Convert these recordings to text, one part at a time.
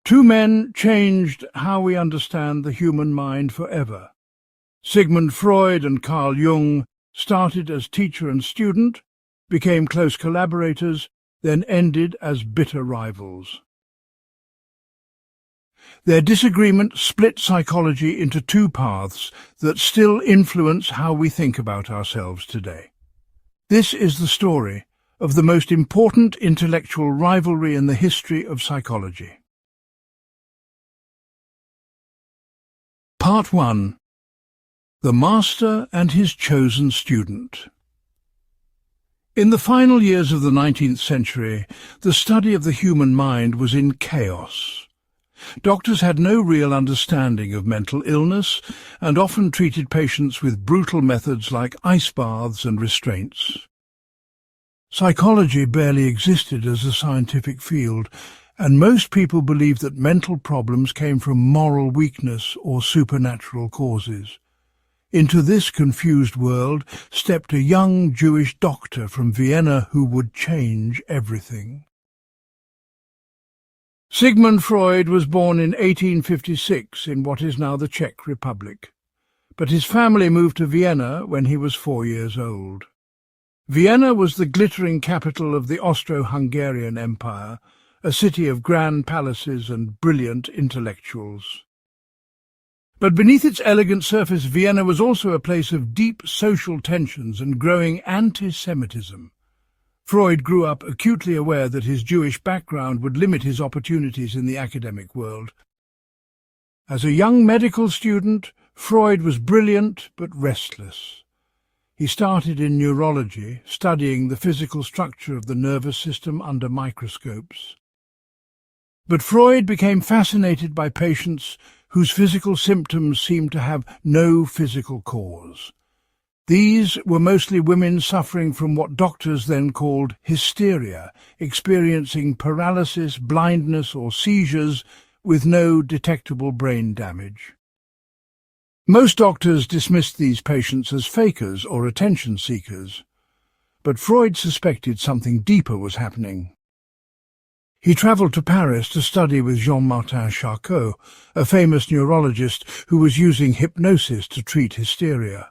Two men changed how we understand the human mind forever. Sigmund Freud and Carl Jung started as teacher and student, became close collaborators, then ended as bitter rivals. Their disagreement split psychology into two paths that still influence how we think about ourselves today. This is the story of the most important intellectual rivalry in the history of psychology. Part 1. The Master and his Chosen Student. In the final years of the 19th century, the study of the human mind was in chaos. Doctors had no real understanding of mental illness and often treated patients with brutal methods like ice baths and restraints. Psychology barely existed as a scientific field, and most people believed that mental problems came from moral weakness or supernatural causes. Into this confused world stepped a young Jewish doctor from Vienna who would change everything. Sigmund Freud was born in 1856 in what is now the Czech Republic, but his family moved to Vienna when he was 4 years old. Vienna was the glittering capital of the Austro-Hungarian Empire, a city of grand palaces and brilliant intellectuals. But beneath its elegant surface, Vienna was also a place of deep social tensions and growing anti-Semitism. Freud grew up acutely aware that his Jewish background would limit his opportunities in the academic world. As a young medical student, Freud was brilliant but restless. He started in neurology, studying the physical structure of the nervous system under microscopes. But Freud became fascinated by patients whose physical symptoms seemed to have no physical cause. These were mostly women suffering from what doctors then called hysteria, experiencing paralysis, blindness or seizures with no detectable brain damage. Most doctors dismissed these patients as fakers or attention seekers, but Freud suspected something deeper was happening. He travelled to Paris to study with Jean-Martin Charcot, a famous neurologist who was using hypnosis to treat hysteria.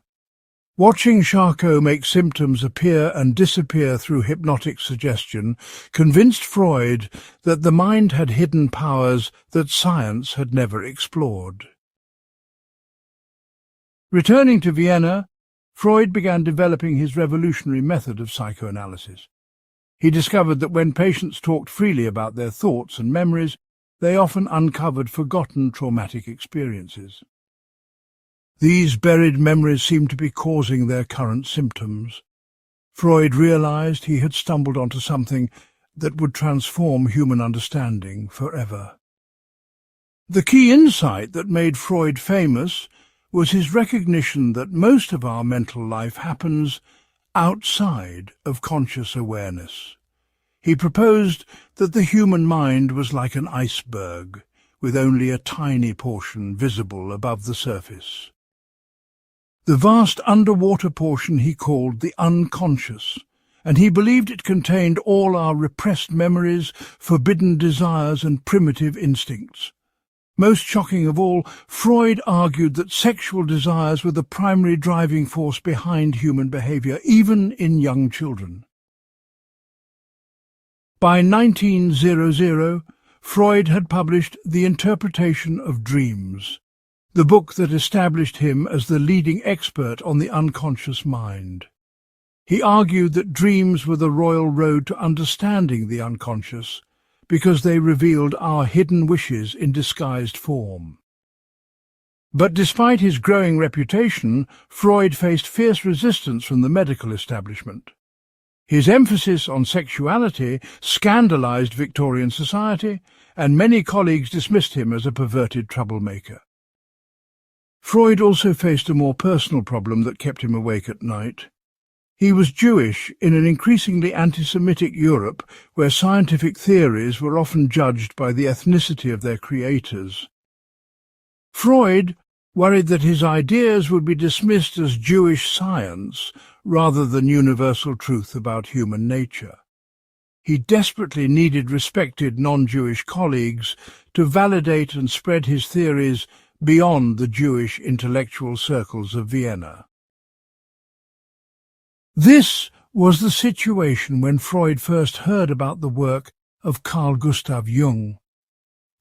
Watching Charcot make symptoms appear and disappear through hypnotic suggestion convinced Freud that the mind had hidden powers that science had never explored. Returning to Vienna, Freud began developing his revolutionary method of psychoanalysis. He discovered that when patients talked freely about their thoughts and memories, they often uncovered forgotten traumatic experiences. These buried memories seemed to be causing their current symptoms. Freud realized he had stumbled onto something that would transform human understanding forever. The key insight that made Freud famous was his recognition that most of our mental life happens outside of conscious awareness. He proposed that the human mind was like an iceberg, with only a tiny portion visible above the surface. The vast underwater portion he called the unconscious, and he believed it contained all our repressed memories, forbidden desires and primitive instincts. Most shocking of all, Freud argued that sexual desires were the primary driving force behind human behavior, even in young children. By 1900, Freud had published The Interpretation of Dreams, the book that established him as the leading expert on the unconscious mind. He argued that dreams were the royal road to understanding the unconscious, because they revealed our hidden wishes in disguised form. But despite his growing reputation, Freud faced fierce resistance from the medical establishment. His emphasis on sexuality scandalized Victorian society, and many colleagues dismissed him as a perverted troublemaker. Freud also faced a more personal problem that kept him awake at night. He was Jewish in an increasingly anti-Semitic Europe where scientific theories were often judged by the ethnicity of their creators. Freud worried that his ideas would be dismissed as Jewish science rather than universal truth about human nature. He desperately needed respected non-Jewish colleagues to validate and spread his theories beyond the Jewish intellectual circles of Vienna. This was the situation when Freud first heard about the work of Carl Gustav Jung,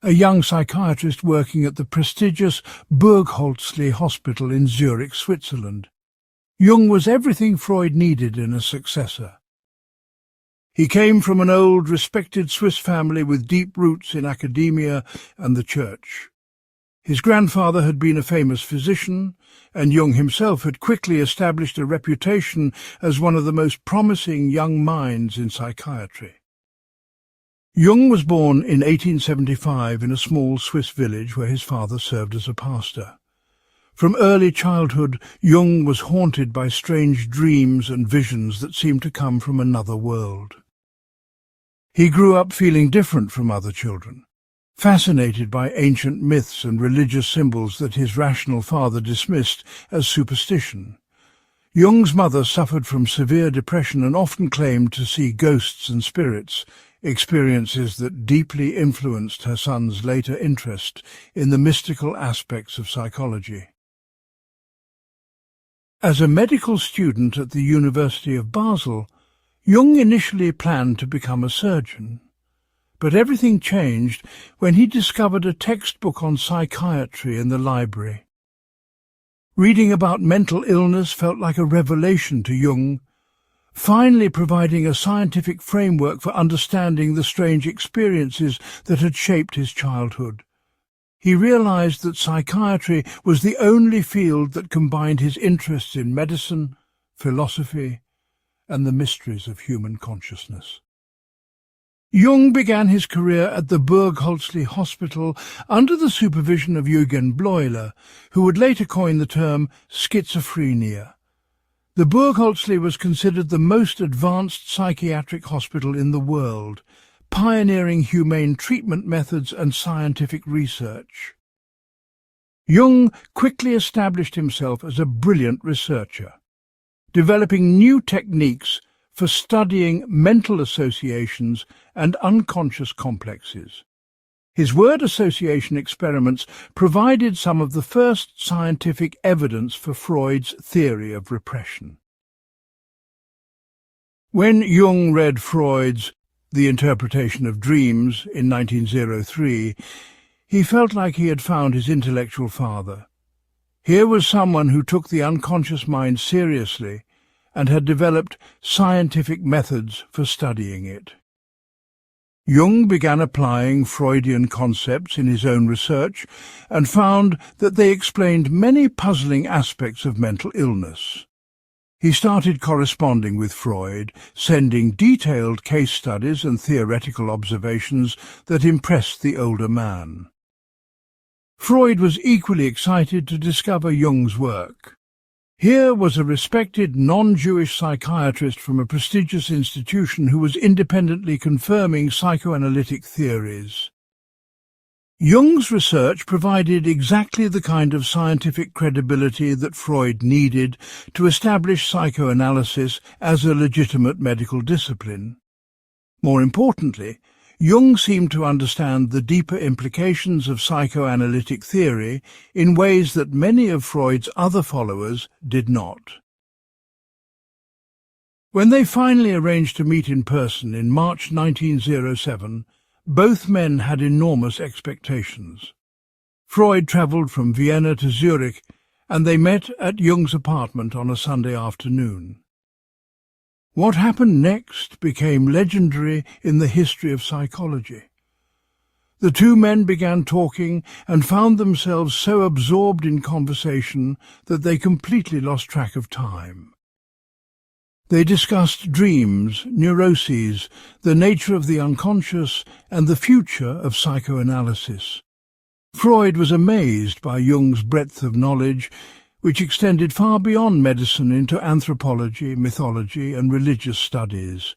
a young psychiatrist working at the prestigious Burgholzli Hospital in Zurich, Switzerland. Jung was everything Freud needed in a successor. He came from an old, respected Swiss family with deep roots in academia and the church. His grandfather had been a famous physician, and Jung himself had quickly established a reputation as one of the most promising young minds in psychiatry. Jung was born in 1875 in a small Swiss village where his father served as a pastor. From early childhood, Jung was haunted by strange dreams and visions that seemed to come from another world. He grew up feeling different from other children, fascinated by ancient myths and religious symbols that his rational father dismissed as superstition. Jung's mother suffered from severe depression and often claimed to see ghosts and spirits, experiences that deeply influenced her son's later interest in the mystical aspects of psychology. As a medical student at the University of Basel, Jung initially planned to become a surgeon. But everything changed when he discovered a textbook on psychiatry in the library. Reading about mental illness felt like a revelation to Jung, finally providing a scientific framework for understanding the strange experiences that had shaped his childhood. He realized that psychiatry was the only field that combined his interests in medicine, philosophy, and the mysteries of human consciousness. Jung began his career at the Burgholzli Hospital under the supervision of Eugen Bleuler, who would later coin the term schizophrenia. The Burgholzli was considered the most advanced psychiatric hospital in the world, pioneering humane treatment methods and scientific research. Jung quickly established himself as a brilliant researcher, developing new techniques for studying mental associations and unconscious complexes. His word association experiments provided some of the first scientific evidence for Freud's theory of repression. When Jung read Freud's The Interpretation of Dreams in 1903, he felt like he had found his intellectual father. Here was someone who took the unconscious mind seriously and had developed scientific methods for studying it. Jung began applying Freudian concepts in his own research and found that they explained many puzzling aspects of mental illness. He started corresponding with Freud, sending detailed case studies and theoretical observations that impressed the older man. Freud was equally excited to discover Jung's work. Here was a respected non-Jewish psychiatrist from a prestigious institution who was independently confirming psychoanalytic theories. Jung's research provided exactly the kind of scientific credibility that Freud needed to establish psychoanalysis as a legitimate medical discipline. More importantly, Jung seemed to understand the deeper implications of psychoanalytic theory in ways that many of Freud's other followers did not. When they finally arranged to meet in person in March 1907, both men had enormous expectations. Freud travelled from Vienna to Zurich, and they met at Jung's apartment on a Sunday afternoon. What happened next became legendary in the history of psychology. The two men began talking and found themselves so absorbed in conversation that they completely lost track of time. They discussed dreams, neuroses, the nature of the unconscious, and the future of psychoanalysis. Freud was amazed by Jung's breadth of knowledge, which extended far beyond medicine into anthropology, mythology, and religious studies.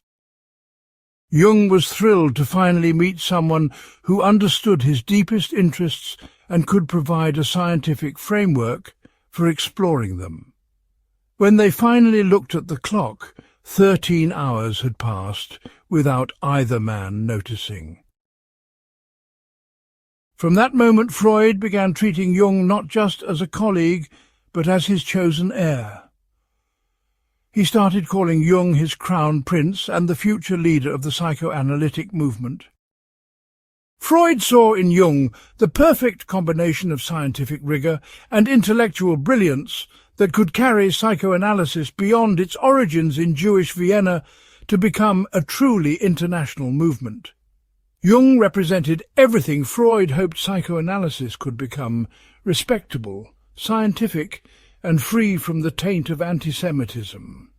Jung was thrilled to finally meet someone who understood his deepest interests and could provide a scientific framework for exploring them. When they finally looked at the clock, 13 hours had passed without either man noticing. From that moment, Freud began treating Jung not just as a colleague, but as his chosen heir. He started calling Jung his crown prince and the future leader of the psychoanalytic movement. Freud saw in Jung the perfect combination of scientific rigour and intellectual brilliance that could carry psychoanalysis beyond its origins in Jewish Vienna to become a truly international movement. Jung represented everything Freud hoped psychoanalysis could become: respectable, scientific, and free from the taint of anti-Semitism.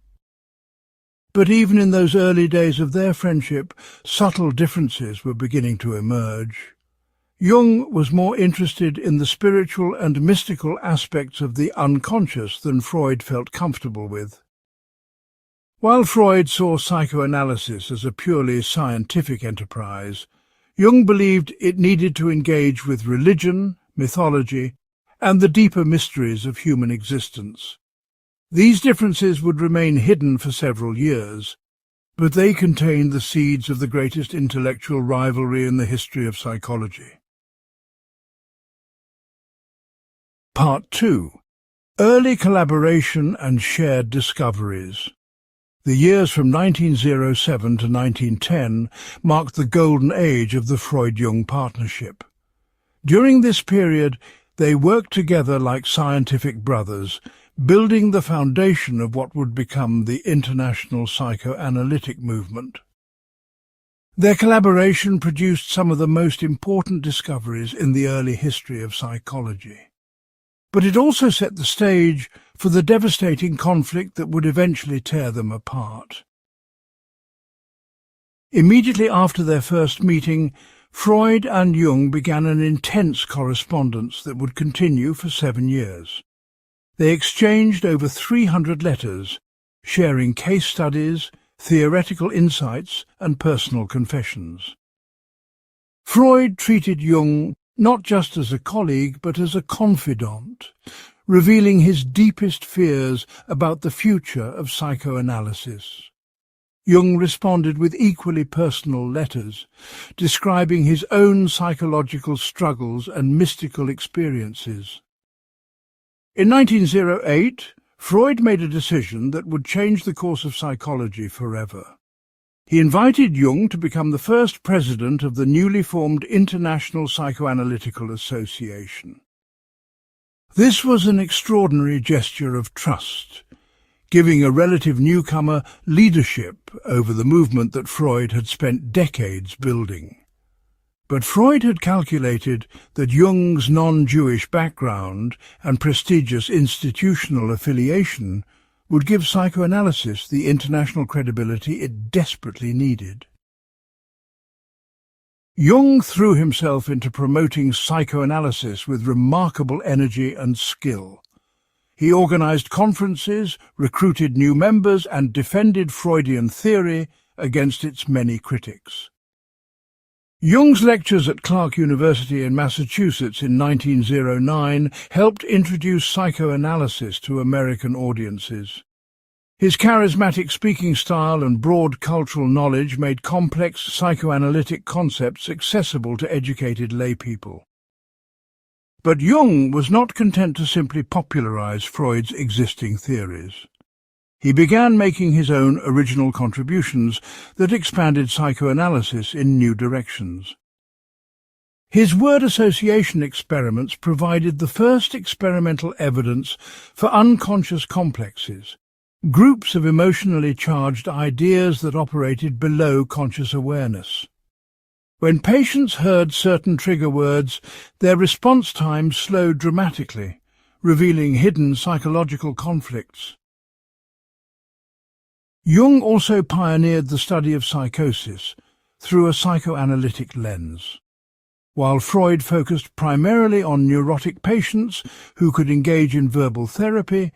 But even in those early days of their friendship, subtle differences were beginning to emerge. Jung was more interested in the spiritual and mystical aspects of the unconscious than Freud felt comfortable with. While Freud saw psychoanalysis as a purely scientific enterprise, Jung believed it needed to engage with religion, mythology, and the deeper mysteries of human existence. These differences would remain hidden for several years, but they contained the seeds of the greatest intellectual rivalry in the history of psychology. Part 2. Early collaboration and shared discoveries. The years from 1907 to 1910 marked the golden age of the Freud-Jung partnership. During this period, they worked together like scientific brothers, building the foundation of what would become the international psychoanalytic movement. Their collaboration produced some of the most important discoveries in the early history of psychology. But it also set the stage for the devastating conflict that would eventually tear them apart. Immediately after their first meeting, Freud and Jung began an intense correspondence that would continue for 7 years. They exchanged over 300 letters, sharing case studies, theoretical insights, and personal confessions. Freud treated Jung not just as a colleague, but as a confidant, revealing his deepest fears about the future of psychoanalysis. Jung responded with equally personal letters, describing his own psychological struggles and mystical experiences. In 1908, Freud made a decision that would change the course of psychology forever. He invited Jung to become the first president of the newly formed International Psychoanalytical Association. This was an extraordinary gesture of trust, giving a relative newcomer leadership over the movement that Freud had spent decades building. But Freud had calculated that Jung's non-Jewish background and prestigious institutional affiliation would give psychoanalysis the international credibility it desperately needed. Jung threw himself into promoting psychoanalysis with remarkable energy and skill. He organized conferences, recruited new members, and defended Freudian theory against its many critics. Jung's lectures at Clark University in Massachusetts in 1909 helped introduce psychoanalysis to American audiences. His charismatic speaking style and broad cultural knowledge made complex psychoanalytic concepts accessible to educated laypeople. But Jung was not content to simply popularize Freud's existing theories. He began making his own original contributions that expanded psychoanalysis in new directions. His word association experiments provided the first experimental evidence for unconscious complexes, groups of emotionally charged ideas that operated below conscious awareness. When patients heard certain trigger words, their response time slowed dramatically, revealing hidden psychological conflicts. Jung also pioneered the study of psychosis through a psychoanalytic lens. While Freud focused primarily on neurotic patients who could engage in verbal therapy,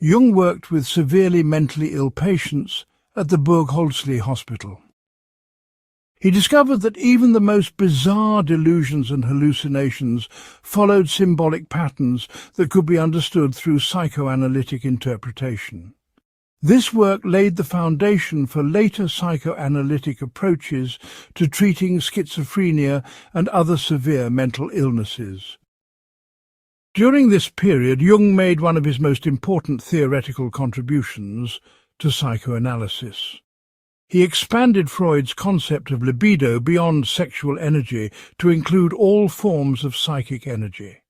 Jung worked with severely mentally ill patients at the Burgholzli Hospital. He discovered that even the most bizarre delusions and hallucinations followed symbolic patterns that could be understood through psychoanalytic interpretation. This work laid the foundation for later psychoanalytic approaches to treating schizophrenia and other severe mental illnesses. During this period, Jung made one of his most important theoretical contributions to psychoanalysis. He expanded Freud's concept of libido beyond sexual energy to include all forms of psychic energy.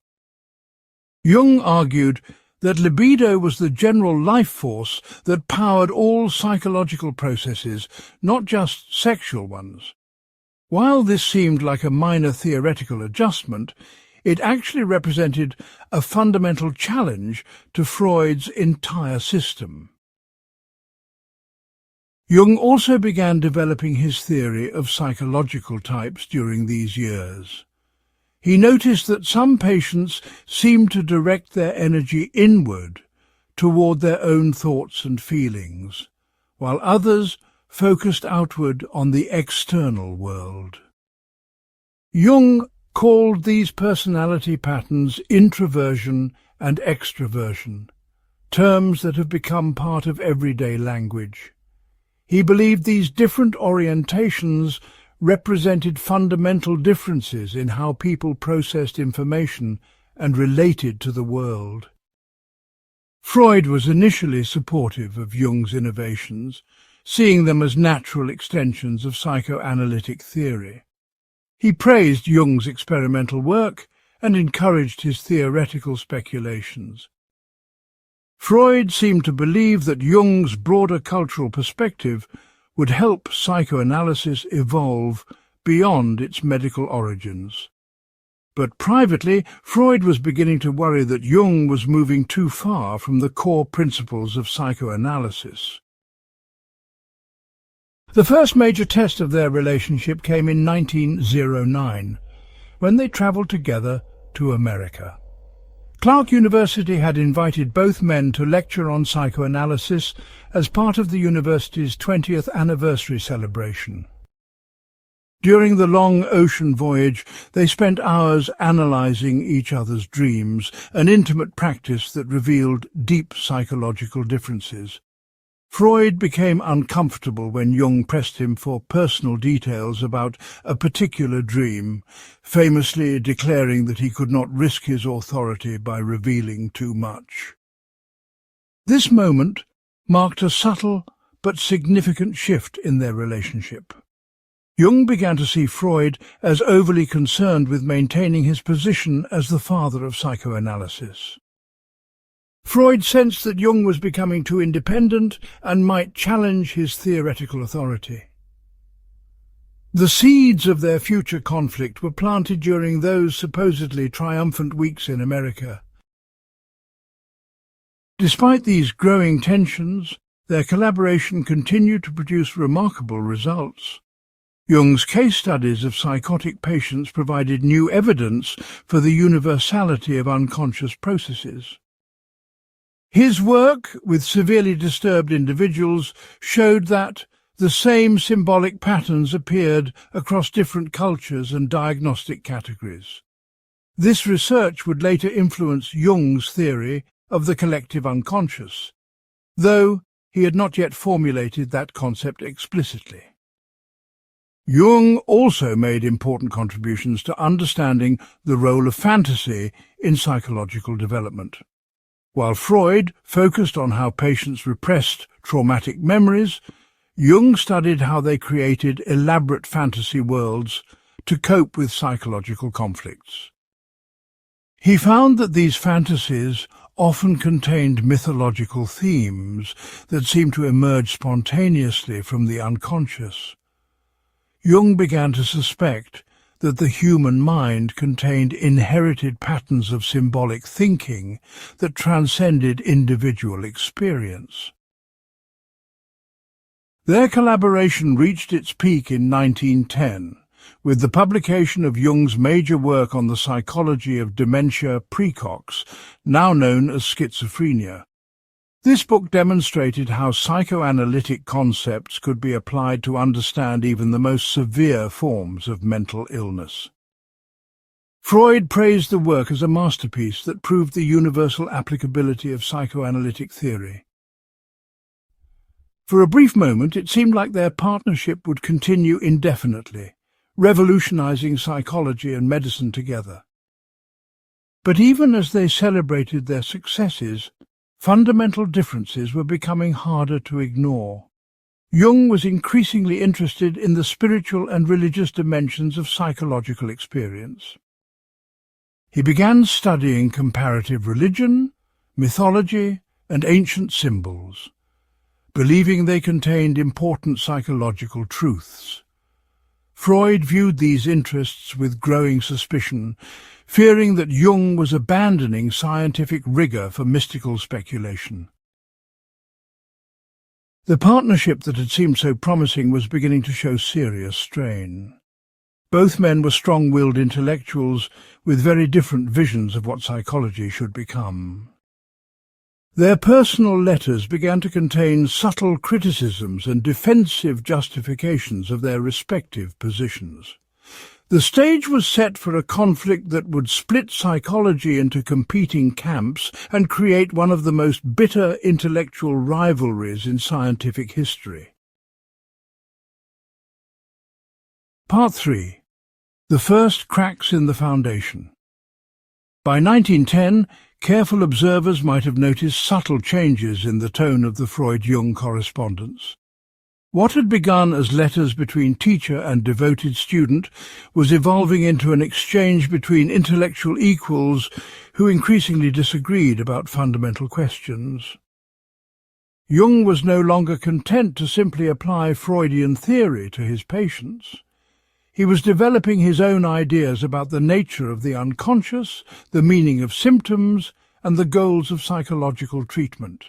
Jung argued that libido was the general life force that powered all psychological processes, not just sexual ones. While this seemed like a minor theoretical adjustment, it actually represented a fundamental challenge to Freud's entire system. Jung also began developing his theory of psychological types during these years. He noticed that some patients seemed to direct their energy inward toward their own thoughts and feelings, while others focused outward on the external world. Jung called these personality patterns introversion and extroversion, terms that have become part of everyday language. He believed these different orientations represented fundamental differences in how people processed information and related to the world. Freud was initially supportive of Jung's innovations, seeing them as natural extensions of psychoanalytic theory. He praised Jung's experimental work and encouraged his theoretical speculations. Freud seemed to believe that Jung's broader cultural perspective would help psychoanalysis evolve beyond its medical origins. But privately, Freud was beginning to worry that Jung was moving too far from the core principles of psychoanalysis. The first major test of their relationship came in 1909, when they travelled together to America. Clark University had invited both men to lecture on psychoanalysis as part of the university's 20th anniversary celebration. During the long ocean voyage, they spent hours analysing each other's dreams, an intimate practice that revealed deep psychological differences. Freud became uncomfortable when Jung pressed him for personal details about a particular dream, famously declaring that he could not risk his authority by revealing too much. This moment marked a subtle but significant shift in their relationship. Jung began to see Freud as overly concerned with maintaining his position as the father of psychoanalysis. Freud sensed that Jung was becoming too independent and might challenge his theoretical authority. The seeds of their future conflict were planted during those supposedly triumphant weeks in America. Despite these growing tensions, their collaboration continued to produce remarkable results. Jung's case studies of psychotic patients provided new evidence for the universality of unconscious processes. His work with severely disturbed individuals showed that the same symbolic patterns appeared across different cultures and diagnostic categories. This research would later influence Jung's theory of the collective unconscious, though he had not yet formulated that concept explicitly. Jung also made important contributions to understanding the role of fantasy in psychological development. While Freud focused on how patients repressed traumatic memories, Jung studied how they created elaborate fantasy worlds to cope with psychological conflicts. He found that these fantasies often contained mythological themes that seemed to emerge spontaneously from the unconscious. Jung began to suspect that the human mind contained inherited patterns of symbolic thinking that transcended individual experience. Their collaboration reached its peak in 1910, with the publication of Jung's major work on the psychology of dementia praecox, now known as schizophrenia. This book demonstrated how psychoanalytic concepts could be applied to understand even the most severe forms of mental illness. Freud praised the work as a masterpiece that proved the universal applicability of psychoanalytic theory. For a brief moment, it seemed like their partnership would continue indefinitely, revolutionizing psychology and medicine together. But even as they celebrated their successes, fundamental differences were becoming harder to ignore. Jung was increasingly interested in the spiritual and religious dimensions of psychological experience. He began studying comparative religion, mythology, and ancient symbols, believing they contained important psychological truths. Freud viewed these interests with growing suspicion, fearing that Jung was abandoning scientific rigor for mystical speculation. The partnership that had seemed so promising was beginning to show serious strain. Both men were strong-willed intellectuals with very different visions of what psychology should become. Their personal letters began to contain subtle criticisms and defensive justifications of their respective positions. The stage was set for a conflict that would split psychology into competing camps and create one of the most bitter intellectual rivalries in scientific history. Part 3. The first cracks in the foundation. By 1910, careful observers might have noticed subtle changes in the tone of the Freud-Jung correspondence. What had begun as letters between teacher and devoted student was evolving into an exchange between intellectual equals who increasingly disagreed about fundamental questions. Jung was no longer content to simply apply Freudian theory to his patients. He was developing his own ideas about the nature of the unconscious, the meaning of symptoms, and the goals of psychological treatment.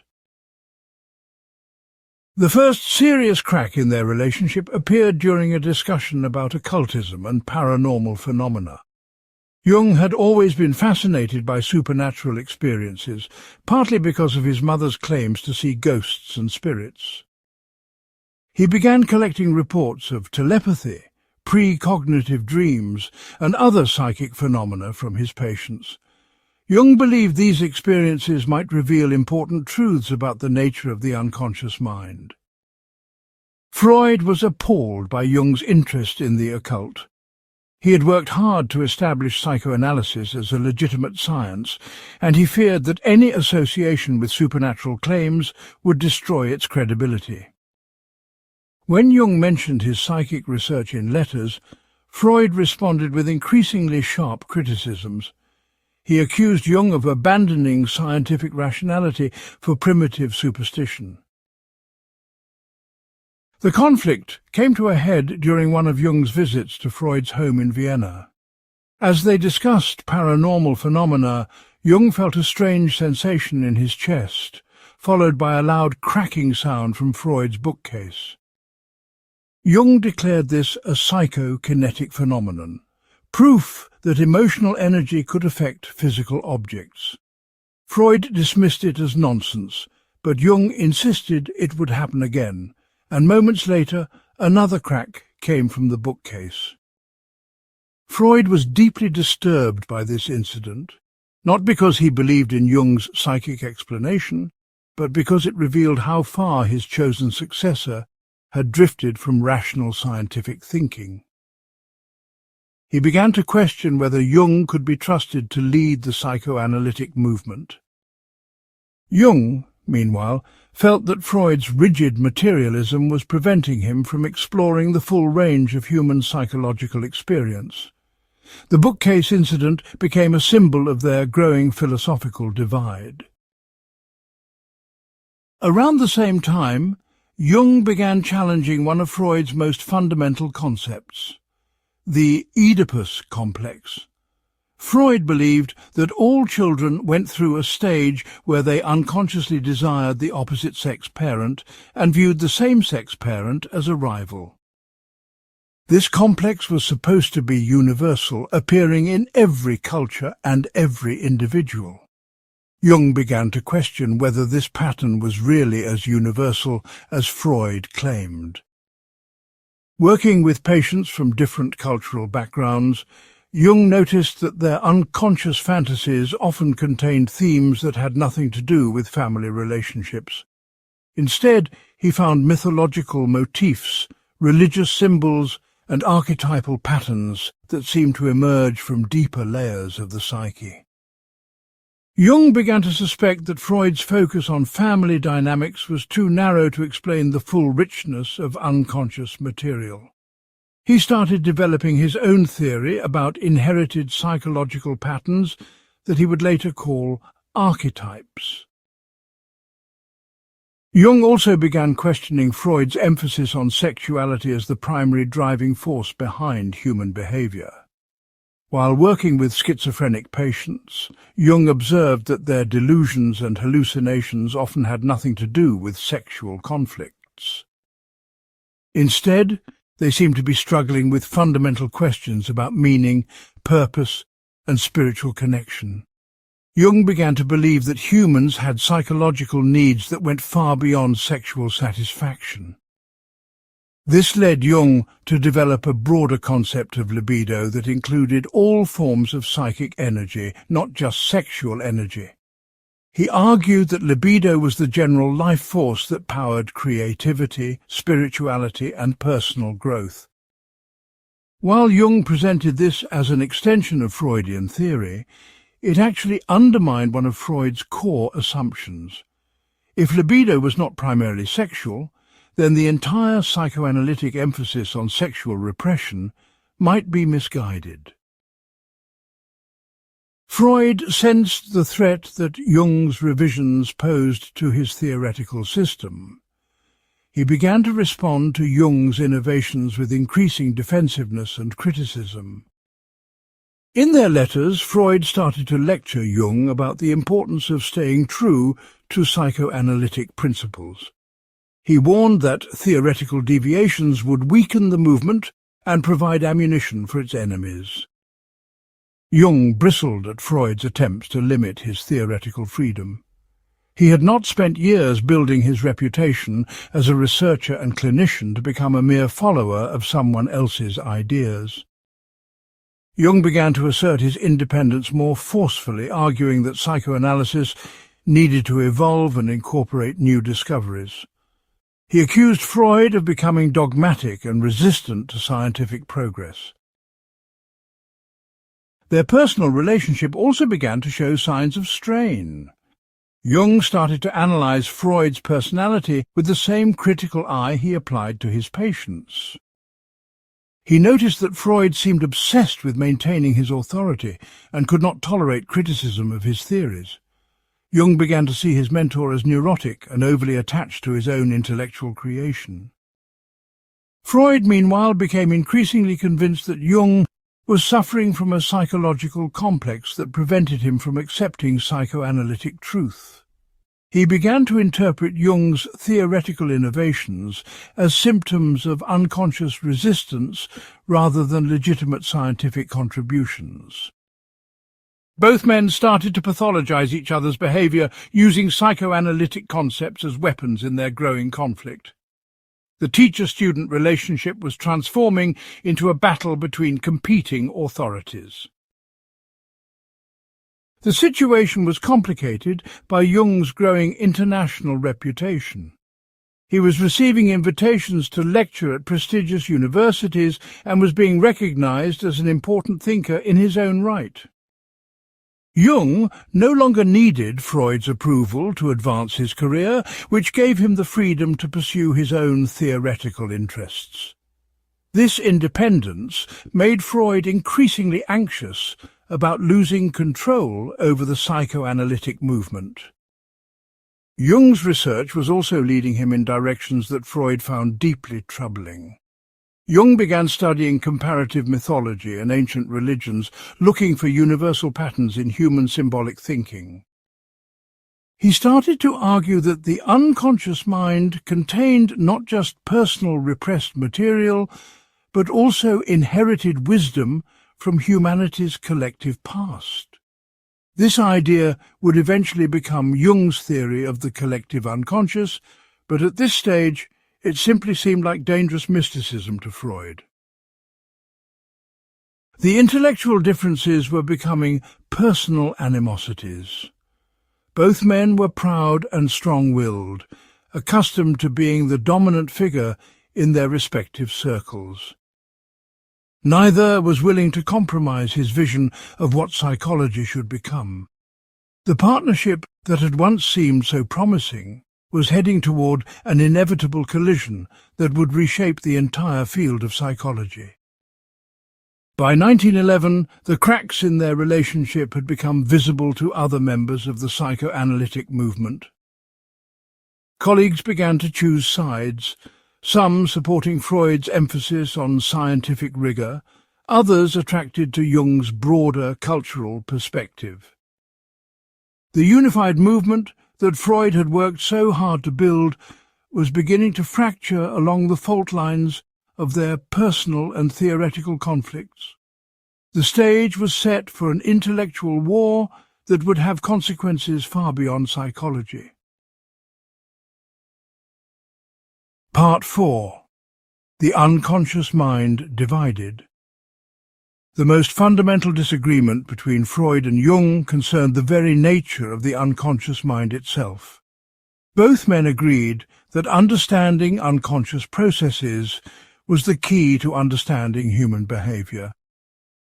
The first serious crack in their relationship appeared during a discussion about occultism and paranormal phenomena. Jung had always been fascinated by supernatural experiences, partly because of his mother's claims to see ghosts and spirits. He began collecting reports of telepathy, precognitive dreams, and other psychic phenomena from his patients. Jung believed these experiences might reveal important truths about the nature of the unconscious mind. Freud was appalled by Jung's interest in the occult. He had worked hard to establish psychoanalysis as a legitimate science, and he feared that any association with supernatural claims would destroy its credibility. When Jung mentioned his psychic research in letters, Freud responded with increasingly sharp criticisms. He accused Jung of abandoning scientific rationality for primitive superstition. The conflict came to a head during one of Jung's visits to Freud's home in Vienna. As they discussed paranormal phenomena, Jung felt a strange sensation in his chest, followed by a loud cracking sound from Freud's bookcase. Jung declared this a psychokinetic phenomenon, proof that emotional energy could affect physical objects. Freud dismissed it as nonsense, but Jung insisted it would happen again, and moments later another crack came from the bookcase. Freud was deeply disturbed by this incident, not because he believed in Jung's psychic explanation, but because it revealed how far his chosen successor had drifted from rational scientific thinking. He began to question whether Jung could be trusted to lead the psychoanalytic movement. Jung, meanwhile, felt that Freud's rigid materialism was preventing him from exploring the full range of human psychological experience. The bookcase incident became a symbol of their growing philosophical divide. Around the same time, Jung began challenging one of Freud's most fundamental concepts, the Oedipus complex. Freud believed that all children went through a stage where they unconsciously desired the opposite-sex parent and viewed the same-sex parent as a rival. This complex was supposed to be universal, appearing in every culture and every individual. Jung began to question whether this pattern was really as universal as Freud claimed. Working with patients from different cultural backgrounds, Jung noticed that their unconscious fantasies often contained themes that had nothing to do with family relationships. Instead, he found mythological motifs, religious symbols, and archetypal patterns that seemed to emerge from deeper layers of the psyche. Jung began to suspect that Freud's focus on family dynamics was too narrow to explain the full richness of unconscious material. He started developing his own theory about inherited psychological patterns that he would later call archetypes. Jung also began questioning Freud's emphasis on sexuality as the primary driving force behind human behavior. While working with schizophrenic patients, Jung observed that their delusions and hallucinations often had nothing to do with sexual conflicts. Instead, they seemed to be struggling with fundamental questions about meaning, purpose, and spiritual connection. Jung began to believe that humans had psychological needs that went far beyond sexual satisfaction. This led Jung to develop a broader concept of libido that included all forms of psychic energy, not just sexual energy. He argued that libido was the general life force that powered creativity, spirituality, and personal growth. While Jung presented this as an extension of Freudian theory, it actually undermined one of Freud's core assumptions. If libido was not primarily sexual, then the entire psychoanalytic emphasis on sexual repression might be misguided. Freud sensed the threat that Jung's revisions posed to his theoretical system. He began to respond to Jung's innovations with increasing defensiveness and criticism. In their letters, Freud started to lecture Jung about the importance of staying true to psychoanalytic principles. He warned that theoretical deviations would weaken the movement and provide ammunition for its enemies. Jung bristled at Freud's attempts to limit his theoretical freedom. He had not spent years building his reputation as a researcher and clinician to become a mere follower of someone else's ideas. Jung began to assert his independence more forcefully, arguing that psychoanalysis needed to evolve and incorporate new discoveries. He accused Freud of becoming dogmatic and resistant to scientific progress. Their personal relationship also began to show signs of strain. Jung started to analyze Freud's personality with the same critical eye he applied to his patients. He noticed that Freud seemed obsessed with maintaining his authority and could not tolerate criticism of his theories. Jung began to see his mentor as neurotic and overly attached to his own intellectual creation. Freud, meanwhile, became increasingly convinced that Jung was suffering from a psychological complex that prevented him from accepting psychoanalytic truth. He began to interpret Jung's theoretical innovations as symptoms of unconscious resistance rather than legitimate scientific contributions. Both men started to pathologize each other's behavior using psychoanalytic concepts as weapons in their growing conflict. The teacher-student relationship was transforming into a battle between competing authorities. The situation was complicated by Jung's growing international reputation. He was receiving invitations to lecture at prestigious universities and was being recognized as an important thinker in his own right. Jung no longer needed Freud's approval to advance his career, which gave him the freedom to pursue his own theoretical interests. This independence made Freud increasingly anxious about losing control over the psychoanalytic movement. Jung's research was also leading him in directions that Freud found deeply troubling. Jung began studying comparative mythology and ancient religions, looking for universal patterns in human symbolic thinking. He started to argue that the unconscious mind contained not just personal repressed material, but also inherited wisdom from humanity's collective past. This idea would eventually become Jung's theory of the collective unconscious, but at this stage it simply seemed like dangerous mysticism to Freud. The intellectual differences were becoming personal animosities. Both men were proud and strong-willed, accustomed to being the dominant figure in their respective circles. Neither was willing to compromise his vision of what psychology should become. The partnership that had once seemed so promising was heading toward an inevitable collision that would reshape the entire field of psychology. By 1911, the cracks in their relationship had become visible to other members of the psychoanalytic movement. Colleagues began to choose sides, some supporting Freud's emphasis on scientific rigor, others attracted to Jung's broader cultural perspective. The unified movement that Freud had worked so hard to build was beginning to fracture along the fault lines of their personal and theoretical conflicts. The stage was set for an intellectual war that would have consequences far beyond psychology. Part 4. The unconscious mind divided. The most fundamental disagreement between Freud and Jung concerned the very nature of the unconscious mind itself. Both men agreed that understanding unconscious processes was the key to understanding human behavior.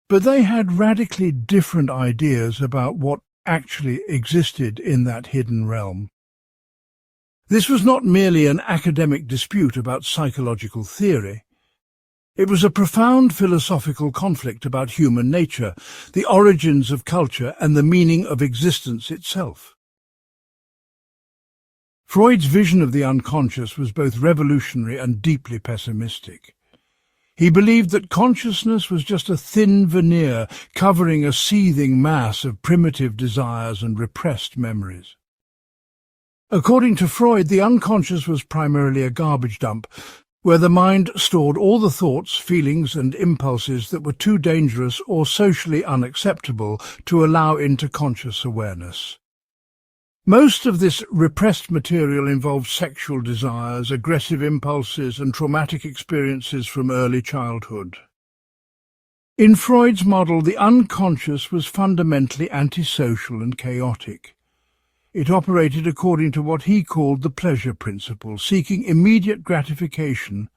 But they had radically different ideas about what actually existed in that hidden realm. This was not merely an academic dispute about psychological theory. It was a profound philosophical conflict about human nature, the origins of culture, and the meaning of existence itself. Freud's vision of the unconscious was both revolutionary and deeply pessimistic. He believed that consciousness was just a thin veneer covering a seething mass of primitive desires and repressed memories. According to Freud, the unconscious was primarily a garbage dump, where the mind stored all the thoughts, feelings and impulses that were too dangerous or socially unacceptable to allow into conscious awareness. Most of this repressed material involved sexual desires, aggressive impulses and traumatic experiences from early childhood. In Freud's model, the unconscious was fundamentally antisocial and chaotic. It operated according to what he called the pleasure principle, seeking immediate gratification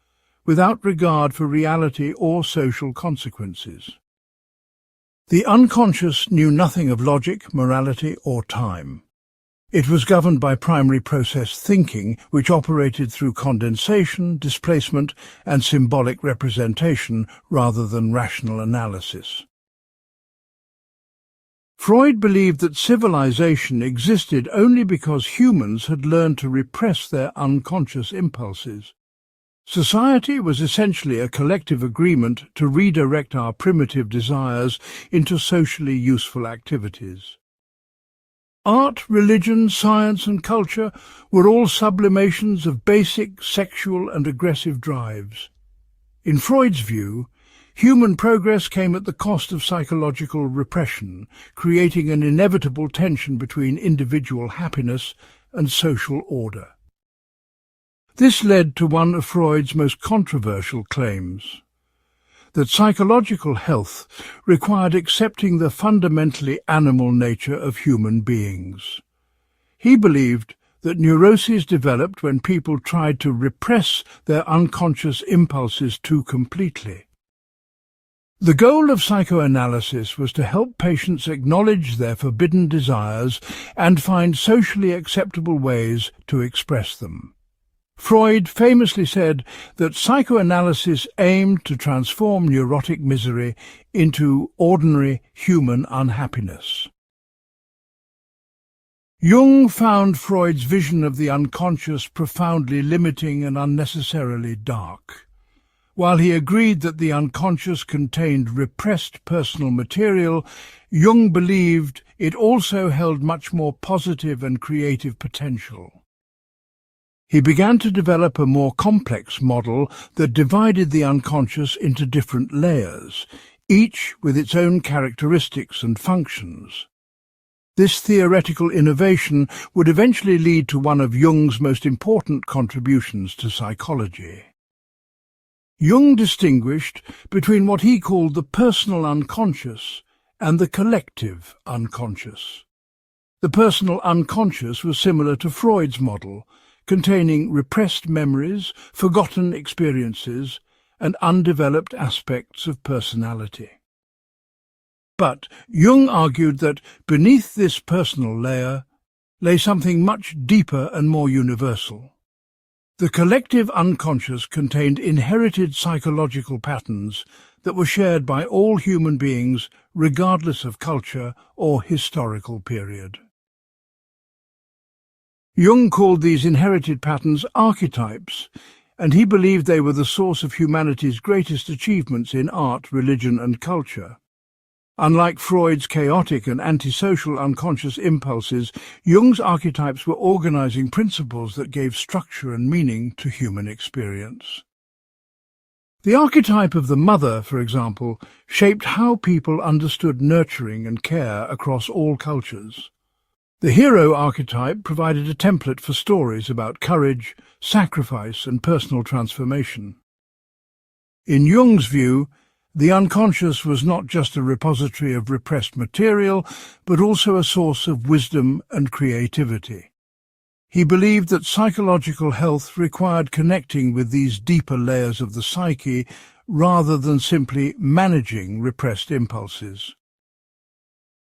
without regard for reality or social consequences. The unconscious knew nothing of logic, morality, or time. It was governed by primary process thinking, which operated through condensation, displacement, and symbolic representation rather than rational analysis. Freud believed that civilization existed only because humans had learned to repress their unconscious impulses. Society was essentially a collective agreement to redirect our primitive desires into socially useful activities. Art, religion, science and culture were all sublimations of basic sexual and aggressive drives. In Freud's view, human progress came at the cost of psychological repression, creating an inevitable tension between individual happiness and social order. This led to one of Freud's most controversial claims, that psychological health required accepting the fundamentally animal nature of human beings. He believed that neuroses developed when people tried to repress their unconscious impulses too completely. The goal of psychoanalysis was to help patients acknowledge their forbidden desires and find socially acceptable ways to express them. Freud famously said that psychoanalysis aimed to transform neurotic misery into ordinary human unhappiness. Jung found Freud's vision of the unconscious profoundly limiting and unnecessarily dark. While he agreed that the unconscious contained repressed personal material, Jung believed it also held much more positive and creative potential. He began to develop a more complex model that divided the unconscious into different layers, each with its own characteristics and functions. This theoretical innovation would eventually lead to one of Jung's most important contributions to psychology. Jung distinguished between what he called the personal unconscious and the collective unconscious. The personal unconscious was similar to Freud's model, containing repressed memories, forgotten experiences, and undeveloped aspects of personality. But Jung argued that beneath this personal layer lay something much deeper and more universal. The collective unconscious contained inherited psychological patterns that were shared by all human beings regardless of culture or historical period. Jung called these inherited patterns archetypes, and he believed they were the source of humanity's greatest achievements in art, religion, and culture. Unlike Freud's chaotic and antisocial unconscious impulses, Jung's archetypes were organizing principles that gave structure and meaning to human experience. The archetype of the mother, for example, shaped how people understood nurturing and care across all cultures. The hero archetype provided a template for stories about courage, sacrifice, and personal transformation. In Jung's view, the unconscious was not just a repository of repressed material, but also a source of wisdom and creativity. He believed that psychological health required connecting with these deeper layers of the psyche rather than simply managing repressed impulses.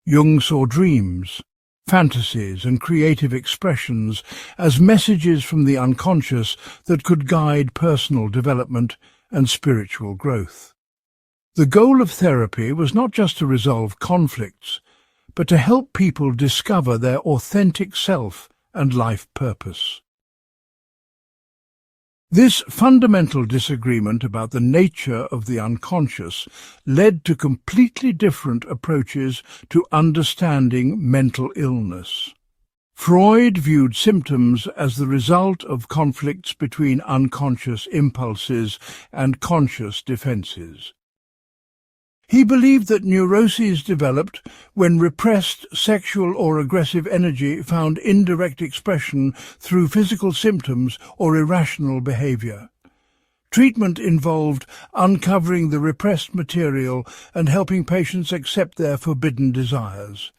Jung saw dreams, fantasies, and creative expressions as messages from the unconscious that could guide personal development and spiritual growth. The goal of therapy was not just to resolve conflicts, but to help people discover their authentic self and life purpose. This fundamental disagreement about the nature of the unconscious led to completely different approaches to understanding mental illness. Freud viewed symptoms as the result of conflicts between unconscious impulses and conscious defenses. He believed that neuroses developed when repressed sexual or aggressive energy found indirect expression through physical symptoms or irrational behavior. Treatment involved uncovering the repressed material and helping patients accept their forbidden desires.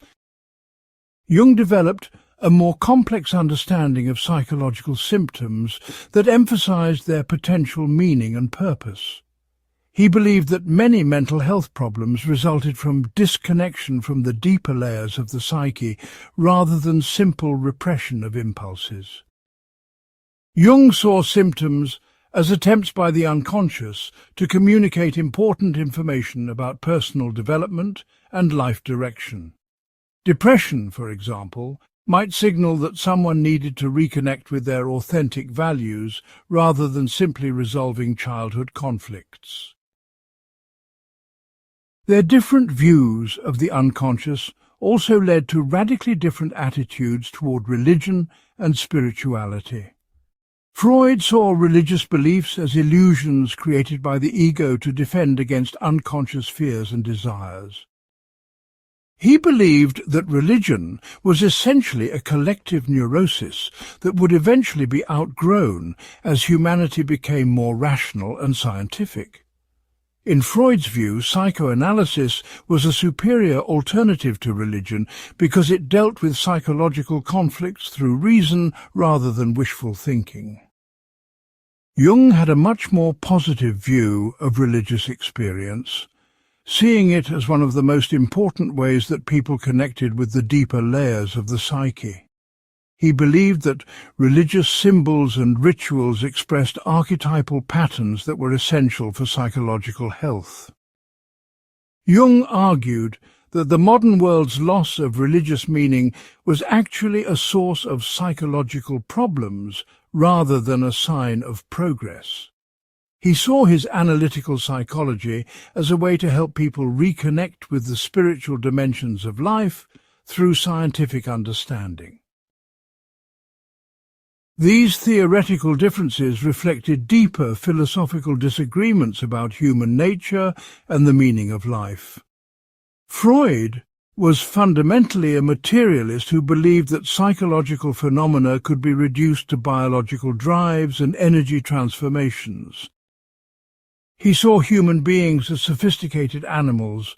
Jung developed a more complex understanding of psychological symptoms that emphasized their potential meaning and purpose. He believed that many mental health problems resulted from disconnection from the deeper layers of the psyche rather than simple repression of impulses. Jung saw symptoms as attempts by the unconscious to communicate important information about personal development and life direction. Depression, for example, might signal that someone needed to reconnect with their authentic values rather than simply resolving childhood conflicts. Their different views of the unconscious also led to radically different attitudes toward religion and spirituality. Freud saw religious beliefs as illusions created by the ego to defend against unconscious fears and desires. He believed that religion was essentially a collective neurosis that would eventually be outgrown as humanity became more rational and scientific. In Freud's view, psychoanalysis was a superior alternative to religion because it dealt with psychological conflicts through reason rather than wishful thinking. Jung had a much more positive view of religious experience, seeing it as one of the most important ways that people connected with the deeper layers of the psyche. He believed that religious symbols and rituals expressed archetypal patterns that were essential for psychological health. Jung argued that the modern world's loss of religious meaning was actually a source of psychological problems rather than a sign of progress. He saw his analytical psychology as a way to help people reconnect with the spiritual dimensions of life through scientific understanding. These theoretical differences reflected deeper philosophical disagreements about human nature and the meaning of life. Freud was fundamentally a materialist who believed that psychological phenomena could be reduced to biological drives and energy transformations. He saw human beings as sophisticated animals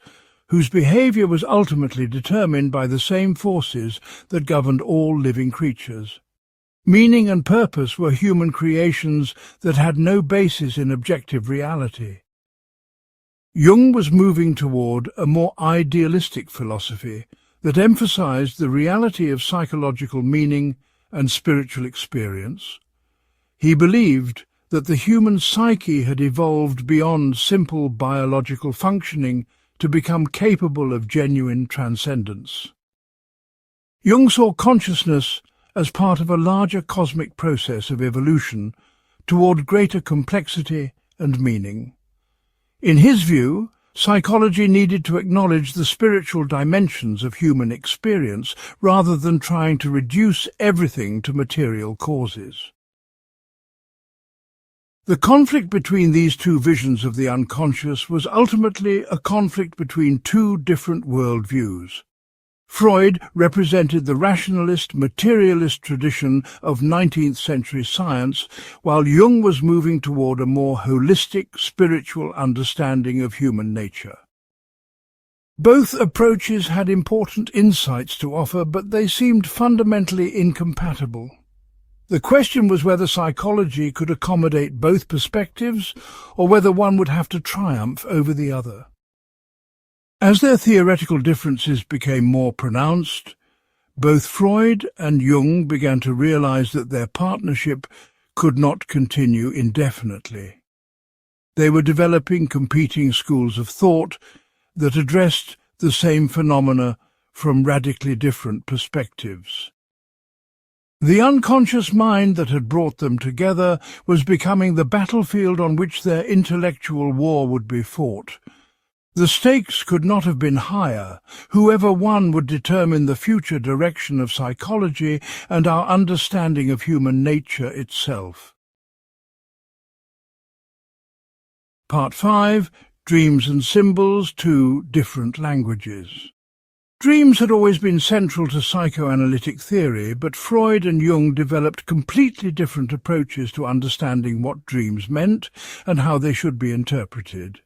whose behavior was ultimately determined by the same forces that governed all living creatures. Meaning and purpose were human creations that had no basis in objective reality. Jung was moving toward a more idealistic philosophy that emphasized the reality of psychological meaning and spiritual experience. He believed that the human psyche had evolved beyond simple biological functioning to become capable of genuine transcendence. Jung saw consciousness as part of a larger cosmic process of evolution toward greater complexity and meaning. In his view, psychology needed to acknowledge the spiritual dimensions of human experience rather than trying to reduce everything to material causes. The conflict between these two visions of the unconscious was ultimately a conflict between two different worldviews. Freud represented the rationalist, materialist tradition of 19th century science, while Jung was moving toward a more holistic, spiritual understanding of human nature. Both approaches had important insights to offer, but they seemed fundamentally incompatible. The question was whether psychology could accommodate both perspectives, or whether one would have to triumph over the other. As their theoretical differences became more pronounced, both Freud and Jung began to realize that their partnership could not continue indefinitely. They were developing competing schools of thought that addressed the same phenomena from radically different perspectives. The unconscious mind that had brought them together was becoming the battlefield on which their intellectual war would be fought. The stakes could not have been higher. Whoever won would determine the future direction of psychology and our understanding of human nature itself. Part 5. Dreams and Symbols, 2 Different Languages. Dreams had always been central to psychoanalytic theory, but Freud and Jung developed completely different approaches to understanding what dreams meant and how they should be interpreted.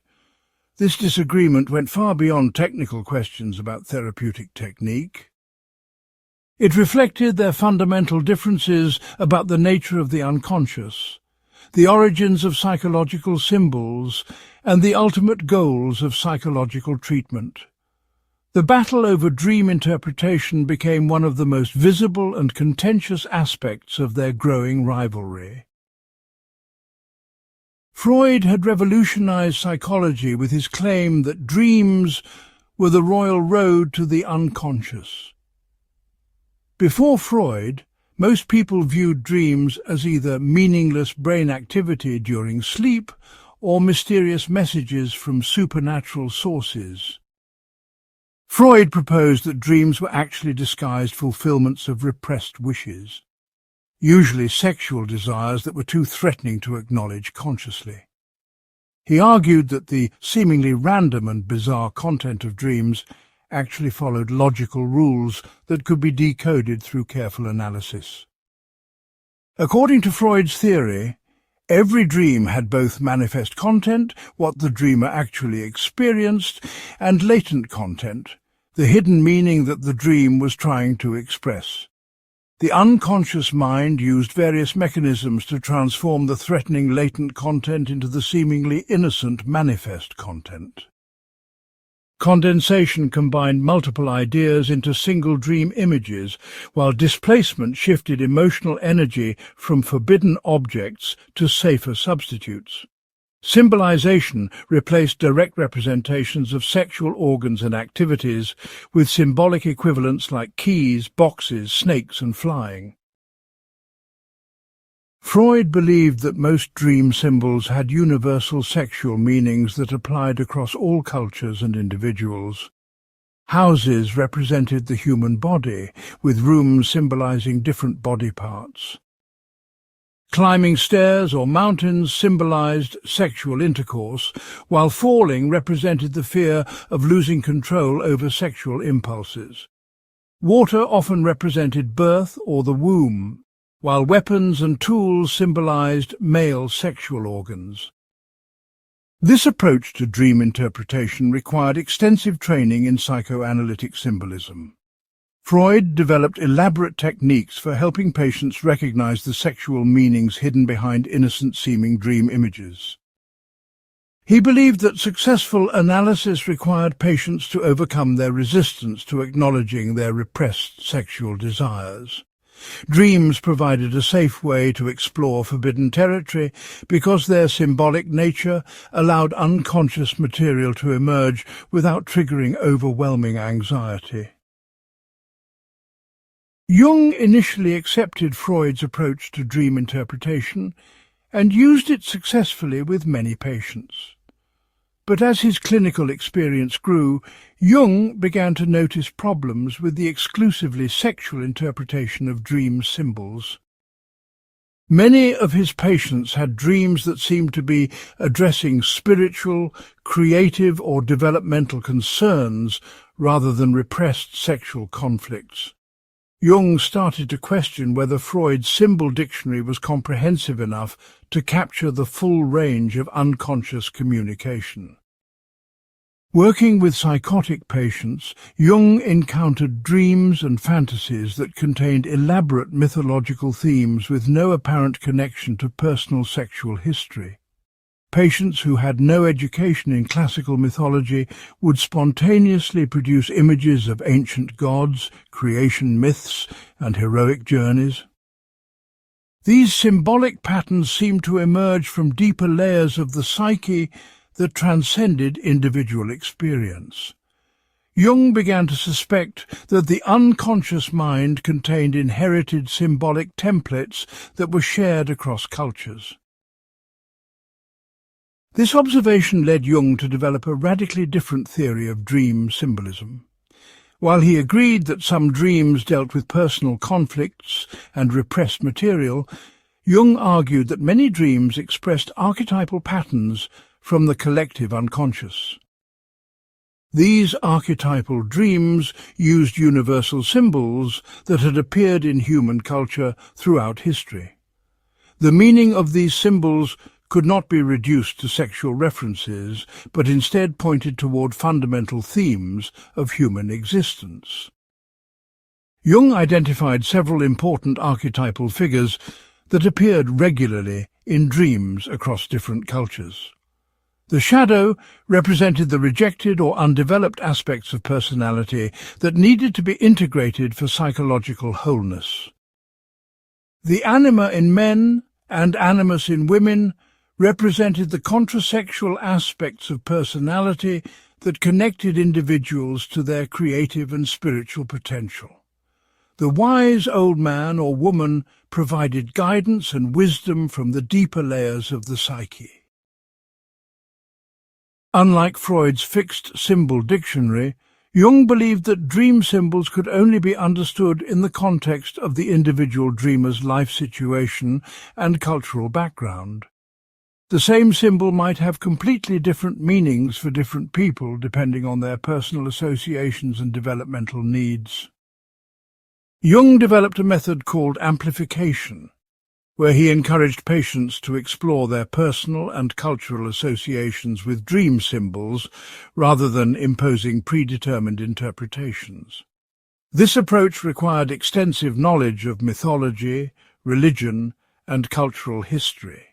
This disagreement went far beyond technical questions about therapeutic technique. It reflected their fundamental differences about the nature of the unconscious, the origins of psychological symbols, and the ultimate goals of psychological treatment. The battle over dream interpretation became one of the most visible and contentious aspects of their growing rivalry. Freud had revolutionized psychology with his claim that dreams were the royal road to the unconscious. Before Freud, most people viewed dreams as either meaningless brain activity during sleep or mysterious messages from supernatural sources. Freud proposed that dreams were actually disguised fulfillments of repressed wishes, usually sexual desires that were too threatening to acknowledge consciously. He argued that the seemingly random and bizarre content of dreams actually followed logical rules that could be decoded through careful analysis. According to Freud's theory, every dream had both manifest content, what the dreamer actually experienced, and latent content, the hidden meaning that the dream was trying to express. The unconscious mind used various mechanisms to transform the threatening latent content into the seemingly innocent manifest content. Condensation combined multiple ideas into single dream images, while displacement shifted emotional energy from forbidden objects to safer substitutes. Symbolization replaced direct representations of sexual organs and activities with symbolic equivalents like keys, boxes, snakes, and flying. Freud believed that most dream symbols had universal sexual meanings that applied across all cultures and individuals. Houses represented the human body, with rooms symbolizing different body parts. Climbing stairs or mountains symbolized sexual intercourse, while falling represented the fear of losing control over sexual impulses. Water often represented birth or the womb, while weapons and tools symbolized male sexual organs. This approach to dream interpretation required extensive training in psychoanalytic symbolism. Freud developed elaborate techniques for helping patients recognize the sexual meanings hidden behind innocent-seeming dream images. He believed that successful analysis required patients to overcome their resistance to acknowledging their repressed sexual desires. Dreams provided a safe way to explore forbidden territory because their symbolic nature allowed unconscious material to emerge without triggering overwhelming anxiety. Jung initially accepted Freud's approach to dream interpretation and used it successfully with many patients. But as his clinical experience grew, Jung began to notice problems with the exclusively sexual interpretation of dream symbols. Many of his patients had dreams that seemed to be addressing spiritual, creative, or developmental concerns rather than repressed sexual conflicts. Jung started to question whether Freud's symbol dictionary was comprehensive enough to capture the full range of unconscious communication. Working with psychotic patients, Jung encountered dreams and fantasies that contained elaborate mythological themes with no apparent connection to personal sexual history. Patients who had no education in classical mythology would spontaneously produce images of ancient gods, creation myths, and heroic journeys. These symbolic patterns seemed to emerge from deeper layers of the psyche that transcended individual experience. Jung began to suspect that the unconscious mind contained inherited symbolic templates that were shared across cultures. This observation led Jung to develop a radically different theory of dream symbolism. While he agreed that some dreams dealt with personal conflicts and repressed material, Jung argued that many dreams expressed archetypal patterns from the collective unconscious. These archetypal dreams used universal symbols that had appeared in human culture throughout history. The meaning of these symbols could not be reduced to sexual references, but instead pointed toward fundamental themes of human existence. Jung identified several important archetypal figures that appeared regularly in dreams across different cultures. The shadow represented the rejected or undeveloped aspects of personality that needed to be integrated for psychological wholeness. The anima in men and animus in women represented the contrasexual aspects of personality that connected individuals to their creative and spiritual potential. The wise old man or woman provided guidance and wisdom from the deeper layers of the psyche. Unlike Freud's fixed symbol dictionary, Jung believed that dream symbols could only be understood in the context of the individual dreamer's life situation and cultural background. The same symbol might have completely different meanings for different people depending on their personal associations and developmental needs. Jung developed a method called amplification, where he encouraged patients to explore their personal and cultural associations with dream symbols rather than imposing predetermined interpretations. This approach required extensive knowledge of mythology, religion, and cultural history.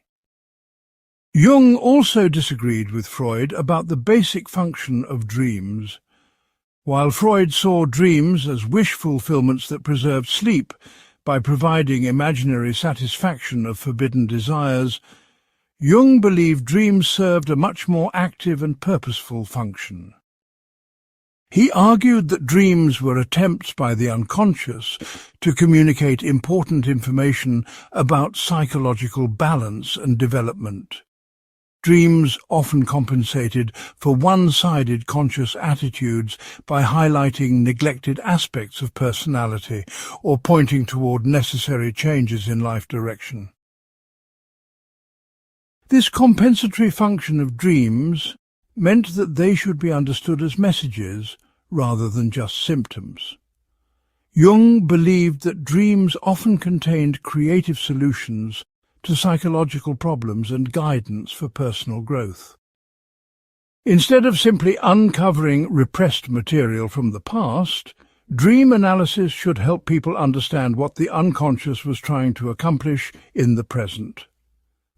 Jung also disagreed with Freud about the basic function of dreams. While Freud saw dreams as wish fulfillments that preserved sleep by providing imaginary satisfaction of forbidden desires, Jung believed dreams served a much more active and purposeful function. He argued that dreams were attempts by the unconscious to communicate important information about psychological balance and development. Dreams often compensated for one-sided conscious attitudes by highlighting neglected aspects of personality or pointing toward necessary changes in life direction. This compensatory function of dreams meant that they should be understood as messages rather than just symptoms. Jung believed that dreams often contained creative solutions to psychological problems and guidance for personal growth. Instead of simply uncovering repressed material from the past, Dream analysis should help people understand what the unconscious was trying to accomplish in the present.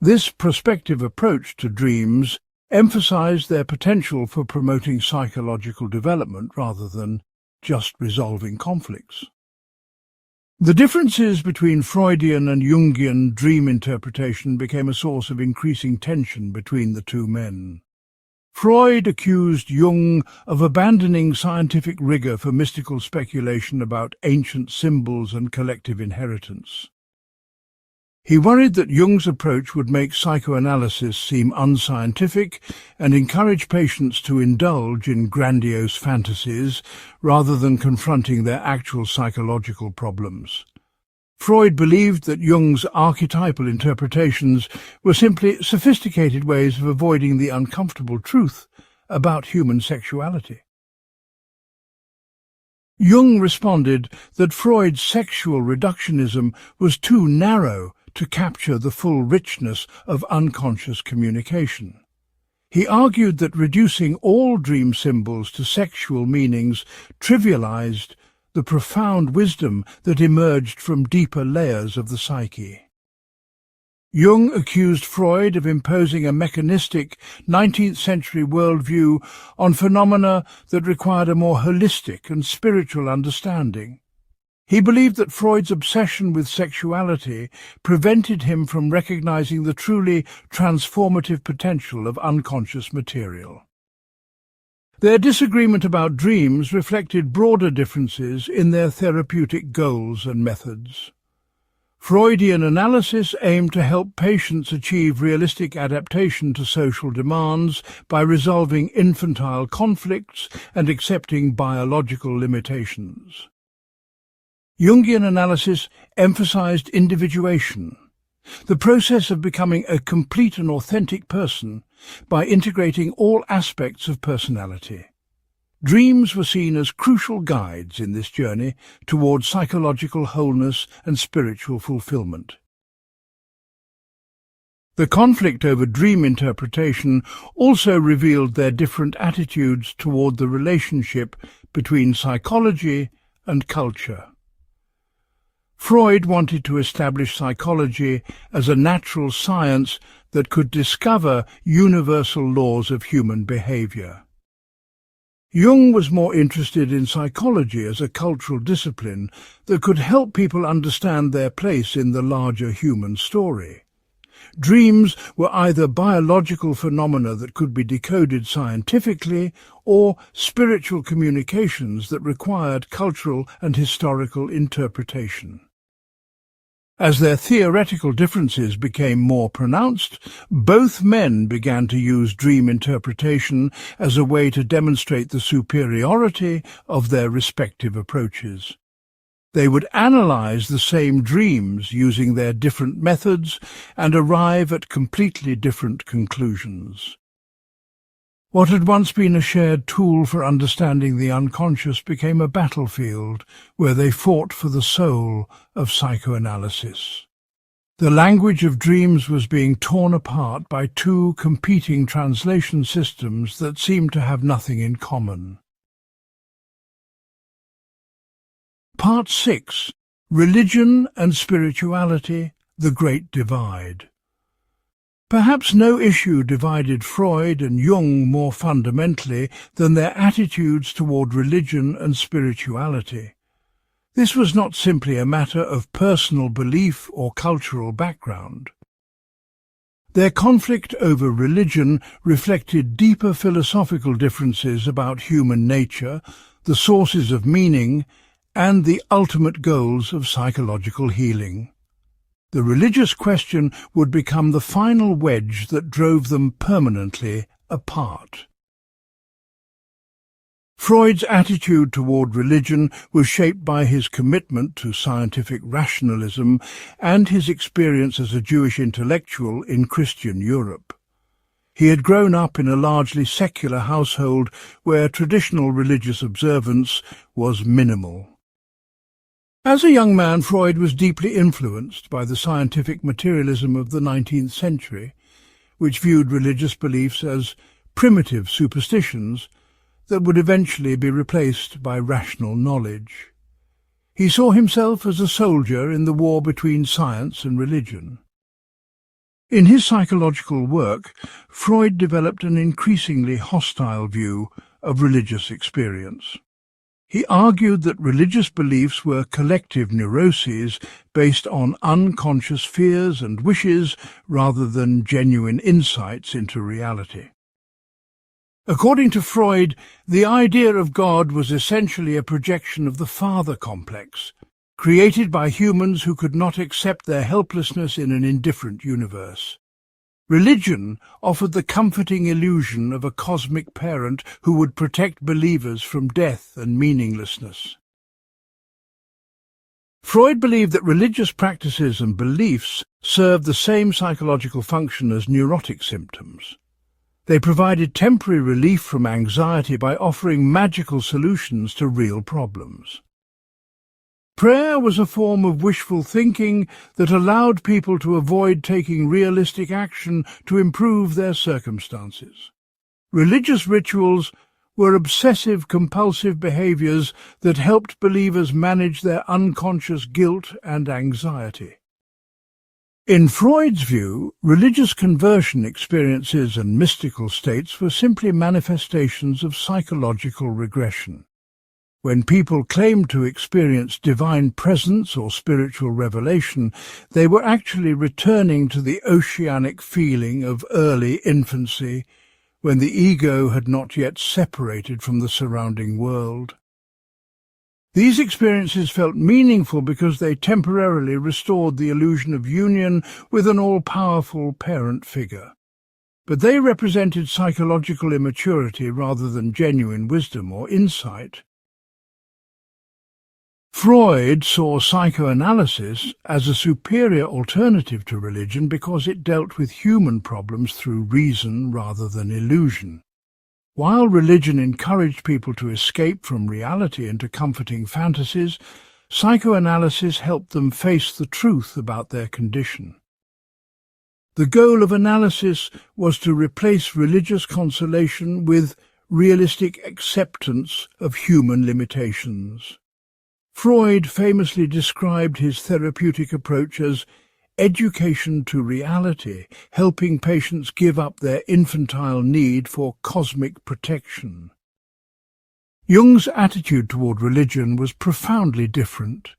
This prospective approach to dreams emphasized their potential for promoting psychological development rather than just resolving conflicts. The differences between Freudian and Jungian dream interpretation became a source of increasing tension between the two men. Freud accused Jung of abandoning scientific rigor for mystical speculation about ancient symbols and collective inheritance. He worried that Jung's approach would make psychoanalysis seem unscientific and encourage patients to indulge in grandiose fantasies rather than confronting their actual psychological problems. Freud believed that Jung's archetypal interpretations were simply sophisticated ways of avoiding the uncomfortable truth about human sexuality. Jung responded that Freud's sexual reductionism was too narrow to capture the full richness of unconscious communication. He argued that reducing all dream symbols to sexual meanings trivialized the profound wisdom that emerged from deeper layers of the psyche. Jung accused Freud of imposing a mechanistic 19th-century worldview on phenomena that required a more holistic and spiritual understanding. He believed that Freud's obsession with sexuality prevented him from recognizing the truly transformative potential of unconscious material. Their disagreement about dreams reflected broader differences in their therapeutic goals and methods. Freudian analysis aimed to help patients achieve realistic adaptation to social demands by resolving infantile conflicts and accepting biological limitations. Jungian analysis emphasized individuation, the process of becoming a complete and authentic person by integrating all aspects of personality. Dreams were seen as crucial guides in this journey towards psychological wholeness and spiritual fulfillment. The conflict over dream interpretation also revealed their different attitudes toward the relationship between psychology and culture. Freud wanted to establish psychology as a natural science that could discover universal laws of human behavior. Jung was more interested in psychology as a cultural discipline that could help people understand their place in the larger human story. Dreams were either biological phenomena that could be decoded scientifically or spiritual communications that required cultural and historical interpretation. As their theoretical differences became more pronounced, both men began to use dream interpretation as a way to demonstrate the superiority of their respective approaches. They would analyze the same dreams using their different methods and arrive at completely different conclusions. What had once been a shared tool for understanding the unconscious became a battlefield where they fought for the soul of psychoanalysis. The language of dreams was being torn apart by two competing translation systems that seemed to have nothing in common. Part 6. Religion and Spirituality, the Great Divide. Perhaps no issue divided Freud and Jung more fundamentally than their attitudes toward religion and spirituality. This was not simply a matter of personal belief or cultural background. Their conflict over religion reflected deeper philosophical differences about human nature, the sources of meaning, and the ultimate goals of psychological healing. The religious question would become the final wedge that drove them permanently apart. Freud's attitude toward religion was shaped by his commitment to scientific rationalism and his experience as a Jewish intellectual in Christian Europe. He had grown up in a largely secular household where traditional religious observance was minimal. As a young man, Freud was deeply influenced by the scientific materialism of the 19th century, which viewed religious beliefs as primitive superstitions that would eventually be replaced by rational knowledge. He saw himself as a soldier in the war between science and religion. In his psychological work, Freud developed an increasingly hostile view of religious experience. He argued that religious beliefs were collective neuroses based on unconscious fears and wishes rather than genuine insights into reality. According to Freud, the idea of God was essentially a projection of the father complex, created by humans who could not accept their helplessness in an indifferent universe. Religion offered the comforting illusion of a cosmic parent who would protect believers from death and meaninglessness. Freud believed that religious practices and beliefs served the same psychological function as neurotic symptoms. They provided temporary relief from anxiety by offering magical solutions to real problems. Prayer was a form of wishful thinking that allowed people to avoid taking realistic action to improve their circumstances. Religious rituals were obsessive-compulsive behaviors that helped believers manage their unconscious guilt and anxiety. In Freud's view, religious conversion experiences and mystical states were simply manifestations of psychological regression. When people claimed to experience divine presence or spiritual revelation, they were actually returning to the oceanic feeling of early infancy, when the ego had not yet separated from the surrounding world. These experiences felt meaningful because they temporarily restored the illusion of union with an all-powerful parent figure. But they represented psychological immaturity rather than genuine wisdom or insight. Freud saw psychoanalysis as a superior alternative to religion because it dealt with human problems through reason rather than illusion. While religion encouraged people to escape from reality into comforting fantasies, psychoanalysis helped them face the truth about their condition. The goal of analysis was to replace religious consolation with realistic acceptance of human limitations. Freud famously described his therapeutic approach as education to reality, helping patients give up their infantile need for cosmic protection. Jung's attitude toward religion was profoundly different,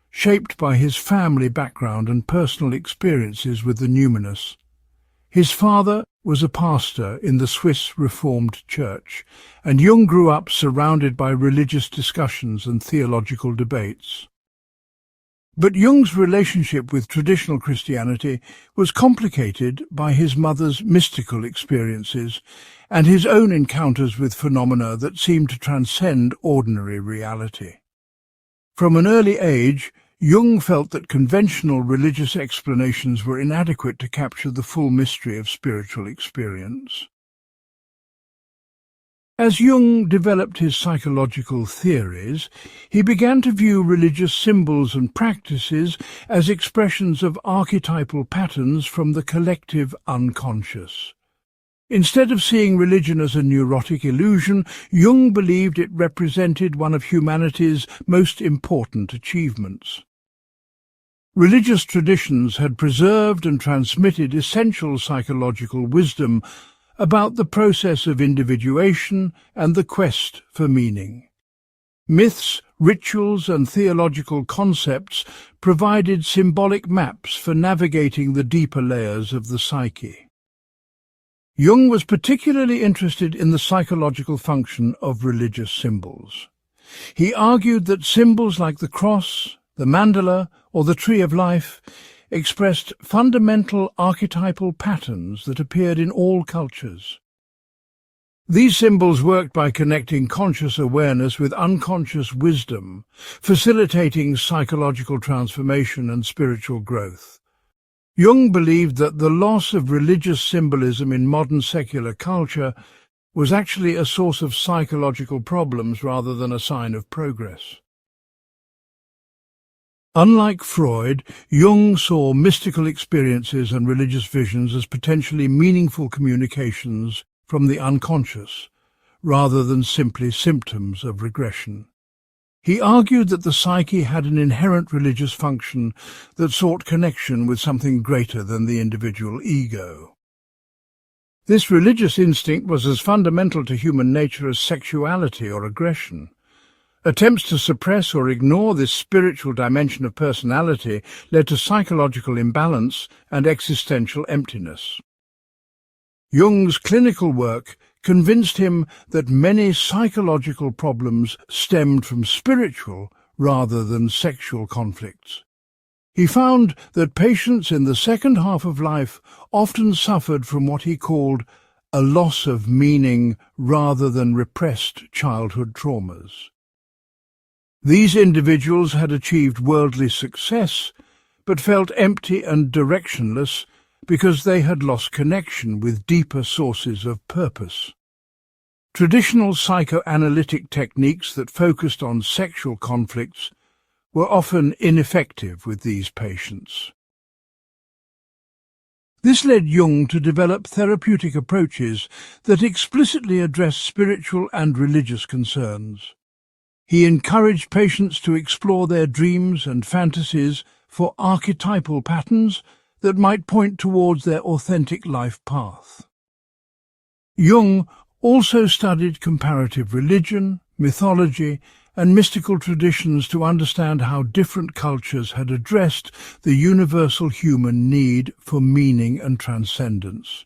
shaped by his family background and personal experiences with the numinous. His father was a pastor in the Swiss Reformed Church, and Jung grew up surrounded by religious discussions and theological debates. But Jung's relationship with traditional Christianity was complicated by his mother's mystical experiences and his own encounters with phenomena that seemed to transcend ordinary reality. From an early age, Jung felt that conventional religious explanations were inadequate to capture the full mystery of spiritual experience. As Jung developed his psychological theories, he began to view religious symbols and practices as expressions of archetypal patterns from the collective unconscious. Instead of seeing religion as a neurotic illusion, Jung believed it represented one of humanity's most important achievements. Religious traditions had preserved and transmitted essential psychological wisdom about the process of individuation and the quest for meaning. Myths, rituals, and theological concepts provided symbolic maps for navigating the deeper layers of the psyche. Jung was particularly interested in the psychological function of religious symbols. He argued that symbols like the cross, the mandala, or the tree of life expressed fundamental archetypal patterns that appeared in all cultures. These symbols worked by connecting conscious awareness with unconscious wisdom, facilitating psychological transformation and spiritual growth. Jung believed that the loss of religious symbolism in modern secular culture was actually a source of psychological problems rather than a sign of progress. Unlike Freud, Jung saw mystical experiences and religious visions as potentially meaningful communications from the unconscious, rather than simply symptoms of regression. He argued that the psyche had an inherent religious function that sought connection with something greater than the individual ego. This religious instinct was as fundamental to human nature as sexuality or aggression. Attempts to suppress or ignore this spiritual dimension of personality led to psychological imbalance and existential emptiness. Jung's clinical work convinced him that many psychological problems stemmed from spiritual rather than sexual conflicts. He found that patients in the second half of life often suffered from what he called a loss of meaning rather than repressed childhood traumas. These individuals had achieved worldly success, but felt empty and directionless because they had lost connection with deeper sources of purpose. Traditional psychoanalytic techniques that focused on sexual conflicts were often ineffective with these patients. This led Jung to develop therapeutic approaches that explicitly address spiritual and religious concerns. He encouraged patients to explore their dreams and fantasies for archetypal patterns that might point towards their authentic life path. Jung also studied comparative religion, mythology, and mystical traditions to understand how different cultures had addressed the universal human need for meaning and transcendence.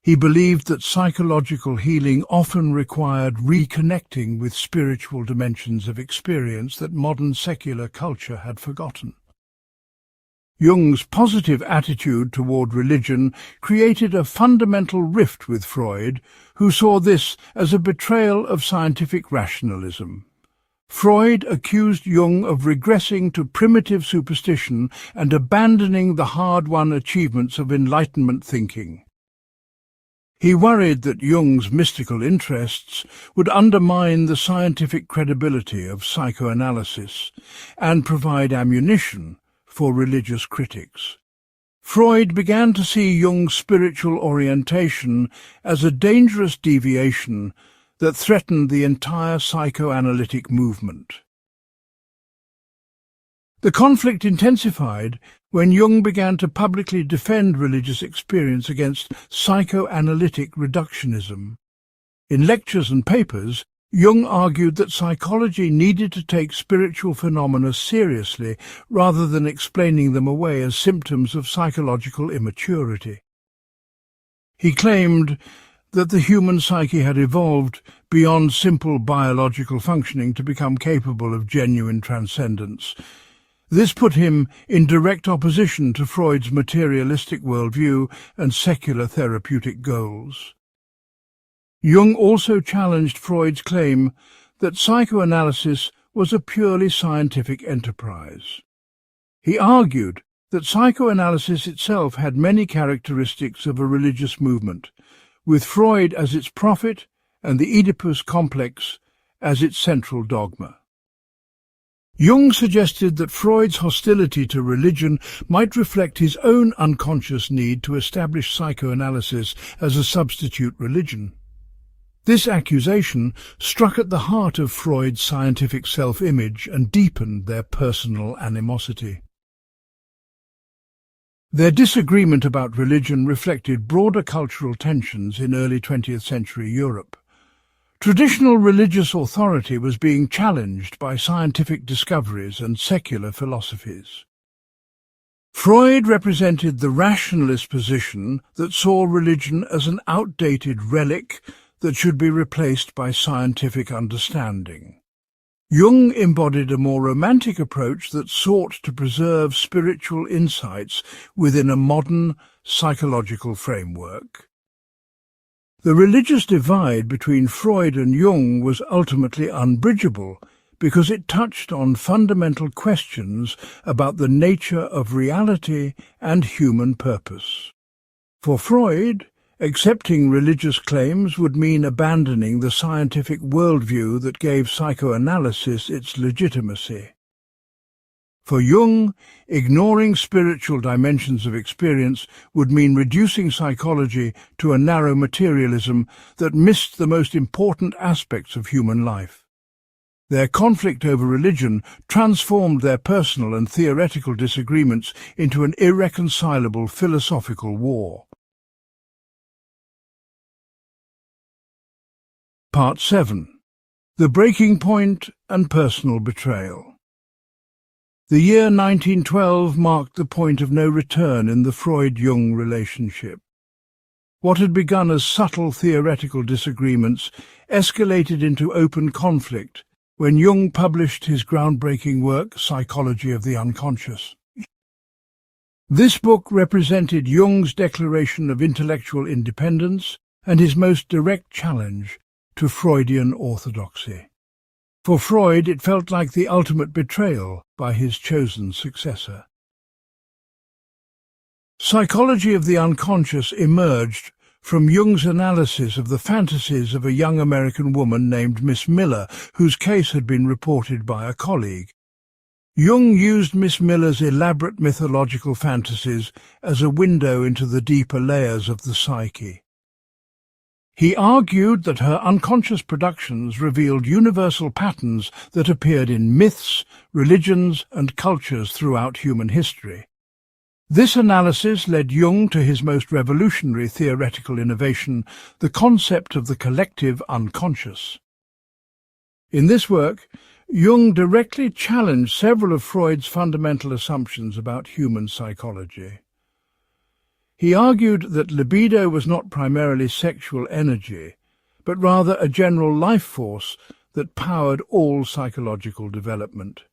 He believed that psychological healing often required reconnecting with spiritual dimensions of experience that modern secular culture had forgotten. Jung's positive attitude toward religion created a fundamental rift with Freud, who saw this as a betrayal of scientific rationalism. Freud accused Jung of regressing to primitive superstition and abandoning the hard-won achievements of Enlightenment thinking. He worried that Jung's mystical interests would undermine the scientific credibility of psychoanalysis and provide ammunition for religious critics. Freud began to see Jung's spiritual orientation as a dangerous deviation that threatened the entire psychoanalytic movement. The conflict intensified when Jung began to publicly defend religious experience against psychoanalytic reductionism. In lectures and papers, Jung argued that psychology needed to take spiritual phenomena seriously rather than explaining them away as symptoms of psychological immaturity. He claimed that the human psyche had evolved beyond simple biological functioning to become capable of genuine transcendence. This put him in direct opposition to Freud's materialistic worldview and secular therapeutic goals. Jung also challenged Freud's claim that psychoanalysis was a purely scientific enterprise. He argued that psychoanalysis itself had many characteristics of a religious movement, with Freud as its prophet and the Oedipus complex as its central dogma. Jung suggested that Freud's hostility to religion might reflect his own unconscious need to establish psychoanalysis as a substitute religion. This accusation struck at the heart of Freud's scientific self-image and deepened their personal animosity. Their disagreement about religion reflected broader cultural tensions in early 20th century Europe. Traditional religious authority was being challenged by scientific discoveries and secular philosophies. Freud represented the rationalist position that saw religion as an outdated relic that should be replaced by scientific understanding. Jung embodied a more romantic approach that sought to preserve spiritual insights within a modern psychological framework. The religious divide between Freud and Jung was ultimately unbridgeable because it touched on fundamental questions about the nature of reality and human purpose. For Freud, accepting religious claims would mean abandoning the scientific worldview that gave psychoanalysis its legitimacy. For Jung, ignoring spiritual dimensions of experience would mean reducing psychology to a narrow materialism that missed the most important aspects of human life. Their conflict over religion transformed their personal and theoretical disagreements into an irreconcilable philosophical war. Part 7. The Breaking Point and Personal Betrayal. The year 1912 marked the point of no return in the Freud-Jung relationship. What had begun as subtle theoretical disagreements escalated into open conflict when Jung published his groundbreaking work, Psychology of the Unconscious. This book represented Jung's declaration of intellectual independence and his most direct challenge to Freudian orthodoxy. For Freud, it felt like the ultimate betrayal by his chosen successor. Psychology of the Unconscious emerged from Jung's analysis of the fantasies of a young American woman named Miss Miller, whose case had been reported by a colleague. Jung used Miss Miller's elaborate mythological fantasies as a window into the deeper layers of the psyche. He argued that her unconscious productions revealed universal patterns that appeared in myths, religions, and cultures throughout human history. This analysis led Jung to his most revolutionary theoretical innovation, the concept of the collective unconscious. In this work, Jung directly challenged several of Freud's fundamental assumptions about human psychology. He argued that libido was not primarily sexual energy, but rather a general life force that powered all psychological development.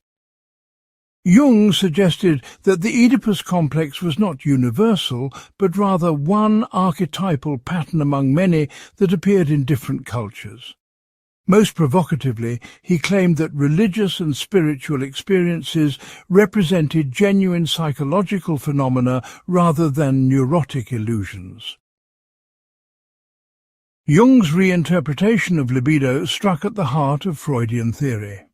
Jung suggested that the Oedipus complex was not universal, but rather one archetypal pattern among many that appeared in different cultures. Most provocatively, he claimed that religious and spiritual experiences represented genuine psychological phenomena rather than neurotic illusions. Jung's reinterpretation of libido struck at the heart of Freudian theory.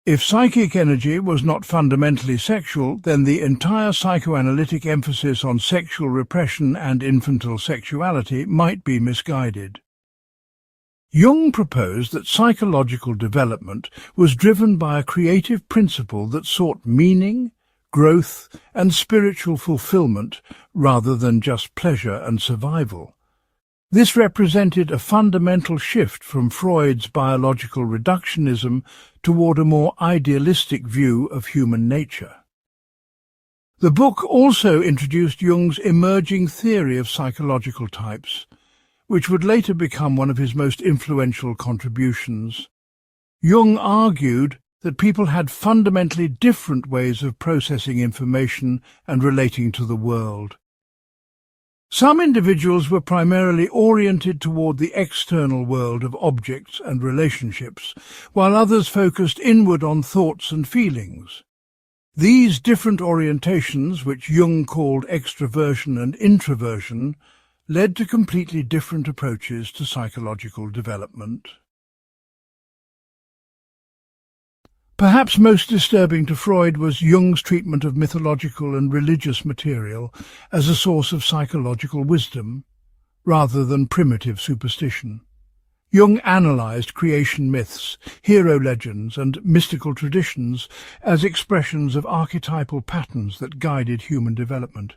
If psychic energy was not fundamentally sexual, then the entire psychoanalytic emphasis on sexual repression and infantile sexuality might be misguided. Jung proposed that psychological development was driven by a creative principle that sought meaning, growth, and spiritual fulfillment rather than just pleasure and survival. This represented a fundamental shift from Freud's biological reductionism toward a more idealistic view of human nature. The book also introduced Jung's emerging theory of psychological types, which would later become one of his most influential contributions. Jung argued that people had fundamentally different ways of processing information and relating to the world. Some individuals were primarily oriented toward the external world of objects and relationships, while others focused inward on thoughts and feelings. These different orientations, which Jung called extroversion and introversion, led to completely different approaches to psychological development. Perhaps most disturbing to Freud was Jung's treatment of mythological and religious material as a source of psychological wisdom, rather than primitive superstition. Jung analyzed creation myths, hero legends, and mystical traditions as expressions of archetypal patterns that guided human development.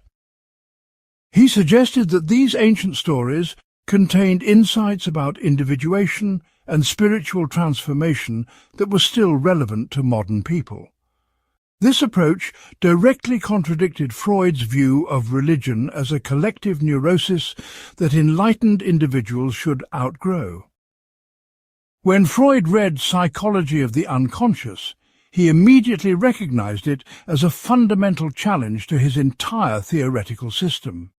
He suggested that these ancient stories contained insights about individuation and spiritual transformation that was still relevant to modern people. This approach directly contradicted Freud's view of religion as a collective neurosis that enlightened individuals should outgrow. When Freud read Psychology of the Unconscious, he immediately recognized it as a fundamental challenge to his entire theoretical system.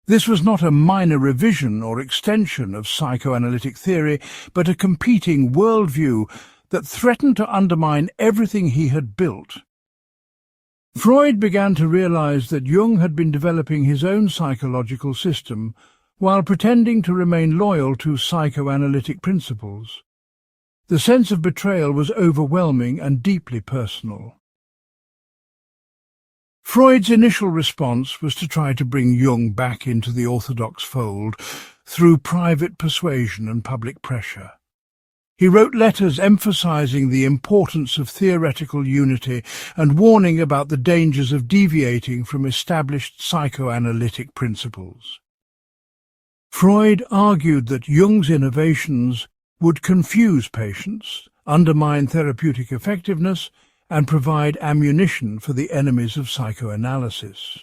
This was not a minor revision or extension of psychoanalytic theory, but a competing worldview that threatened to undermine everything he had built. Freud began to realize that Jung had been developing his own psychological system while pretending to remain loyal to psychoanalytic principles. The sense of betrayal was overwhelming and deeply personal. Freud's initial response was to try to bring Jung back into the orthodox fold through private persuasion and public pressure. He wrote letters emphasizing the importance of theoretical unity and warning about the dangers of deviating from established psychoanalytic principles. Freud argued that Jung's innovations would confuse patients, undermine therapeutic effectiveness, and provide ammunition for the enemies of psychoanalysis.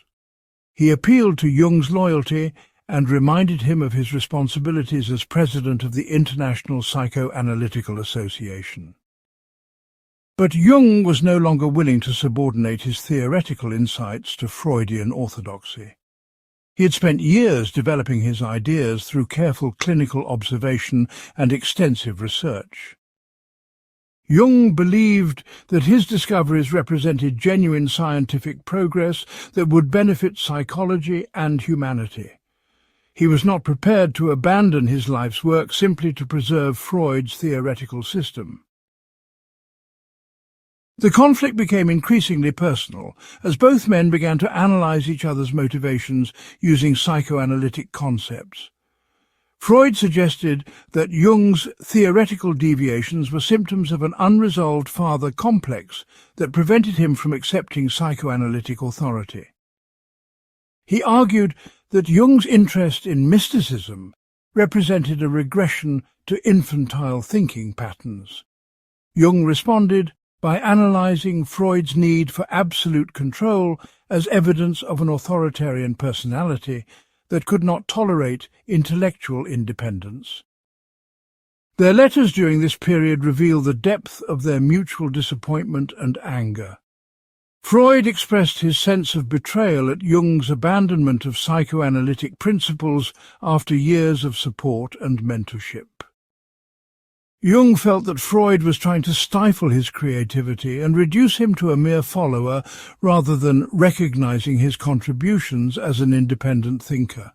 He appealed to Jung's loyalty and reminded him of his responsibilities as president of the International Psychoanalytical Association. But Jung was no longer willing to subordinate his theoretical insights to Freudian orthodoxy. He had spent years developing his ideas through careful clinical observation and extensive research. Jung believed that his discoveries represented genuine scientific progress that would benefit psychology and humanity. He was not prepared to abandon his life's work simply to preserve Freud's theoretical system. The conflict became increasingly personal as both men began to analyze each other's motivations using psychoanalytic concepts. Freud suggested that Jung's theoretical deviations were symptoms of an unresolved father complex that prevented him from accepting psychoanalytic authority. He argued that Jung's interest in mysticism represented a regression to infantile thinking patterns. Jung responded by analyzing Freud's need for absolute control as evidence of an authoritarian personality that could not tolerate intellectual independence. Their letters during this period reveal the depth of their mutual disappointment and anger. Freud expressed his sense of betrayal at Jung's abandonment of psychoanalytic principles after years of support and mentorship. Jung felt that Freud was trying to stifle his creativity and reduce him to a mere follower rather than recognizing his contributions as an independent thinker.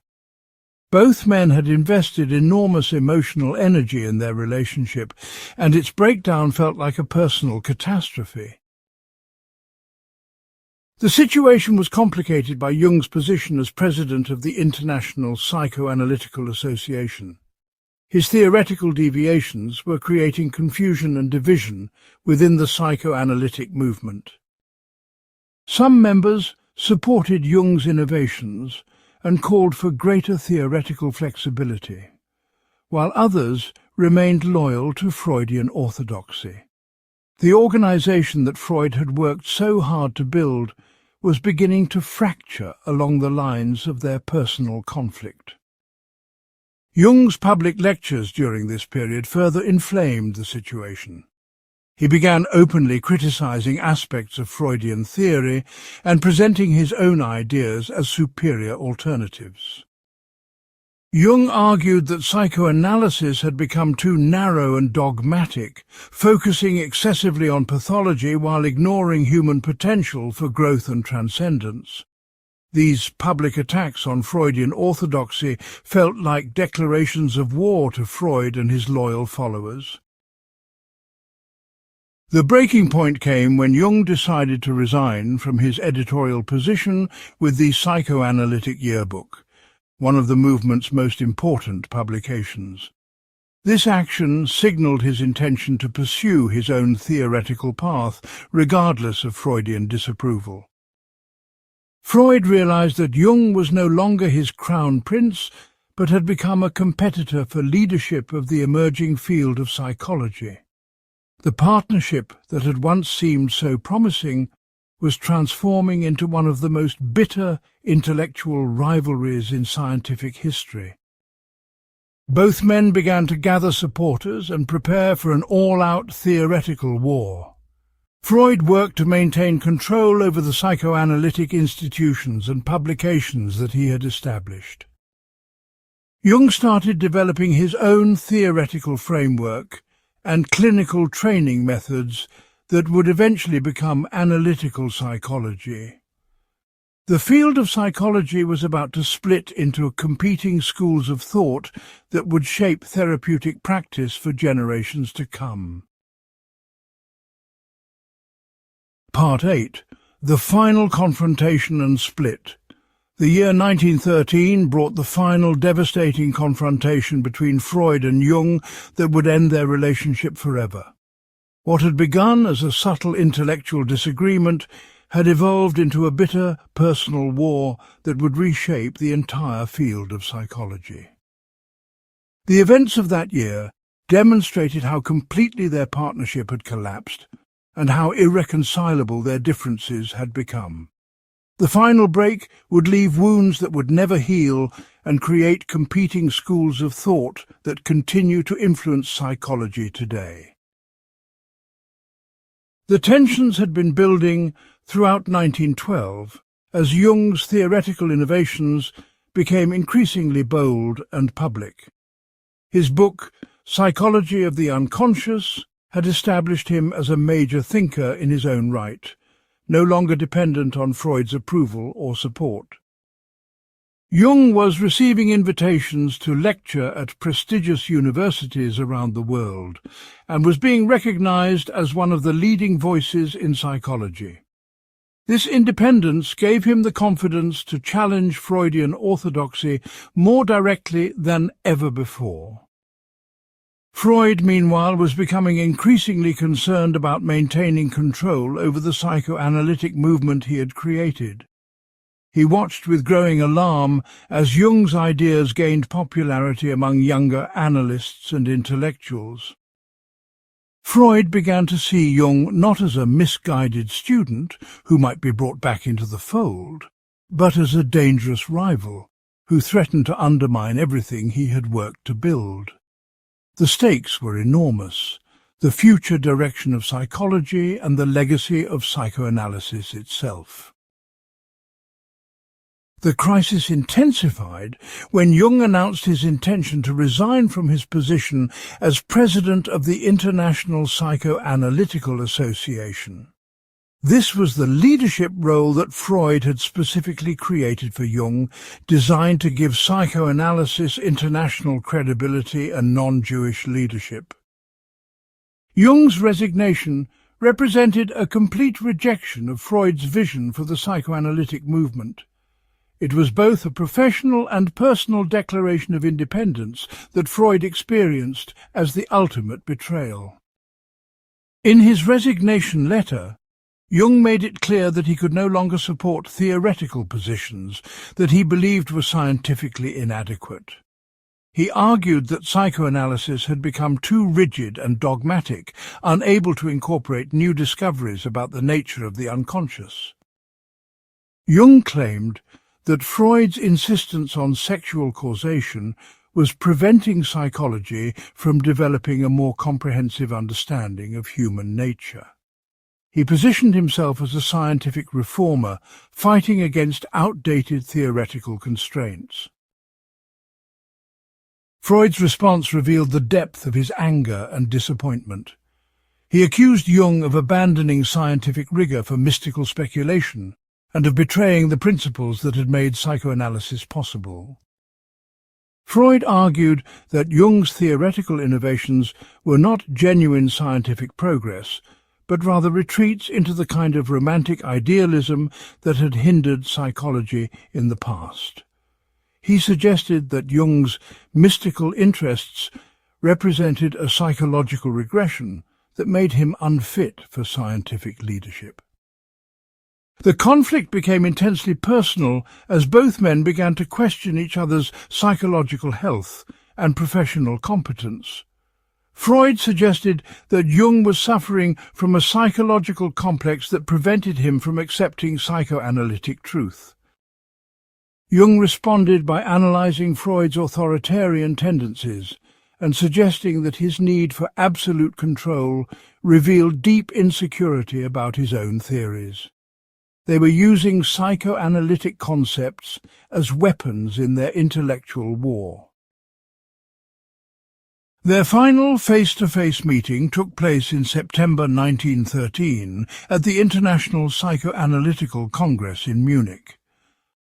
Both men had invested enormous emotional energy in their relationship, and its breakdown felt like a personal catastrophe. The situation was complicated by Jung's position as president of the International Psychoanalytical Association. His theoretical deviations were creating confusion and division within the psychoanalytic movement. Some members supported Jung's innovations and called for greater theoretical flexibility, while others remained loyal to Freudian orthodoxy. The organization that Freud had worked so hard to build was beginning to fracture along the lines of their personal conflict. Jung's public lectures during this period further inflamed the situation. He began openly criticizing aspects of Freudian theory and presenting his own ideas as superior alternatives. Jung argued that psychoanalysis had become too narrow and dogmatic, focusing excessively on pathology while ignoring human potential for growth and transcendence. These public attacks on Freudian orthodoxy felt like declarations of war to Freud and his loyal followers. The breaking point came when Jung decided to resign from his editorial position with the Psychoanalytic Yearbook, one of the movement's most important publications. This action signaled his intention to pursue his own theoretical path, regardless of Freudian disapproval. Freud realized that Jung was no longer his crown prince, but had become a competitor for leadership of the emerging field of psychology. The partnership that had once seemed so promising was transforming into one of the most bitter intellectual rivalries in scientific history. Both men began to gather supporters and prepare for an all-out theoretical war. Freud worked to maintain control over the psychoanalytic institutions and publications that he had established. Jung started developing his own theoretical framework and clinical training methods that would eventually become analytical psychology. The field of psychology was about to split into competing schools of thought that would shape therapeutic practice for generations to come. Part 8. The final confrontation and split. The year 1913 brought the final devastating confrontation between Freud and Jung that would end their relationship forever. What had begun as a subtle intellectual disagreement had evolved into a bitter personal war that would reshape the entire field of psychology. The events of that year demonstrated how completely their partnership had collapsed and how irreconcilable their differences had become. The final break would leave wounds that would never heal and create competing schools of thought that continue to influence psychology today. The tensions had been building throughout 1912 as Jung's theoretical innovations became increasingly bold and public. His book, Psychology of the Unconscious, had established him as a major thinker in his own right, no longer dependent on Freud's approval or support. Jung was receiving invitations to lecture at prestigious universities around the world and was being recognized as one of the leading voices in psychology. This independence gave him the confidence to challenge Freudian orthodoxy more directly than ever before. Freud, meanwhile, was becoming increasingly concerned about maintaining control over the psychoanalytic movement he had created. He watched with growing alarm as Jung's ideas gained popularity among younger analysts and intellectuals. Freud began to see Jung not as a misguided student who might be brought back into the fold, but as a dangerous rival who threatened to undermine everything he had worked to build. The stakes were enormous: the future direction of psychology and the legacy of psychoanalysis itself. The crisis intensified when Jung announced his intention to resign from his position as president of the International Psychoanalytical Association. This was the leadership role that Freud had specifically created for Jung, designed to give psychoanalysis international credibility and non-Jewish leadership. Jung's resignation represented a complete rejection of Freud's vision for the psychoanalytic movement. It was both a professional and personal declaration of independence that Freud experienced as the ultimate betrayal. In his resignation letter, Jung made it clear that he could no longer support theoretical positions that he believed were scientifically inadequate. He argued that psychoanalysis had become too rigid and dogmatic, unable to incorporate new discoveries about the nature of the unconscious. Jung claimed that Freud's insistence on sexual causation was preventing psychology from developing a more comprehensive understanding of human nature. He positioned himself as a scientific reformer, fighting against outdated theoretical constraints. Freud's response revealed the depth of his anger and disappointment. He accused Jung of abandoning scientific rigor for mystical speculation and of betraying the principles that had made psychoanalysis possible. Freud argued that Jung's theoretical innovations were not genuine scientific progress, but rather retreats into the kind of romantic idealism that had hindered psychology in the past. He suggested that Jung's mystical interests represented a psychological regression that made him unfit for scientific leadership. The conflict became intensely personal as both men began to question each other's psychological health and professional competence. Freud suggested that Jung was suffering from a psychological complex that prevented him from accepting psychoanalytic truth. Jung responded by analyzing Freud's authoritarian tendencies and suggesting that his need for absolute control revealed deep insecurity about his own theories. They were using psychoanalytic concepts as weapons in their intellectual war. Their final face-to-face meeting took place in September 1913 at the International Psychoanalytical Congress in Munich.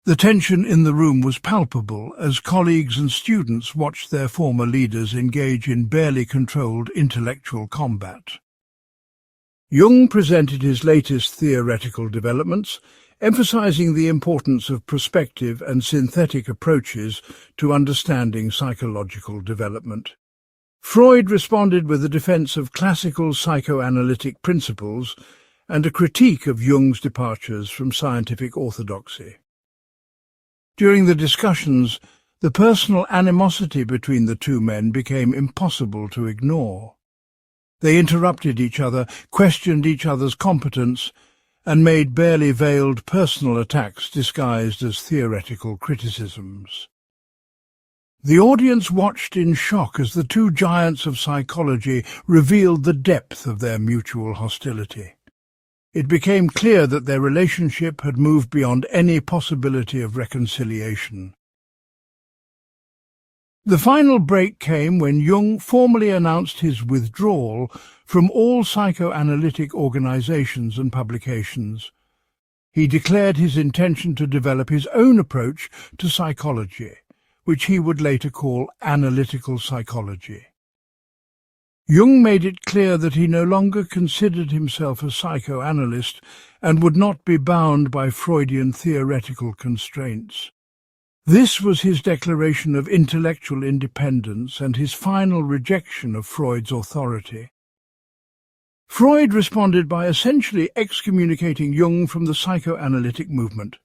The tension in the room was palpable as colleagues and students watched their former leaders engage in barely controlled intellectual combat. Jung presented his latest theoretical developments, emphasizing the importance of prospective and synthetic approaches to understanding psychological development. Freud responded with a defense of classical psychoanalytic principles and a critique of Jung's departures from scientific orthodoxy. During the discussions, the personal animosity between the two men became impossible to ignore. They interrupted each other, questioned each other's competence, and made barely veiled personal attacks disguised as theoretical criticisms. The audience watched in shock as the two giants of psychology revealed the depth of their mutual hostility. It became clear that their relationship had moved beyond any possibility of reconciliation. The final break came when Jung formally announced his withdrawal from all psychoanalytic organizations and publications. He declared his intention to develop his own approach to psychology, which he would later call analytical psychology. Jung made it clear that he no longer considered himself a psychoanalyst and would not be bound by Freudian theoretical constraints. This was his declaration of intellectual independence and his final rejection of Freud's authority. Freud responded by essentially excommunicating Jung from the psychoanalytic movement.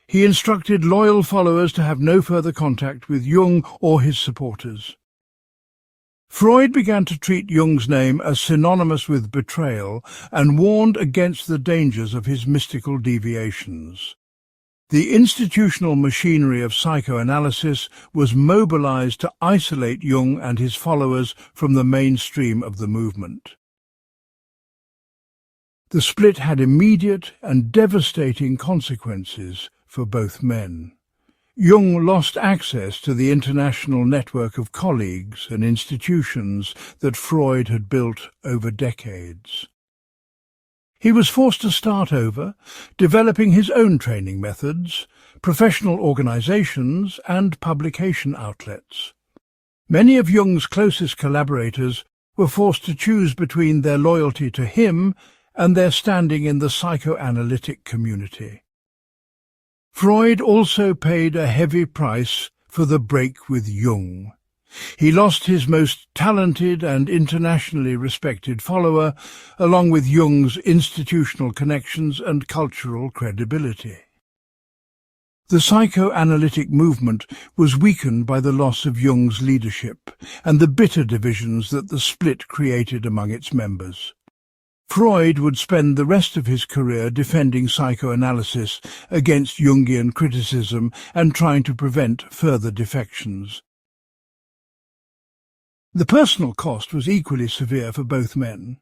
He instructed loyal followers to have no further contact with Jung or his supporters. Freud began to treat Jung's name as synonymous with betrayal and warned against the dangers of his mystical deviations. The institutional machinery of psychoanalysis was mobilized to isolate Jung and his followers from the mainstream of the movement. The split had immediate and devastating consequences for both men. Jung lost access to the international network of colleagues and institutions that Freud had built over decades. He was forced to start over, developing his own training methods, professional organizations, and publication outlets. Many of Jung's closest collaborators were forced to choose between their loyalty to him and their standing in the psychoanalytic community. Freud also paid a heavy price for the break with Jung. He lost his most talented and internationally respected follower, along with Jung's institutional connections and cultural credibility. The psychoanalytic movement was weakened by the loss of Jung's leadership and the bitter divisions that the split created among its members. Freud would spend the rest of his career defending psychoanalysis against Jungian criticism and trying to prevent further defections. The personal cost was equally severe for both men.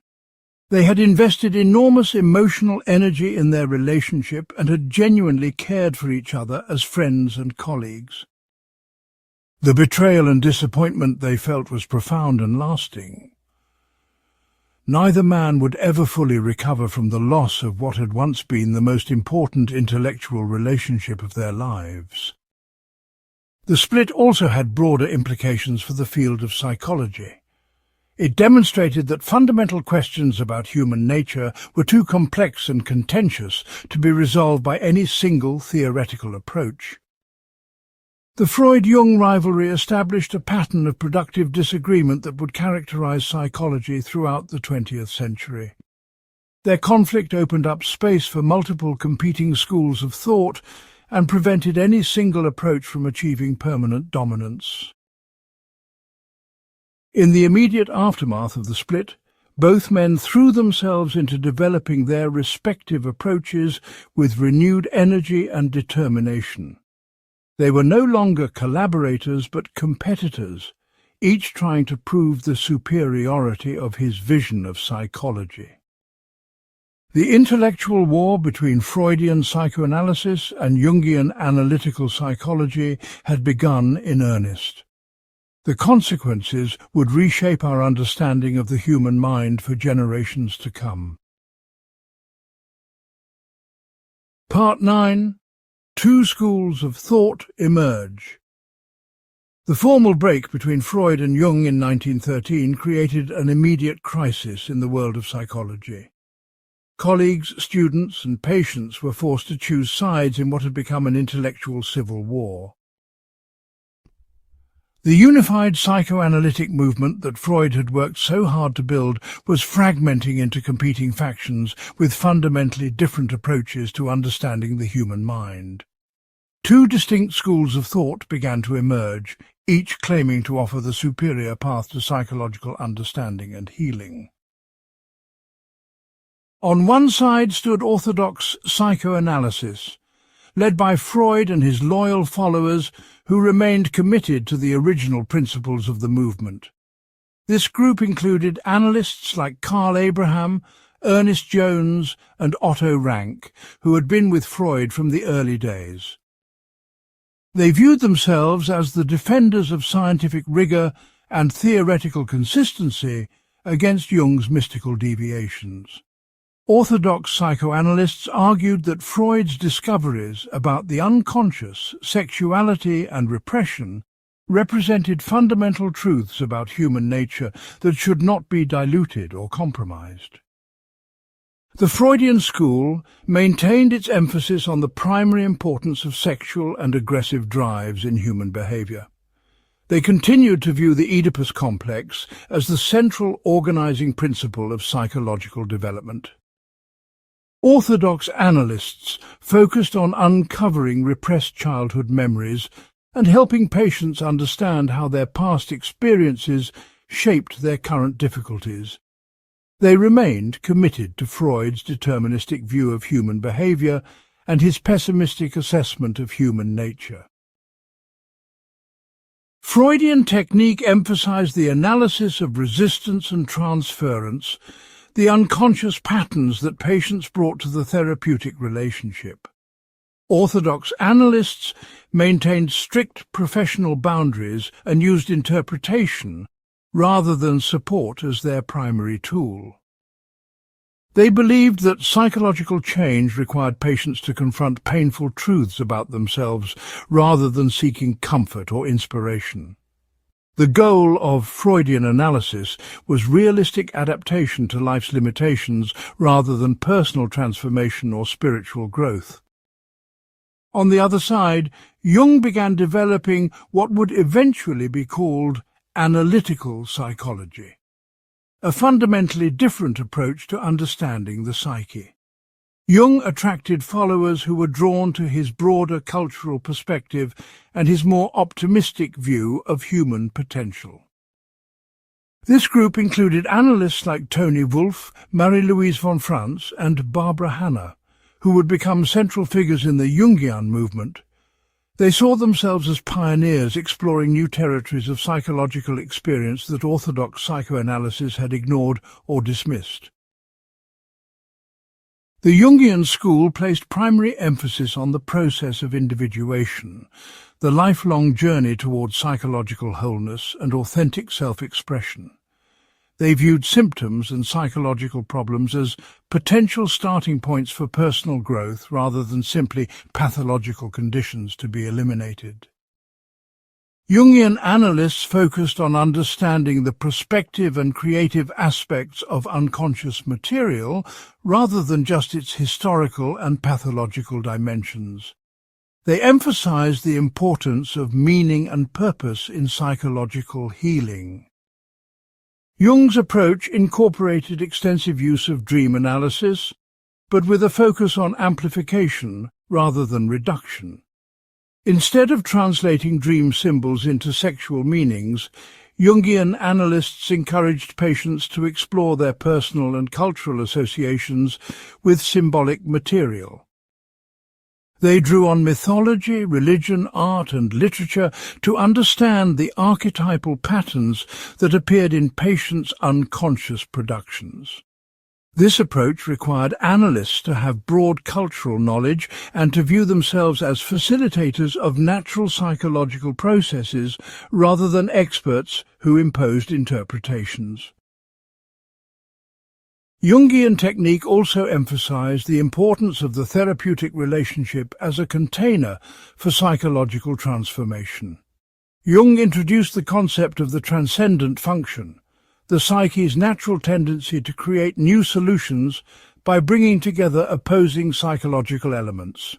They had invested enormous emotional energy in their relationship and had genuinely cared for each other as friends and colleagues. The betrayal and disappointment they felt was profound and lasting. Neither man would ever fully recover from the loss of what had once been the most important intellectual relationship of their lives. The split also had broader implications for the field of psychology. It demonstrated that fundamental questions about human nature were too complex and contentious to be resolved by any single theoretical approach. The Freud-Jung rivalry established a pattern of productive disagreement that would characterize psychology throughout the 20th century. Their conflict opened up space for multiple competing schools of thought and prevented any single approach from achieving permanent dominance. In the immediate aftermath of the split, both men threw themselves into developing their respective approaches with renewed energy and determination. They were no longer collaborators but competitors, each trying to prove the superiority of his vision of psychology. The intellectual war between Freudian psychoanalysis and Jungian analytical psychology had begun in earnest. The consequences would reshape our understanding of the human mind for generations to come. Part 9. Two schools of thought emerge. The formal break between Freud and Jung in 1913 created an immediate crisis in the world of psychology. Colleagues, students, and patients were forced to choose sides in what had become an intellectual civil war. The unified psychoanalytic movement that Freud had worked so hard to build was fragmenting into competing factions with fundamentally different approaches to understanding the human mind. Two distinct schools of thought began to emerge, each claiming to offer the superior path to psychological understanding and healing. On one side stood orthodox psychoanalysis, led by Freud and his loyal followers who remained committed to the original principles of the movement. This group included analysts like Carl Abraham, Ernest Jones, and Otto Rank, who had been with Freud from the early days. They viewed themselves as the defenders of scientific rigor and theoretical consistency against Jung's mystical deviations. Orthodox psychoanalysts argued that Freud's discoveries about the unconscious, sexuality, and repression represented fundamental truths about human nature that should not be diluted or compromised. The Freudian school maintained its emphasis on the primary importance of sexual and aggressive drives in human behavior. They continued to view the Oedipus complex as the central organizing principle of psychological development. Orthodox analysts focused on uncovering repressed childhood memories and helping patients understand how their past experiences shaped their current difficulties. They remained committed to Freud's deterministic view of human behavior and his pessimistic assessment of human nature. Freudian technique emphasized the analysis of resistance and transference, the unconscious patterns that patients brought to the therapeutic relationship. Orthodox analysts maintained strict professional boundaries and used interpretation rather than support as their primary tool. They believed that psychological change required patients to confront painful truths about themselves rather than seeking comfort or inspiration. The goal of Freudian analysis was realistic adaptation to life's limitations rather than personal transformation or spiritual growth. On the other side, Jung began developing what would eventually be called analytical psychology, a fundamentally different approach to understanding the psyche. Jung attracted followers who were drawn to his broader cultural perspective and his more optimistic view of human potential. This group included analysts like Tony Wolff, Marie-Louise von Franz, and Barbara Hanna, who would become central figures in the Jungian movement. They saw themselves as pioneers exploring new territories of psychological experience that orthodox psychoanalysis had ignored or dismissed. The Jungian school placed primary emphasis on the process of individuation, the lifelong journey towards psychological wholeness and authentic self-expression. They viewed symptoms and psychological problems as potential starting points for personal growth rather than simply pathological conditions to be eliminated. Jungian analysts focused on understanding the prospective and creative aspects of unconscious material rather than just its historical and pathological dimensions. They emphasized the importance of meaning and purpose in psychological healing. Jung's approach incorporated extensive use of dream analysis, but with a focus on amplification rather than reduction. Instead of translating dream symbols into sexual meanings, Jungian analysts encouraged patients to explore their personal and cultural associations with symbolic material. They drew on mythology, religion, art, and literature to understand the archetypal patterns that appeared in patients' unconscious productions. This approach required analysts to have broad cultural knowledge and to view themselves as facilitators of natural psychological processes rather than experts who imposed interpretations. Jungian technique also emphasized the importance of the therapeutic relationship as a container for psychological transformation. Jung introduced the concept of the transcendent function, the psyche's natural tendency to create new solutions by bringing together opposing psychological elements.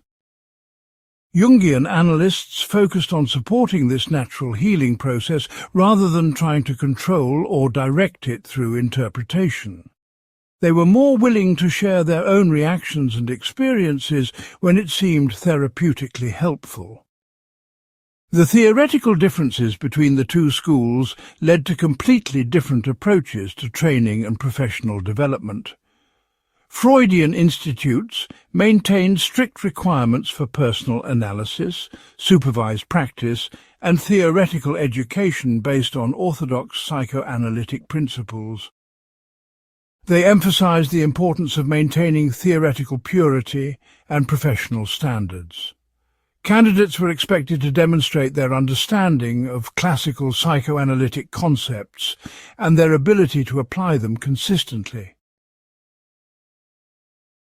Jungian analysts focused on supporting this natural healing process rather than trying to control or direct it through interpretation. They were more willing to share their own reactions and experiences when it seemed therapeutically helpful. The theoretical differences between the two schools led to completely different approaches to training and professional development. Freudian institutes maintained strict requirements for personal analysis, supervised practice, and theoretical education based on orthodox psychoanalytic principles. They emphasized the importance of maintaining theoretical purity and professional standards. Candidates were expected to demonstrate their understanding of classical psychoanalytic concepts and their ability to apply them consistently.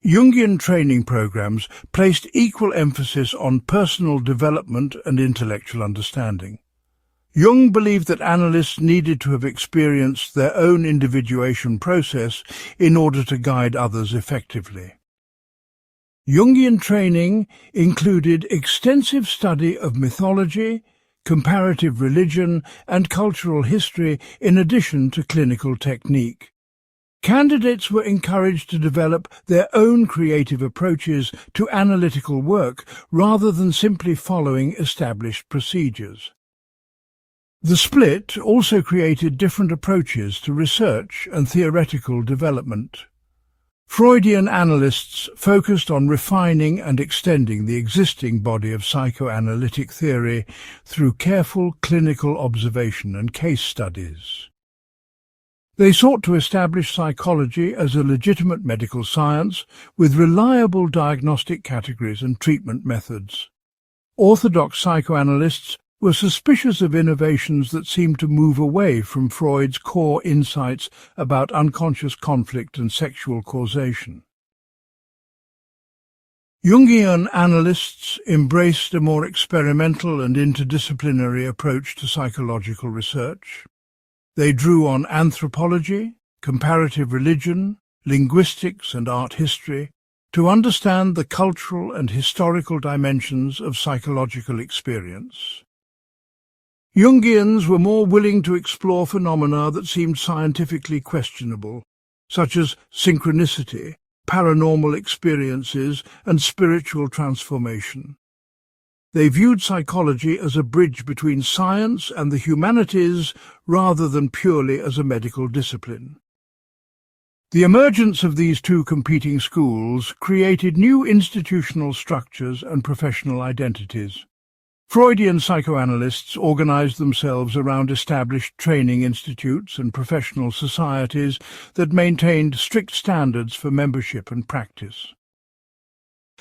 Jungian training programs placed equal emphasis on personal development and intellectual understanding. Jung believed that analysts needed to have experienced their own individuation process in order to guide others effectively. Jungian training included extensive study of mythology, comparative religion, and cultural history in addition to clinical technique. Candidates were encouraged to develop their own creative approaches to analytical work rather than simply following established procedures. The split also created different approaches to research and theoretical development. Freudian analysts focused on refining and extending the existing body of psychoanalytic theory through careful clinical observation and case studies. They sought to establish psychology as a legitimate medical science with reliable diagnostic categories and treatment methods. Orthodox psychoanalysts were suspicious of innovations that seemed to move away from Freud's core insights about unconscious conflict and sexual causation. Jungian analysts embraced a more experimental and interdisciplinary approach to psychological research. They drew on anthropology, comparative religion, linguistics and art history to understand the cultural and historical dimensions of psychological experience. Jungians were more willing to explore phenomena that seemed scientifically questionable, such as synchronicity, paranormal experiences, and spiritual transformation. They viewed psychology as a bridge between science and the humanities rather than purely as a medical discipline. The emergence of these two competing schools created new institutional structures and professional identities. Freudian psychoanalysts organized themselves around established training institutes and professional societies that maintained strict standards for membership and practice.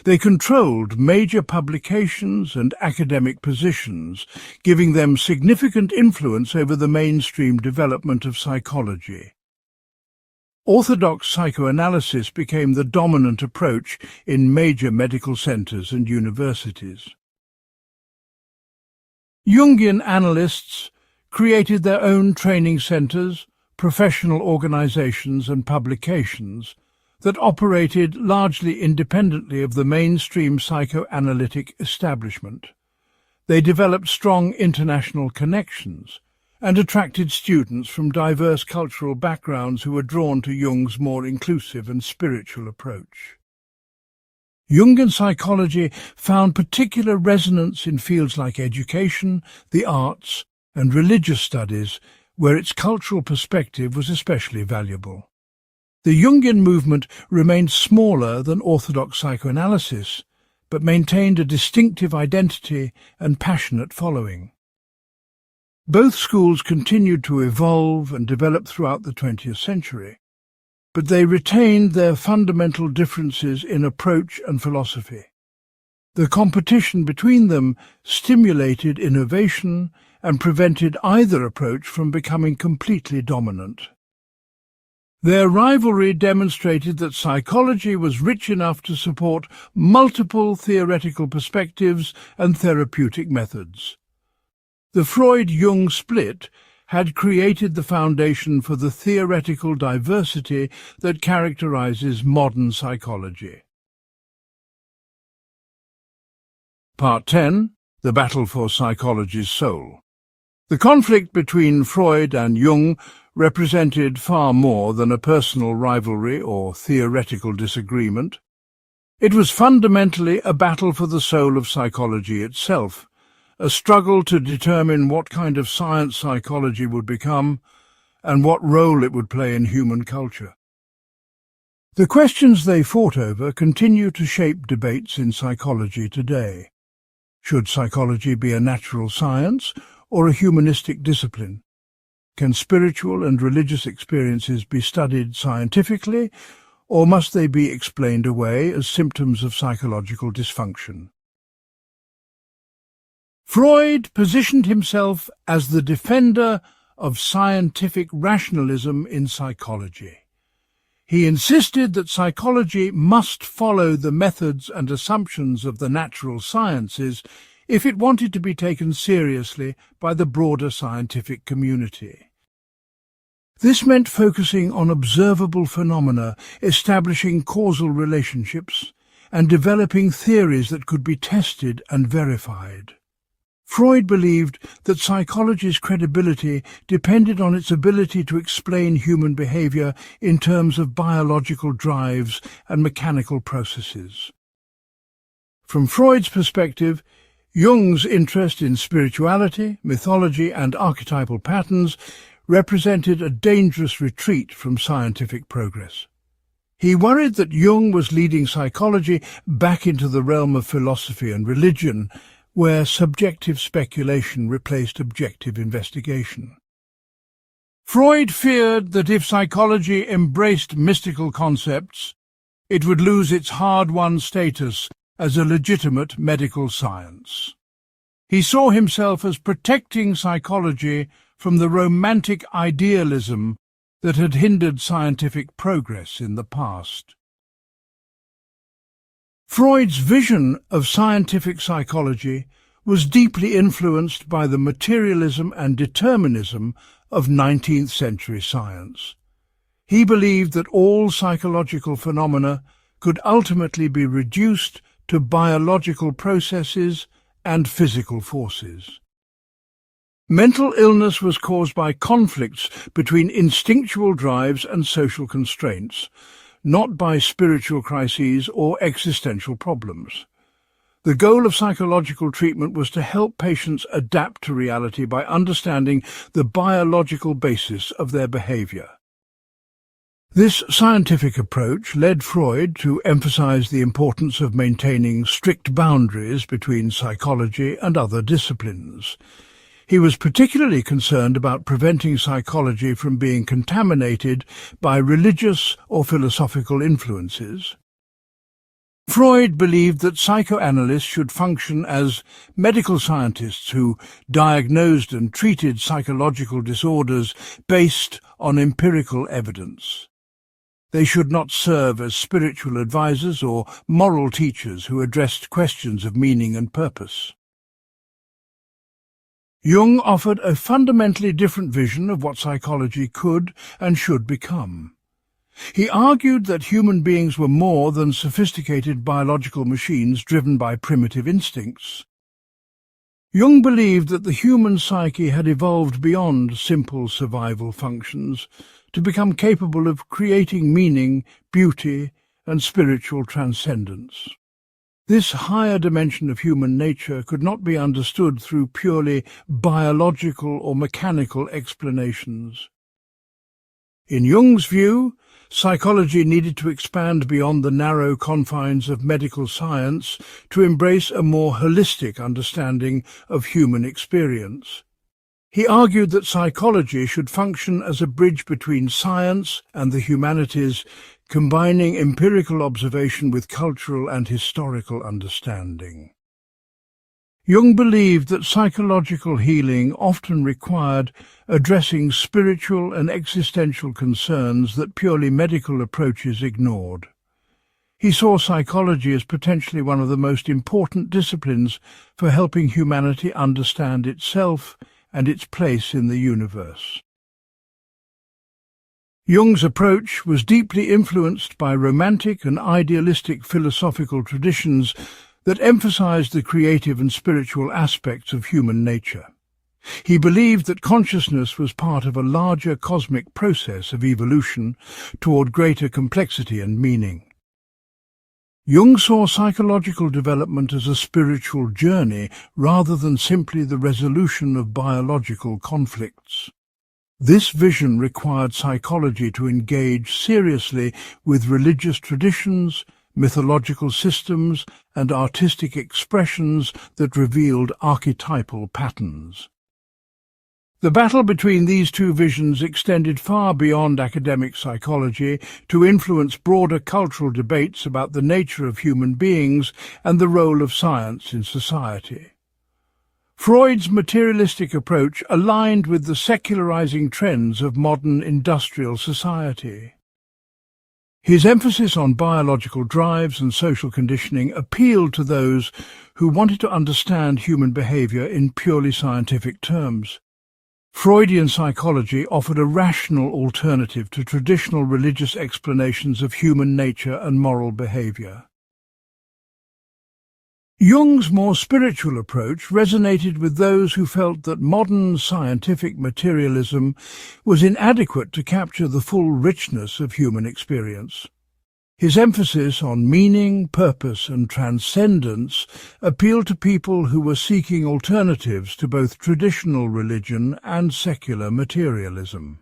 They controlled major publications and academic positions, giving them significant influence over the mainstream development of psychology. Orthodox psychoanalysis became the dominant approach in major medical centers and universities. Jungian analysts created their own training centers, professional organizations and publications that operated largely independently of the mainstream psychoanalytic establishment. They developed strong international connections and attracted students from diverse cultural backgrounds who were drawn to Jung's more inclusive and spiritual approach. Jungian psychology found particular resonance in fields like education, the arts, and religious studies, where its cultural perspective was especially valuable. The Jungian movement remained smaller than orthodox psychoanalysis, but maintained a distinctive identity and passionate following. Both schools continued to evolve and develop throughout the 20th century, but they retained their fundamental differences in approach and philosophy. The competition between them stimulated innovation and prevented either approach from becoming completely dominant. Their rivalry demonstrated that psychology was rich enough to support multiple theoretical perspectives and therapeutic methods. The Freud-Jung split had created the foundation for the theoretical diversity that characterizes modern psychology. Part 10. The Battle for Psychology's Soul. The conflict between Freud and Jung represented far more than a personal rivalry or theoretical disagreement. It was fundamentally a battle for the soul of psychology itself, a struggle to determine what kind of science psychology would become and what role it would play in human culture. The questions they fought over continue to shape debates in psychology today. Should psychology be a natural science or a humanistic discipline? Can spiritual and religious experiences be studied scientifically, or must they be explained away as symptoms of psychological dysfunction? Freud positioned himself as the defender of scientific rationalism in psychology. He insisted that psychology must follow the methods and assumptions of the natural sciences if it wanted to be taken seriously by the broader scientific community. This meant focusing on observable phenomena, establishing causal relationships, and developing theories that could be tested and verified. Freud believed that psychology's credibility depended on its ability to explain human behavior in terms of biological drives and mechanical processes. From Freud's perspective, Jung's interest in spirituality, mythology, and archetypal patterns represented a dangerous retreat from scientific progress. He worried that Jung was leading psychology back into the realm of philosophy and religion, where subjective speculation replaced objective investigation. Freud feared that if psychology embraced mystical concepts, it would lose its hard-won status as a legitimate medical science. He saw himself as protecting psychology from the romantic idealism that had hindered scientific progress in the past. Freud's vision of scientific psychology was deeply influenced by the materialism and determinism of 19th century science. He believed that all psychological phenomena could ultimately be reduced to biological processes and physical forces. Mental illness was caused by conflicts between instinctual drives and social constraints, not by spiritual crises or existential problems. The goal of psychological treatment was to help patients adapt to reality by understanding the biological basis of their behavior. This scientific approach led Freud to emphasize the importance of maintaining strict boundaries between psychology and other disciplines. He was particularly concerned about preventing psychology from being contaminated by religious or philosophical influences. Freud believed that psychoanalysts should function as medical scientists who diagnosed and treated psychological disorders based on empirical evidence. They should not serve as spiritual advisors or moral teachers who addressed questions of meaning and purpose. Jung offered a fundamentally different vision of what psychology could and should become. He argued that human beings were more than sophisticated biological machines driven by primitive instincts. Jung believed that the human psyche had evolved beyond simple survival functions to become capable of creating meaning, beauty, and spiritual transcendence. This higher dimension of human nature could not be understood through purely biological or mechanical explanations. In Jung's view, psychology needed to expand beyond the narrow confines of medical science to embrace a more holistic understanding of human experience. He argued that psychology should function as a bridge between science and the humanities, combining empirical observation with cultural and historical understanding. Jung believed that psychological healing often required addressing spiritual and existential concerns that purely medical approaches ignored. He saw psychology as potentially one of the most important disciplines for helping humanity understand itself and its place in the universe. Jung's approach was deeply influenced by romantic and idealistic philosophical traditions that emphasized the creative and spiritual aspects of human nature. He believed that consciousness was part of a larger cosmic process of evolution toward greater complexity and meaning. Jung saw psychological development as a spiritual journey rather than simply the resolution of biological conflicts. This vision required psychology to engage seriously with religious traditions, mythological systems, and artistic expressions that revealed archetypal patterns. The battle between these two visions extended far beyond academic psychology to influence broader cultural debates about the nature of human beings and the role of science in society. Freud's materialistic approach aligned with the secularizing trends of modern industrial society. His emphasis on biological drives and social conditioning appealed to those who wanted to understand human behavior in purely scientific terms. Freudian psychology offered a rational alternative to traditional religious explanations of human nature and moral behavior. Jung's more spiritual approach resonated with those who felt that modern scientific materialism was inadequate to capture the full richness of human experience. His emphasis on meaning, purpose, and transcendence appealed to people who were seeking alternatives to both traditional religion and secular materialism.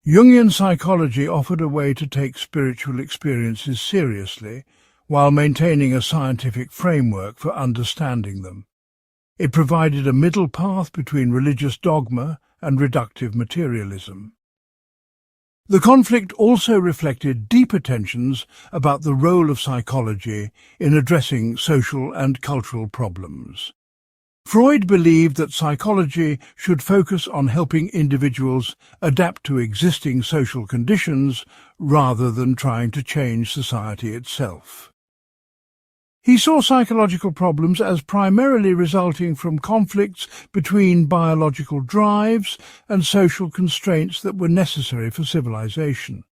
Jungian psychology offered a way to take spiritual experiences seriously while maintaining a scientific framework for understanding them. It provided a middle path between religious dogma and reductive materialism. The conflict also reflected deeper tensions about the role of psychology in addressing social and cultural problems. Freud believed that psychology should focus on helping individuals adapt to existing social conditions rather than trying to change society itself. He saw psychological problems as primarily resulting from conflicts between biological drives and social constraints that were necessary for civilization.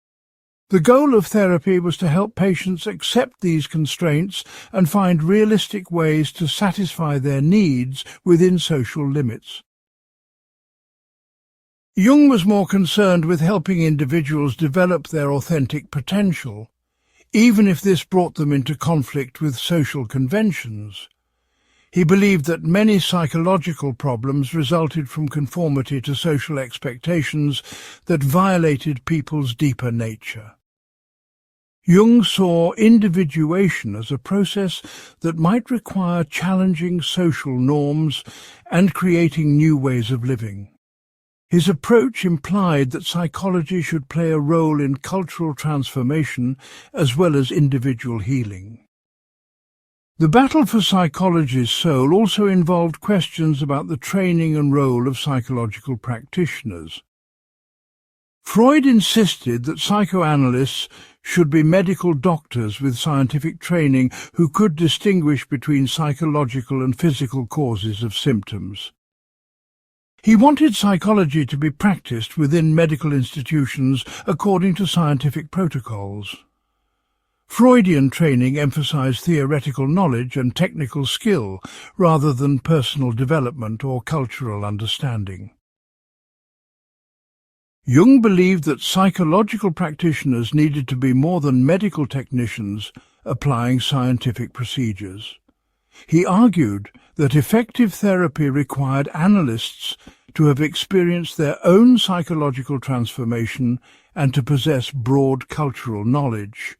The goal of therapy was to help patients accept these constraints and find realistic ways to satisfy their needs within social limits. Jung was more concerned with helping individuals develop their authentic potential, even if this brought them into conflict with social conventions. He believed that many psychological problems resulted from conformity to social expectations that violated people's deeper nature. Jung saw individuation as a process that might require challenging social norms and creating new ways of living. His approach implied that psychology should play a role in cultural transformation as well as individual healing. The battle for psychology's soul also involved questions about the training and role of psychological practitioners. Freud insisted that psychoanalysts should be medical doctors with scientific training who could distinguish between psychological and physical causes of symptoms. He wanted psychology to be practiced within medical institutions according to scientific protocols. Freudian training emphasized theoretical knowledge and technical skill rather than personal development or cultural understanding. Jung believed that psychological practitioners needed to be more than medical technicians applying scientific procedures. He argued that effective therapy required analysts to have experienced their own psychological transformation and to possess broad cultural knowledge.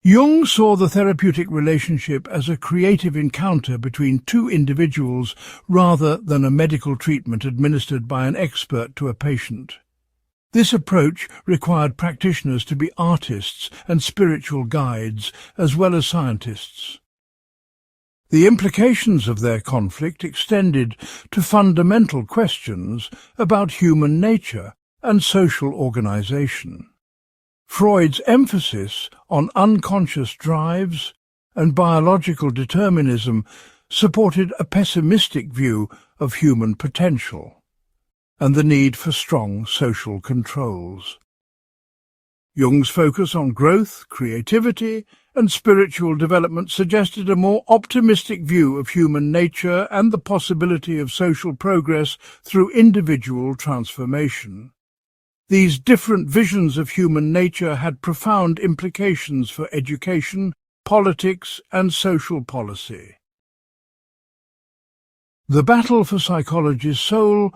Jung saw the therapeutic relationship as a creative encounter between two individuals rather than a medical treatment administered by an expert to a patient. This approach required practitioners to be artists and spiritual guides as well as scientists. The implications of their conflict extended to fundamental questions about human nature and social organization. Freud's emphasis on unconscious drives and biological determinism supported a pessimistic view of human potential and the need for strong social controls. Jung's focus on growth, creativity, and spiritual development suggested a more optimistic view of human nature and the possibility of social progress through individual transformation. These different visions of human nature had profound implications for education, politics, and social policy. The battle for psychology's soul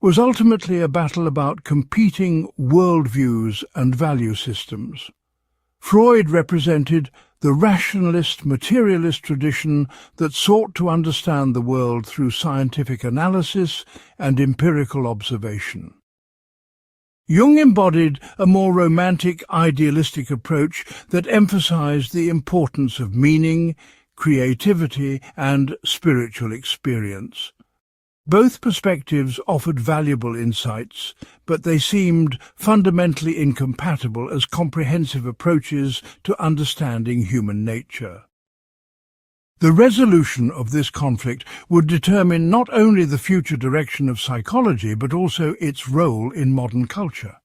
was ultimately a battle about competing worldviews and value systems. Freud represented the rationalist, materialist tradition that sought to understand the world through scientific analysis and empirical observation. Jung embodied a more romantic, idealistic approach that emphasized the importance of meaning, creativity, and spiritual experience. Both perspectives offered valuable insights, but they seemed fundamentally incompatible as comprehensive approaches to understanding human nature. The resolution of this conflict would determine not only the future direction of psychology, but also its role in modern culture.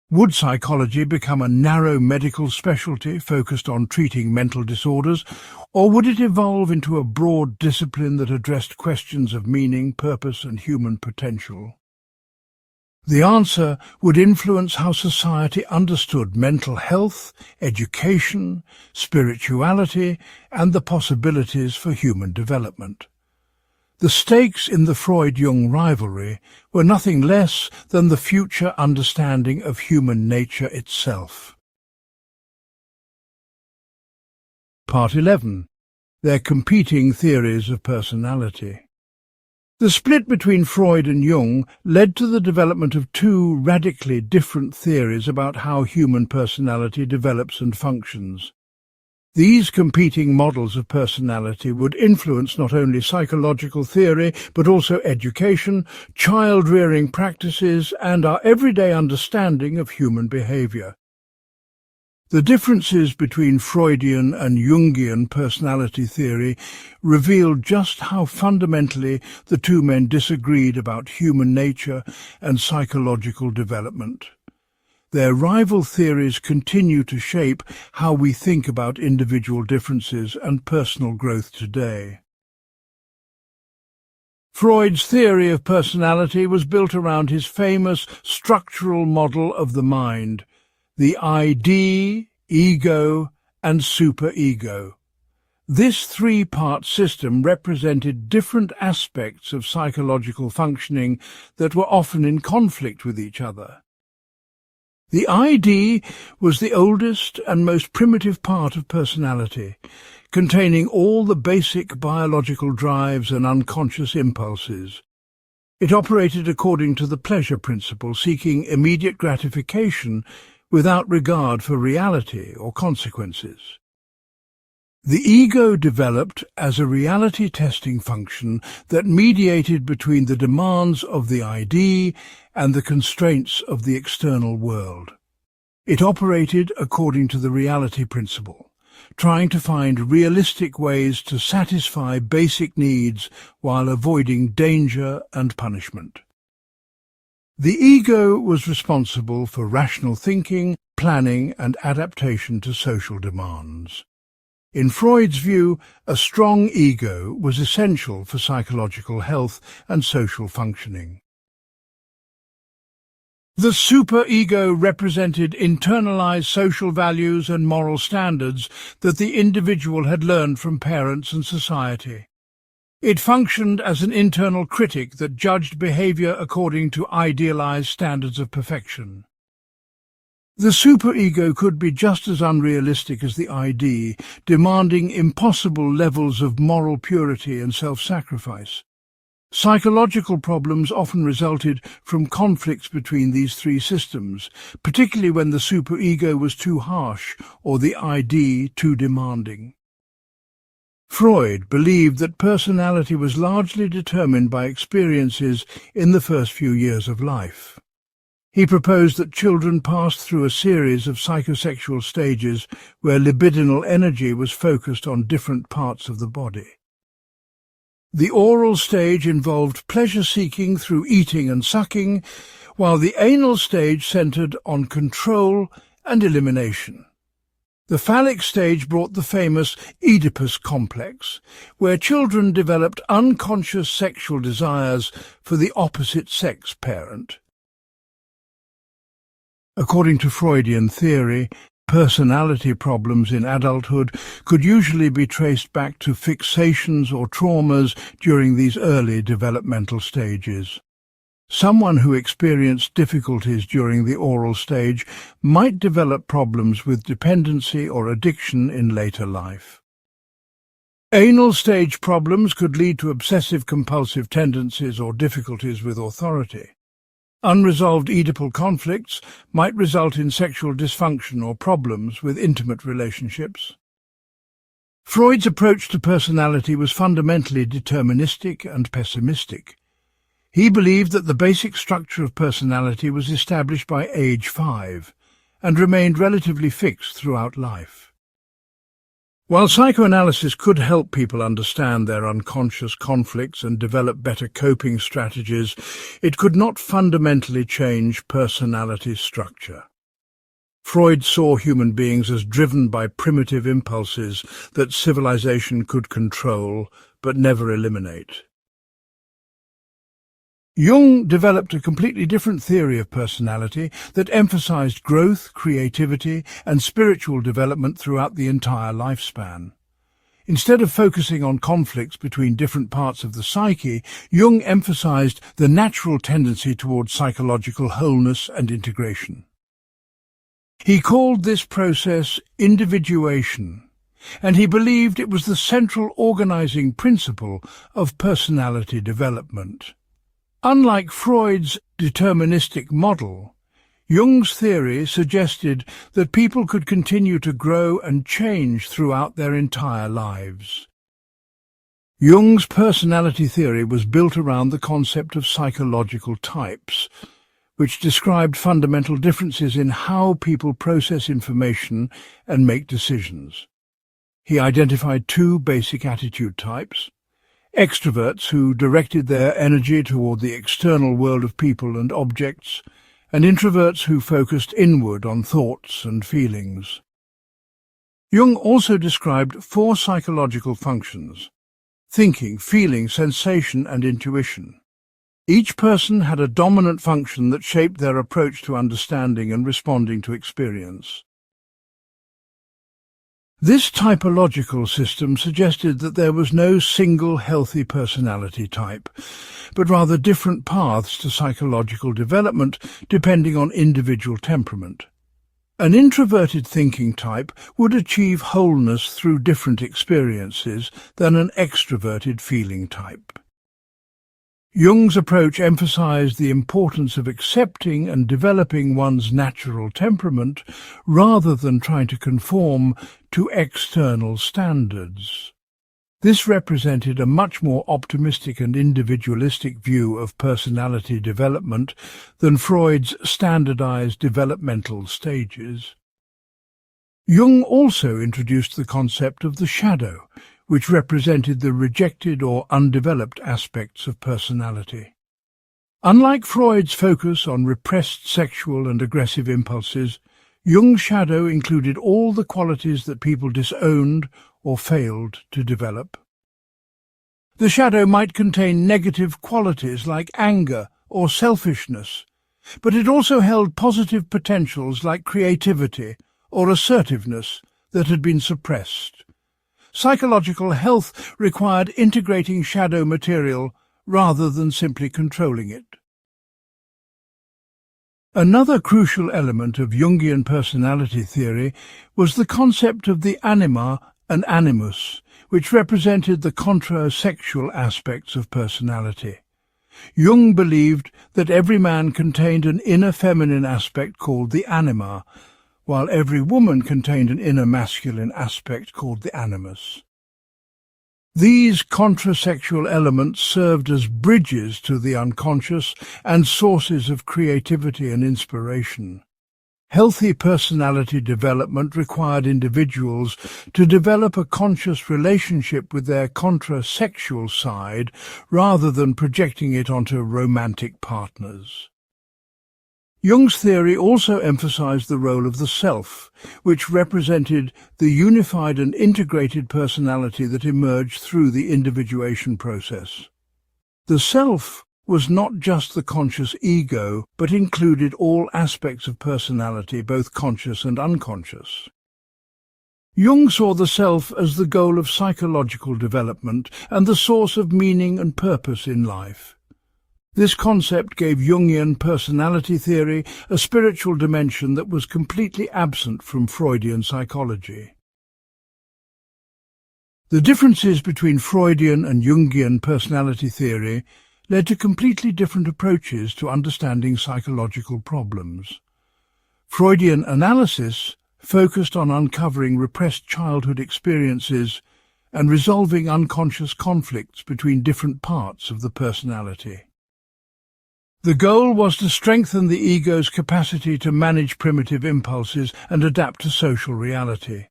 Would psychology become a narrow medical specialty focused on treating mental disorders, or would it evolve into a broad discipline that addressed questions of meaning, purpose, and human potential? The answer would influence how society understood mental health, education, spirituality, and the possibilities for human development. The stakes in the Freud-Jung rivalry were nothing less than the future understanding of human nature itself. Part 11. Their competing theories of personality. The split between Freud and Jung led to the development of two radically different theories about how human personality develops and functions. These competing models of personality would influence not only psychological theory, but also education, child-rearing practices, and our everyday understanding of human behavior. The differences between Freudian and Jungian personality theory revealed just how fundamentally the two men disagreed about human nature and psychological development. Their rival theories continue to shape how we think about individual differences and personal growth today. Freud's theory of personality was built around his famous structural model of the mind, the ID, ego, and superego. This three-part system represented different aspects of psychological functioning that were often in conflict with each other. The ID was the oldest and most primitive part of personality, containing all the basic biological drives and unconscious impulses. It operated according to the pleasure principle, seeking immediate gratification without regard for reality or consequences. The ego developed as a reality-testing function that mediated between the demands of the ID and the constraints of the external world. It operated according to the reality principle, trying to find realistic ways to satisfy basic needs while avoiding danger and punishment. The ego was responsible for rational thinking, planning, and adaptation to social demands. In Freud's view, a strong ego was essential for psychological health and social functioning. The superego represented internalized social values and moral standards that the individual had learned from parents and society. It functioned as an internal critic that judged behavior according to idealized standards of perfection. The superego could be just as unrealistic as the ID, demanding impossible levels of moral purity and self-sacrifice. Psychological problems often resulted from conflicts between these three systems, particularly when the superego was too harsh or the ID too demanding. Freud believed that personality was largely determined by experiences in the first few years of life. He proposed that children passed through a series of psychosexual stages where libidinal energy was focused on different parts of the body. The oral stage involved pleasure-seeking through eating and sucking, while the anal stage centered on control and elimination. The phallic stage brought the famous Oedipus complex, where children developed unconscious sexual desires for the opposite sex parent. According to Freudian theory, personality problems in adulthood could usually be traced back to fixations or traumas during these early developmental stages. Someone who experienced difficulties during the oral stage might develop problems with dependency or addiction in later life. Anal stage problems could lead to obsessive-compulsive tendencies or difficulties with authority. Unresolved Oedipal conflicts might result in sexual dysfunction or problems with intimate relationships. Freud's approach to personality was fundamentally deterministic and pessimistic. He believed that the basic structure of personality was established by age 5 and remained relatively fixed throughout life. While psychoanalysis could help people understand their unconscious conflicts and develop better coping strategies, it could not fundamentally change personality structure. Freud saw human beings as driven by primitive impulses that civilization could control but never eliminate. Jung developed a completely different theory of personality that emphasized growth, creativity, and spiritual development throughout the entire lifespan. Instead of focusing on conflicts between different parts of the psyche, Jung emphasized the natural tendency towards psychological wholeness and integration. He called this process individuation, and he believed it was the central organizing principle of personality development. Unlike Freud's deterministic model, Jung's theory suggested that people could continue to grow and change throughout their entire lives. Jung's personality theory was built around the concept of psychological types, which described fundamental differences in how people process information and make decisions. He identified 2 basic attitude types: extroverts who directed their energy toward the external world of people and objects, and introverts who focused inward on thoughts and feelings. Jung also described 4 psychological functions: thinking, feeling, sensation, and intuition. Each person had a dominant function that shaped their approach to understanding and responding to experience. This typological system suggested that there was no single healthy personality type, but rather different paths to psychological development depending on individual temperament. An introverted thinking type would achieve wholeness through different experiences than an extroverted feeling type. Jung's approach emphasized the importance of accepting and developing one's natural temperament rather than trying to conform to external standards. This represented a much more optimistic and individualistic view of personality development than Freud's standardized developmental stages. Jung also introduced the concept of the shadow, which represented the rejected or undeveloped aspects of personality. Unlike Freud's focus on repressed sexual and aggressive impulses, Jung's shadow included all the qualities that people disowned or failed to develop. The shadow might contain negative qualities like anger or selfishness, but it also held positive potentials like creativity or assertiveness that had been suppressed. Psychological health required integrating shadow material rather than simply controlling it. Another crucial element of Jungian personality theory was the concept of the anima and animus, which represented the contra-sexual aspects of personality. Jung believed that every man contained an inner feminine aspect called the anima, while every woman contained an inner masculine aspect called the animus. These contrasexual elements served as bridges to the unconscious and sources of creativity and inspiration. Healthy personality development required individuals to develop a conscious relationship with their contra-sexual side rather than projecting it onto romantic partners. Jung's theory also emphasized the role of the self, which represented the unified and integrated personality that emerged through the individuation process. The self was not just the conscious ego, but included all aspects of personality, both conscious and unconscious. Jung saw the self as the goal of psychological development and the source of meaning and purpose in life. This concept gave Jungian personality theory a spiritual dimension that was completely absent from Freudian psychology. The differences between Freudian and Jungian personality theory led to completely different approaches to understanding psychological problems. Freudian analysis focused on uncovering repressed childhood experiences and resolving unconscious conflicts between different parts of the personality. The goal was to strengthen the ego's capacity to manage primitive impulses and adapt to social reality.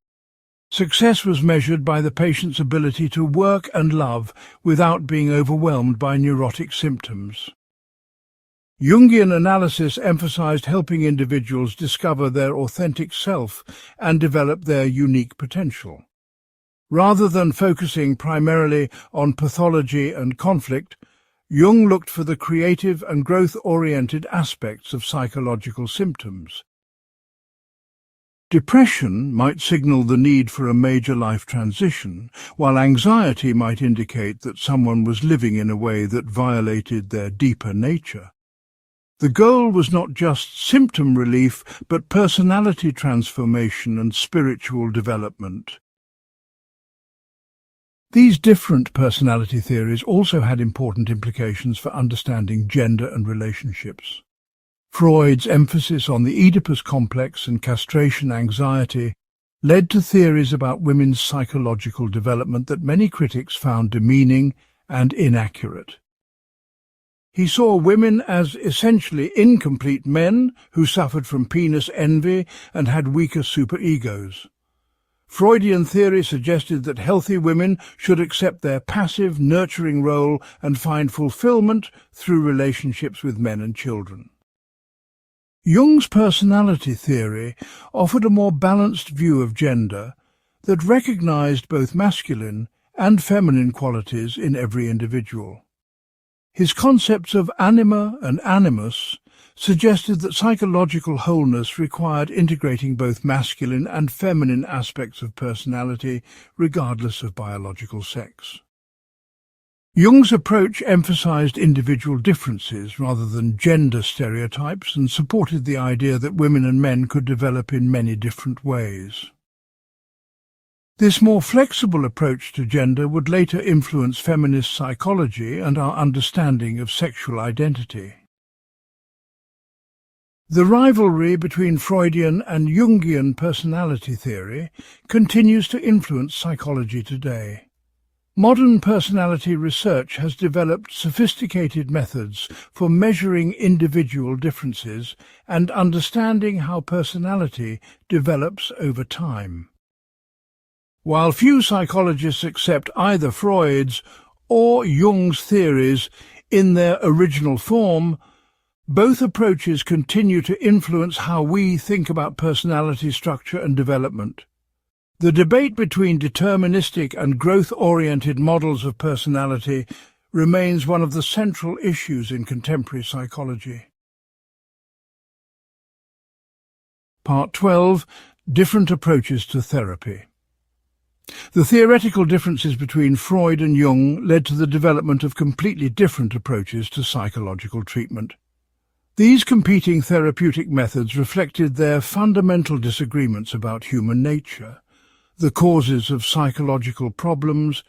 Success was measured by the patient's ability to work and love without being overwhelmed by neurotic symptoms. Jungian analysis emphasized helping individuals discover their authentic self and develop their unique potential. Rather than focusing primarily on pathology and conflict, Jung looked for the creative and growth-oriented aspects of psychological symptoms. Depression might signal the need for a major life transition, while anxiety might indicate that someone was living in a way that violated their deeper nature. The goal was not just symptom relief, but personality transformation and spiritual development. These different personality theories also had important implications for understanding gender and relationships. Freud's emphasis on the Oedipus complex and castration anxiety led to theories about women's psychological development that many critics found demeaning and inaccurate. He saw women as essentially incomplete men who suffered from penis envy and had weaker superegos. Freudian theory suggested that healthy women should accept their passive, nurturing role and find fulfillment through relationships with men and children. Jung's personality theory offered a more balanced view of gender that recognized both masculine and feminine qualities in every individual. His concepts of anima and animus suggested that psychological wholeness required integrating both masculine and feminine aspects of personality, regardless of biological sex. Jung's approach emphasized individual differences rather than gender stereotypes and supported the idea that women and men could develop in many different ways. This more flexible approach to gender would later influence feminist psychology and our understanding of sexual identity. The rivalry between Freudian and Jungian personality theory continues to influence psychology today. Modern personality research has developed sophisticated methods for measuring individual differences and understanding how personality develops over time. While few psychologists accept either Freud's or Jung's theories in their original form, both approaches continue to influence how we think about personality structure and development. The debate between deterministic and growth-oriented models of personality remains one of the central issues in contemporary psychology. Part 12. Different approaches to therapy. The theoretical differences between Freud and Jung led to the development of completely different approaches to psychological treatment. These competing therapeutic methods reflected their fundamental disagreements about human nature, the causes of psychological problems,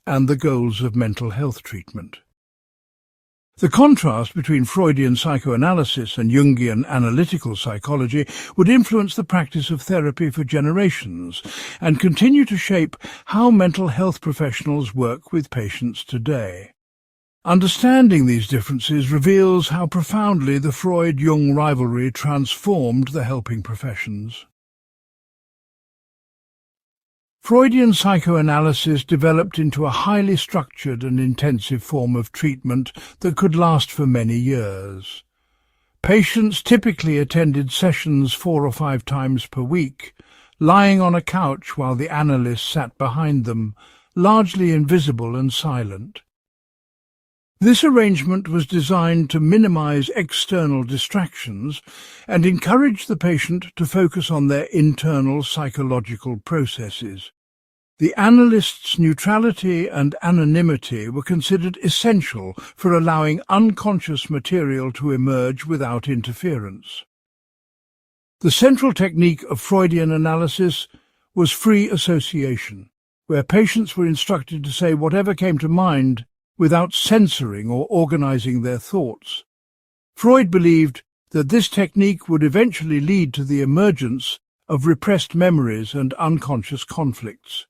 and the goals of mental health treatment. The contrast between Freudian psychoanalysis and Jungian analytical psychology would influence the practice of therapy for generations and continue to shape how mental health professionals work with patients today. Understanding these differences reveals how profoundly the Freud-Jung rivalry transformed the helping professions. Freudian psychoanalysis developed into a highly structured and intensive form of treatment that could last for many years. Patients typically attended sessions 4 or 5 times per week, lying on a couch while the analyst sat behind them, largely invisible and silent. This arrangement was designed to minimize external distractions and encourage the patient to focus on their internal psychological processes. The analyst's neutrality and anonymity were considered essential for allowing unconscious material to emerge without interference. The central technique of Freudian analysis was free association, where patients were instructed to say whatever came to mind without censoring or organizing their thoughts. Freud believed that this technique would eventually lead to the emergence of repressed memories and unconscious conflicts.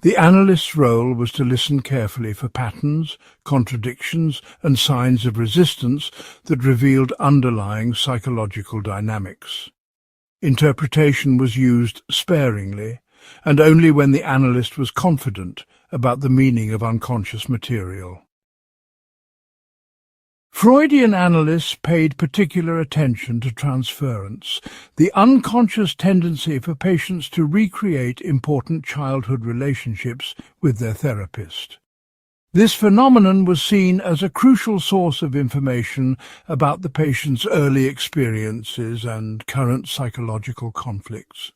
The analyst's role was to listen carefully for patterns, contradictions, and signs of resistance that revealed underlying psychological dynamics. Interpretation was used sparingly, and only when the analyst was confident about the meaning of unconscious material. Freudian analysts paid particular attention to transference, the unconscious tendency for patients to recreate important childhood relationships with their therapist. This phenomenon was seen as a crucial source of information about the patient's early experiences and current psychological conflicts.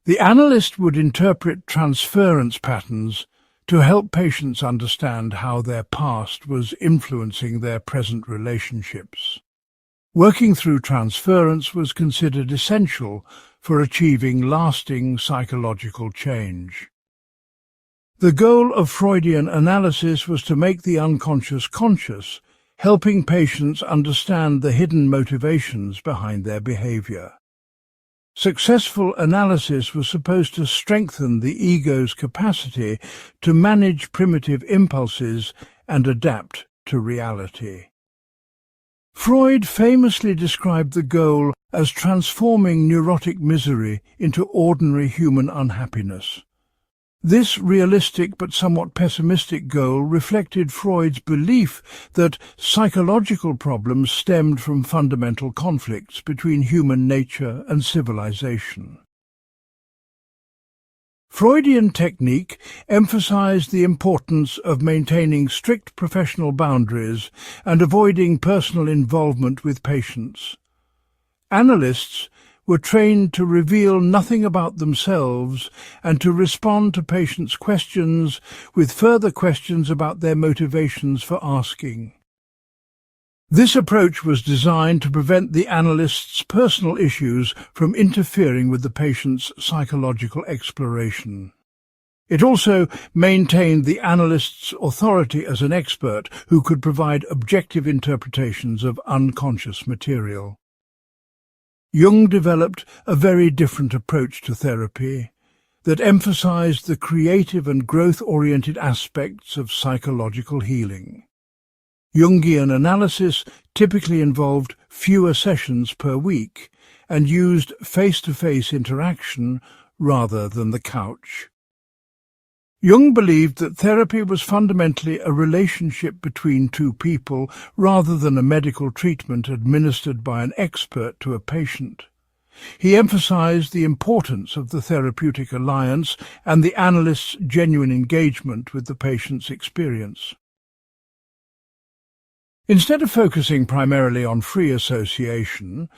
The analyst would interpret transference patterns to help patients understand how their past was influencing their present relationships. Working through transference was considered essential for achieving lasting psychological change. The goal of Freudian analysis was to make the unconscious conscious, helping patients understand the hidden motivations behind their behavior. Successful analysis was supposed to strengthen the ego's capacity to manage primitive impulses and adapt to reality. Freud famously described the goal as transforming neurotic misery into ordinary human unhappiness. This realistic but somewhat pessimistic goal reflected Freud's belief that psychological problems stemmed from fundamental conflicts between human nature and civilization. Freudian technique emphasized the importance of maintaining strict professional boundaries and avoiding personal involvement with patients. Analysts were trained to reveal nothing about themselves and to respond to patients' questions with further questions about their motivations for asking. This approach was designed to prevent the analyst's personal issues from interfering with the patient's psychological exploration. It also maintained the analyst's authority as an expert who could provide objective interpretations of unconscious material. Jung developed a very different approach to therapy that emphasized the creative and growth-oriented aspects of psychological healing. Jungian analysis typically involved fewer sessions per week and used face-to-face interaction rather than the couch. Jung believed that therapy was fundamentally a relationship between two people rather than a medical treatment administered by an expert to a patient. He emphasized the importance of the therapeutic alliance and the analyst's genuine engagement with the patient's experience. Instead of focusing primarily on free association,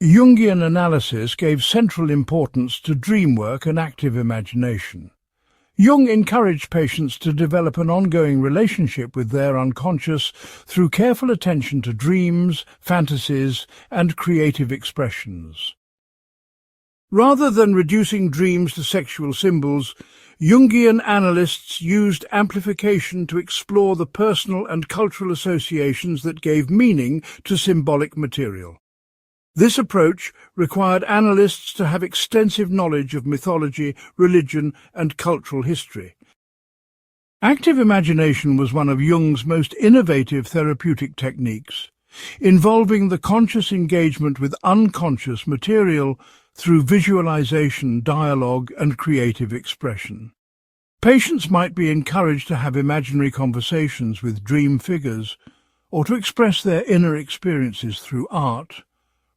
Jungian analysis gave central importance to dream work and active imagination. Jung encouraged patients to develop an ongoing relationship with their unconscious through careful attention to dreams, fantasies, and creative expressions. Rather than reducing dreams to sexual symbols, Jungian analysts used amplification to explore the personal and cultural associations that gave meaning to symbolic material. This approach required analysts to have extensive knowledge of mythology, religion, and cultural history. Active imagination was one of Jung's most innovative therapeutic techniques, involving the conscious engagement with unconscious material through visualization, dialogue, and creative expression. Patients might be encouraged to have imaginary conversations with dream figures or to express their inner experiences through art,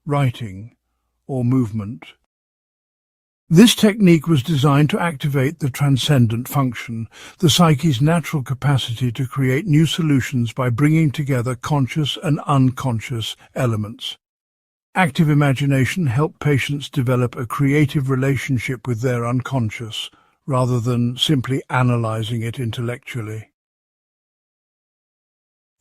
writing, or movement. This technique was designed to activate the transcendent function, the psyche's natural capacity to create new solutions by bringing together conscious and unconscious elements. Active imagination helped patients develop a creative relationship with their unconscious, rather than simply analyzing it intellectually.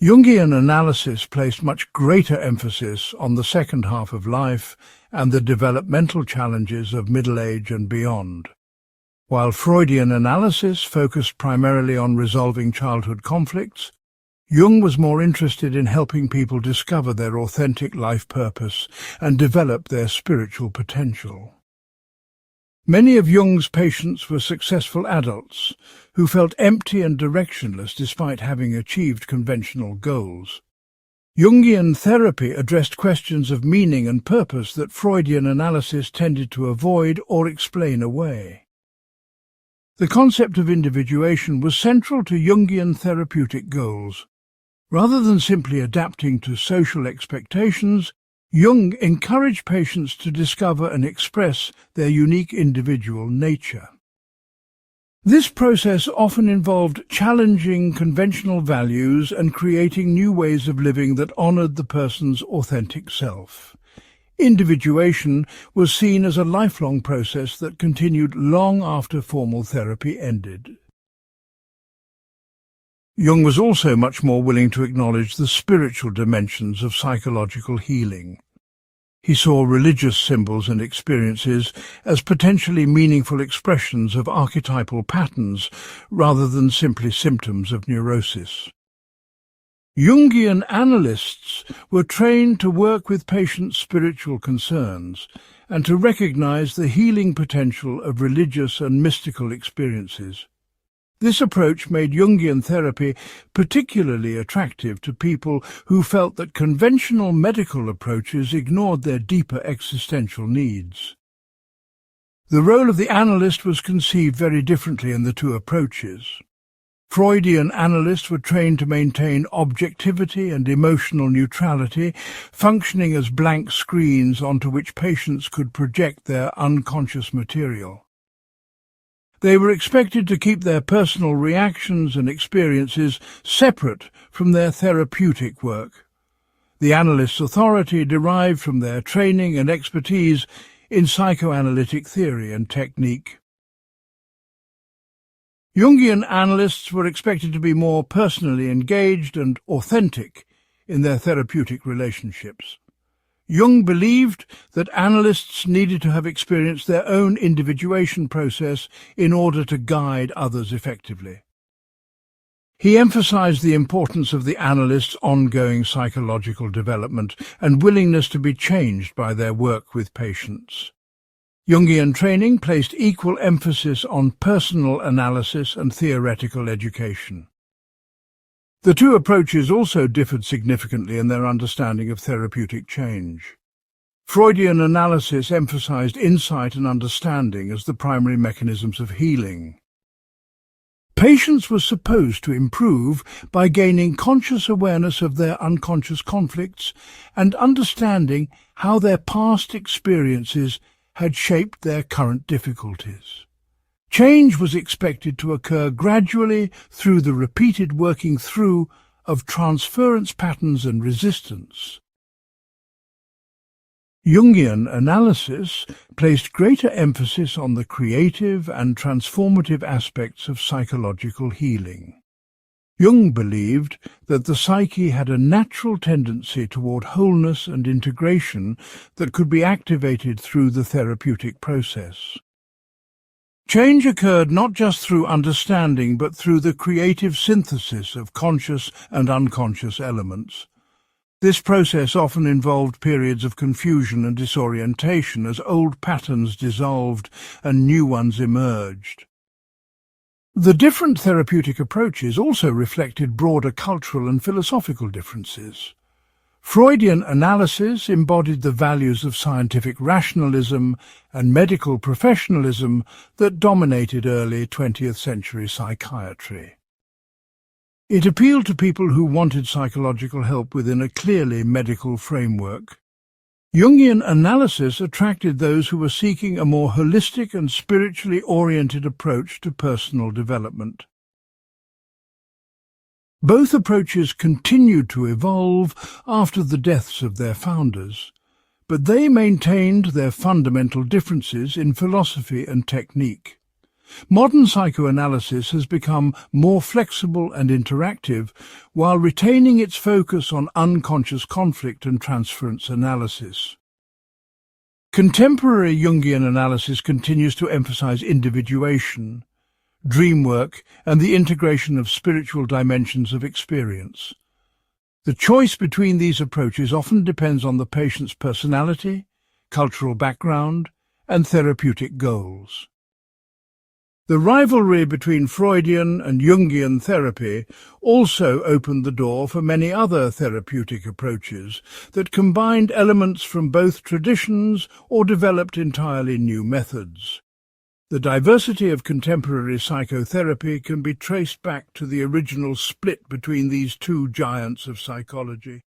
Jungian analysis placed much greater emphasis on the second half of life and the developmental challenges of middle age and beyond. While Freudian analysis focused primarily on resolving childhood conflicts, Jung was more interested in helping people discover their authentic life purpose and develop their spiritual potential. Many of Jung's patients were successful adults who felt empty and directionless despite having achieved conventional goals. Jungian therapy addressed questions of meaning and purpose that Freudian analysis tended to avoid or explain away. The concept of individuation was central to Jungian therapeutic goals. Rather than simply adapting to social expectations, Jung encouraged patients to discover and express their unique individual nature. This process often involved challenging conventional values and creating new ways of living that honored the person's authentic self. Individuation was seen as a lifelong process that continued long after formal therapy ended. Jung was also much more willing to acknowledge the spiritual dimensions of psychological healing. He saw religious symbols and experiences as potentially meaningful expressions of archetypal patterns rather than simply symptoms of neurosis. Jungian analysts were trained to work with patients' spiritual concerns and to recognize the healing potential of religious and mystical experiences. This approach made Jungian therapy particularly attractive to people who felt that conventional medical approaches ignored their deeper existential needs. The role of the analyst was conceived very differently in the two approaches. Freudian analysts were trained to maintain objectivity and emotional neutrality, functioning as blank screens onto which patients could project their unconscious material. They were expected to keep their personal reactions and experiences separate from their therapeutic work. The analyst's authority derived from their training and expertise in psychoanalytic theory and technique. Jungian analysts were expected to be more personally engaged and authentic in their therapeutic relationships. Jung believed that analysts needed to have experienced their own individuation process in order to guide others effectively. He emphasized the importance of the analyst's ongoing psychological development and willingness to be changed by their work with patients. Jungian training placed equal emphasis on personal analysis and theoretical education. The two approaches also differed significantly in their understanding of therapeutic change. Freudian analysis emphasized insight and understanding as the primary mechanisms of healing. Patients were supposed to improve by gaining conscious awareness of their unconscious conflicts and understanding how their past experiences had shaped their current difficulties. Change was expected to occur gradually through the repeated working through of transference patterns and resistance. Jungian analysis placed greater emphasis on the creative and transformative aspects of psychological healing. Jung believed that the psyche had a natural tendency toward wholeness and integration that could be activated through the therapeutic process. Change occurred not just through understanding but through the creative synthesis of conscious and unconscious elements. This process often involved periods of confusion and disorientation as old patterns dissolved and new ones emerged. The different therapeutic approaches also reflected broader cultural and philosophical differences. Freudian analysis embodied the values of scientific rationalism and medical professionalism that dominated early 20th century psychiatry. It appealed to people who wanted psychological help within a clearly medical framework. Jungian analysis attracted those who were seeking a more holistic and spiritually oriented approach to personal development. Both approaches continued to evolve after the deaths of their founders, but they maintained their fundamental differences in philosophy and technique. Modern psychoanalysis has become more flexible and interactive while retaining its focus on unconscious conflict and transference analysis. Contemporary Jungian analysis continues to emphasize individuation, dream work, and the integration of spiritual dimensions of experience. The choice between these approaches often depends on the patient's personality, cultural background, and therapeutic goals. The rivalry between Freudian and Jungian therapy also opened the door for many other therapeutic approaches that combined elements from both traditions or developed entirely new methods. The diversity of contemporary psychotherapy can be traced back to the original split between these two giants of psychology.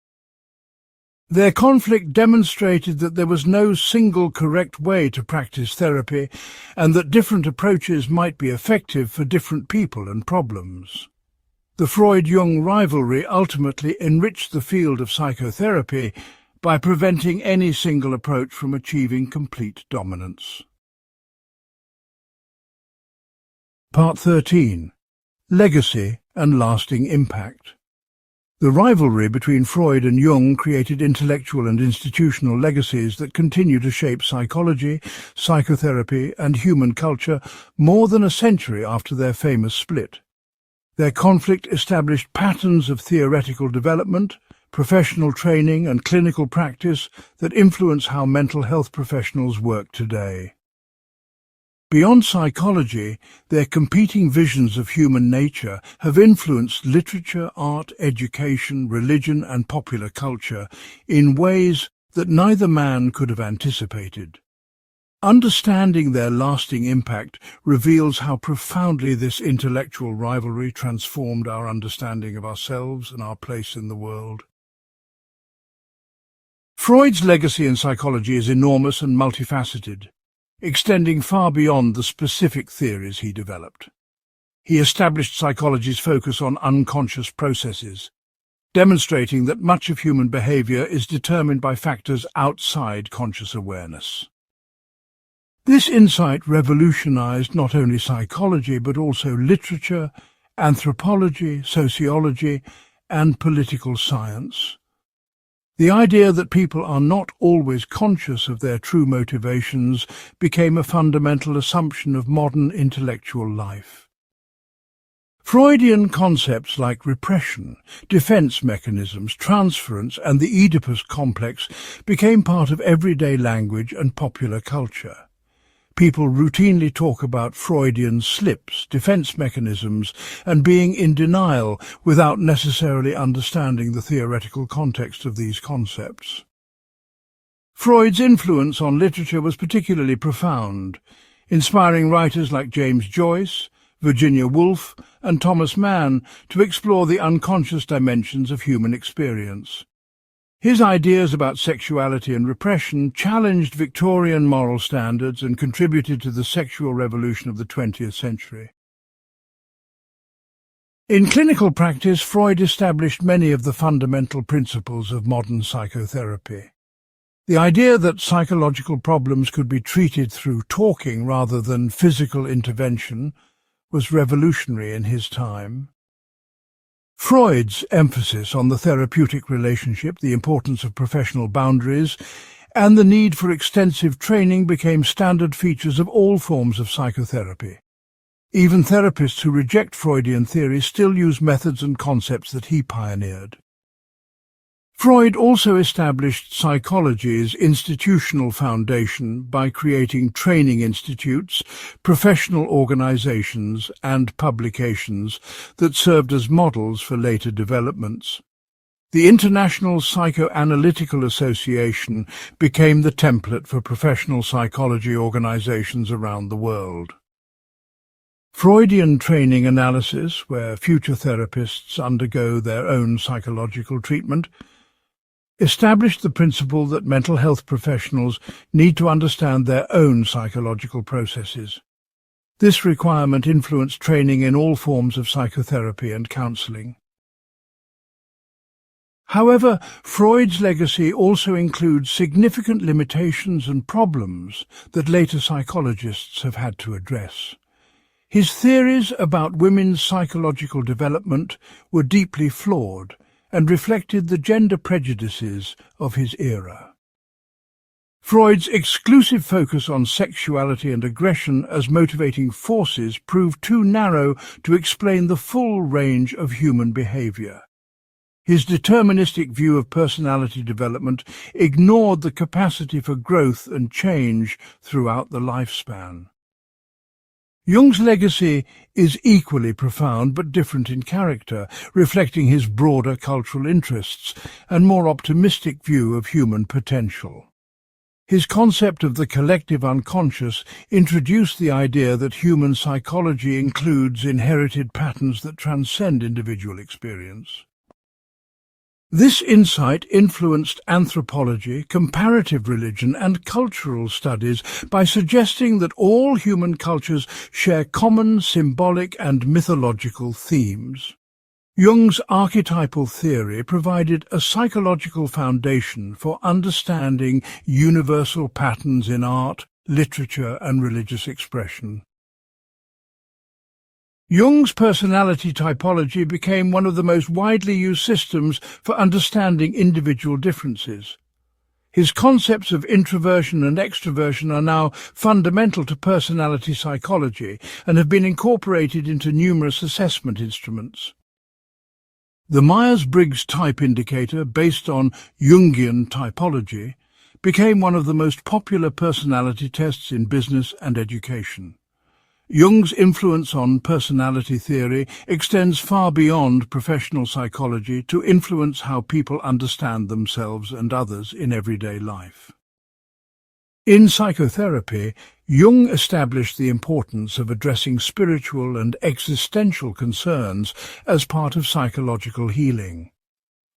Their conflict demonstrated that there was no single correct way to practice therapy and that different approaches might be effective for different people and problems. The Freud-Jung rivalry ultimately enriched the field of psychotherapy by preventing any single approach from achieving complete dominance. Part 13. Legacy and lasting impact. The rivalry between Freud and Jung created intellectual and institutional legacies that continue to shape psychology, psychotherapy, and human culture more than a century after their famous split. Their conflict established patterns of theoretical development, professional training, and clinical practice that influence how mental health professionals work today. Beyond psychology, their competing visions of human nature have influenced literature, art, education, religion, and popular culture in ways that neither man could have anticipated. Understanding their lasting impact reveals how profoundly this intellectual rivalry transformed our understanding of ourselves and our place in the world. Freud's legacy in psychology is enormous and multifaceted, extending far beyond the specific theories he developed. He established psychology's focus on unconscious processes, demonstrating that much of human behavior is determined by factors outside conscious awareness. This insight revolutionized not only psychology but also literature, anthropology, sociology, and political science. The idea that people are not always conscious of their true motivations became a fundamental assumption of modern intellectual life. Freudian concepts like repression, defense mechanisms, transference, and the Oedipus complex became part of everyday language and popular culture. People routinely talk about Freudian slips, defense mechanisms, and being in denial without necessarily understanding the theoretical context of these concepts. Freud's influence on literature was particularly profound, inspiring writers like James Joyce, Virginia Woolf, and Thomas Mann to explore the unconscious dimensions of human experience. His ideas about sexuality and repression challenged Victorian moral standards and contributed to the sexual revolution of the 20th century. In clinical practice, Freud established many of the fundamental principles of modern psychotherapy. The idea that psychological problems could be treated through talking rather than physical intervention was revolutionary in his time. Freud's emphasis on the therapeutic relationship, the importance of professional boundaries, and the need for extensive training became standard features of all forms of psychotherapy. Even therapists who reject Freudian theories still use methods and concepts that he pioneered. Freud also established psychology's institutional foundation by creating training institutes, professional organizations, and publications that served as models for later developments. The International Psychoanalytical Association became the template for professional psychology organizations around the world. Freudian training analysis, where future therapists undergo their own psychological treatment, established the principle that mental health professionals need to understand their own psychological processes. This requirement influenced training in all forms of psychotherapy and counseling. However, Freud's legacy also includes significant limitations and problems that later psychologists have had to address. His theories about women's psychological development were deeply flawed and reflected the gender prejudices of his era. Freud's exclusive focus on sexuality and aggression as motivating forces proved too narrow to explain the full range of human behavior. His deterministic view of personality development ignored the capacity for growth and change throughout the lifespan. Jung's legacy is equally profound but different in character, reflecting his broader cultural interests and more optimistic view of human potential. His concept of the collective unconscious introduced the idea that human psychology includes inherited patterns that transcend individual experience. This insight influenced anthropology, comparative religion, and cultural studies by suggesting that all human cultures share common symbolic and mythological themes. Jung's archetypal theory provided a psychological foundation for understanding universal patterns in art, literature, and religious expression. Jung's personality typology became one of the most widely used systems for understanding individual differences. His concepts of introversion and extroversion are now fundamental to personality psychology and have been incorporated into numerous assessment instruments. The Myers-Briggs Type Indicator, based on Jungian typology, became one of the most popular personality tests in business and education. Jung's influence on personality theory extends far beyond professional psychology to influence how people understand themselves and others in everyday life. In psychotherapy, Jung established the importance of addressing spiritual and existential concerns as part of psychological healing.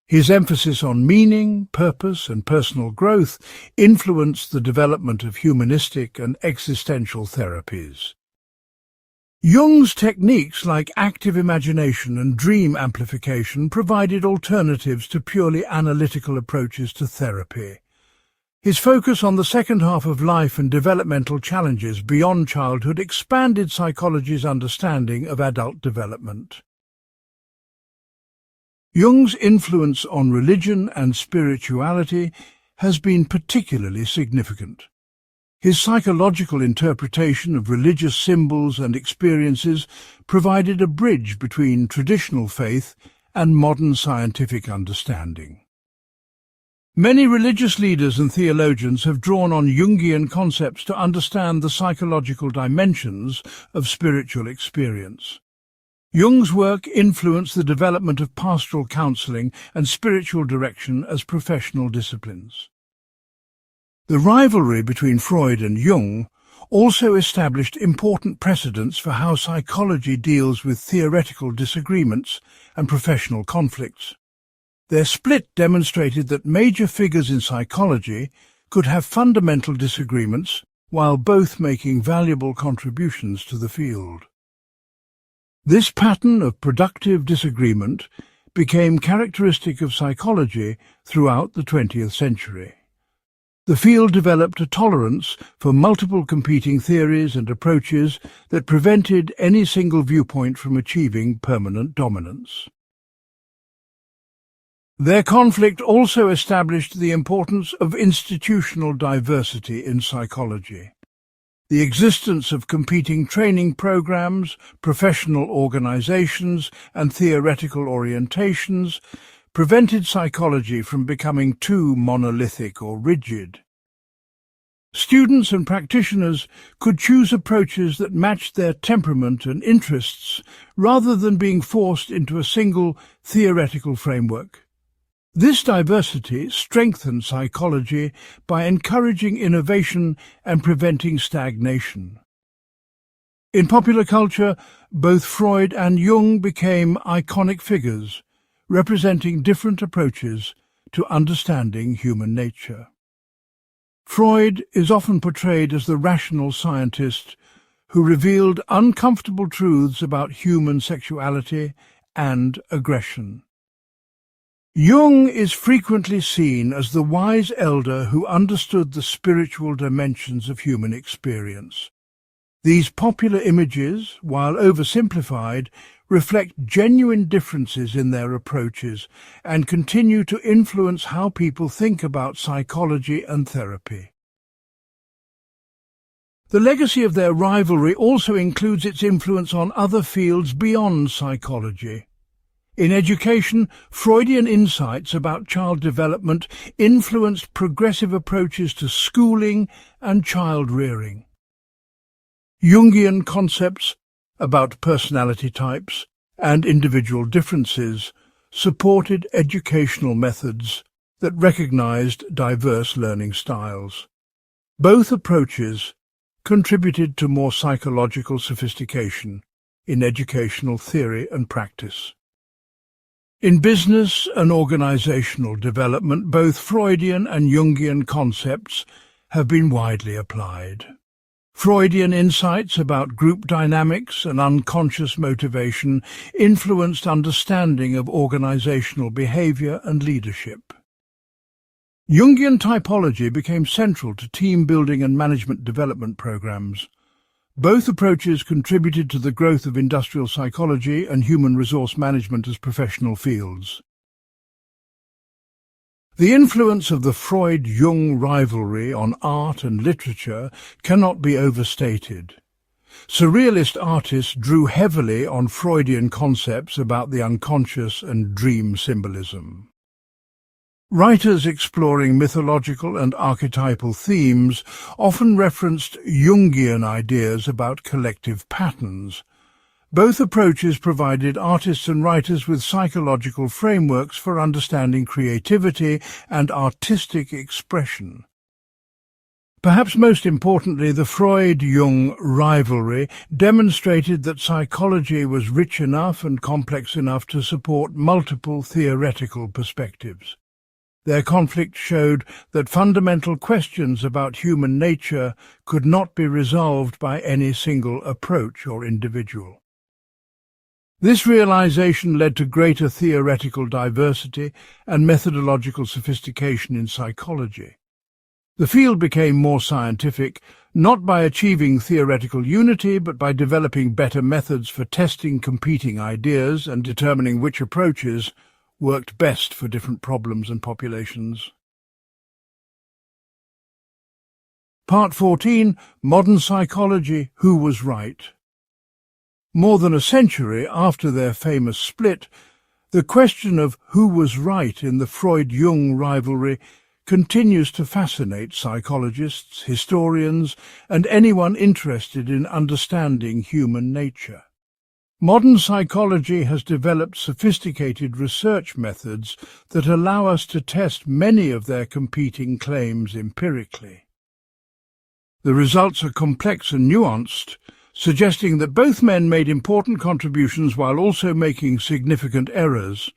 His emphasis on meaning, purpose, and personal growth influenced the development of humanistic and existential therapies. Jung's techniques like active imagination and dream amplification provided alternatives to purely analytical approaches to therapy. His focus on the second half of life and developmental challenges beyond childhood expanded psychology's understanding of adult development. Jung's influence on religion and spirituality has been particularly significant. His psychological interpretation of religious symbols and experiences provided a bridge between traditional faith and modern scientific understanding. Many religious leaders and theologians have drawn on Jungian concepts to understand the psychological dimensions of spiritual experience. Jung's work influenced the development of pastoral counseling and spiritual direction as professional disciplines. The rivalry between Freud and Jung also established important precedents for how psychology deals with theoretical disagreements and professional conflicts. Their split demonstrated that major figures in psychology could have fundamental disagreements while both making valuable contributions to the field. This pattern of productive disagreement became characteristic of psychology throughout the 20th century. The field developed a tolerance for multiple competing theories and approaches that prevented any single viewpoint from achieving permanent dominance. Their conflict also established the importance of institutional diversity in psychology. The existence of competing training programs, professional organizations, and theoretical orientations prevented psychology from becoming too monolithic or rigid. Students and practitioners could choose approaches that matched their temperament and interests rather than being forced into a single theoretical framework. This diversity strengthened psychology by encouraging innovation and preventing stagnation. In popular culture, both Freud and Jung became iconic figures, representing different approaches to understanding human nature. Freud is often portrayed as the rational scientist who revealed uncomfortable truths about human sexuality and aggression. Jung is frequently seen as the wise elder who understood the spiritual dimensions of human experience. These popular images, while oversimplified, reflect genuine differences in their approaches and continue to influence how people think about psychology and therapy. The legacy of their rivalry also includes its influence on other fields beyond psychology. In education, Freudian insights about child development influenced progressive approaches to schooling and child rearing. Jungian concepts about personality types and individual differences supported educational methods that recognized diverse learning styles. Both approaches contributed to more psychological sophistication in educational theory and practice. In business and organizational development, both Freudian and Jungian concepts have been widely applied. Freudian insights about group dynamics and unconscious motivation influenced understanding of organizational behavior and leadership. Jungian typology became central to team building and management development programs. Both approaches contributed to the growth of industrial psychology and human resource management as professional fields. The influence of the Freud-Jung rivalry on art and literature cannot be overstated. Surrealist artists drew heavily on Freudian concepts about the unconscious and dream symbolism. Writers exploring mythological and archetypal themes often referenced Jungian ideas about collective patterns. Both approaches provided artists and writers with psychological frameworks for understanding creativity and artistic expression. Perhaps most importantly, the Freud-Jung rivalry demonstrated that psychology was rich enough and complex enough to support multiple theoretical perspectives. Their conflict showed that fundamental questions about human nature could not be resolved by any single approach or individual. This realization led to greater theoretical diversity and methodological sophistication in psychology. The field became more scientific, not by achieving theoretical unity, but by developing better methods for testing competing ideas and determining which approaches worked best for different problems and populations. Part 14. Modern Psychology: Who Was Right? More than a century after their famous split, the question of who was right in the Freud-Jung rivalry continues to fascinate psychologists, historians, and anyone interested in understanding human nature. Modern psychology has developed sophisticated research methods that allow us to test many of their competing claims empirically. The results are complex and nuanced, suggesting that both men made important contributions while also making significant errors.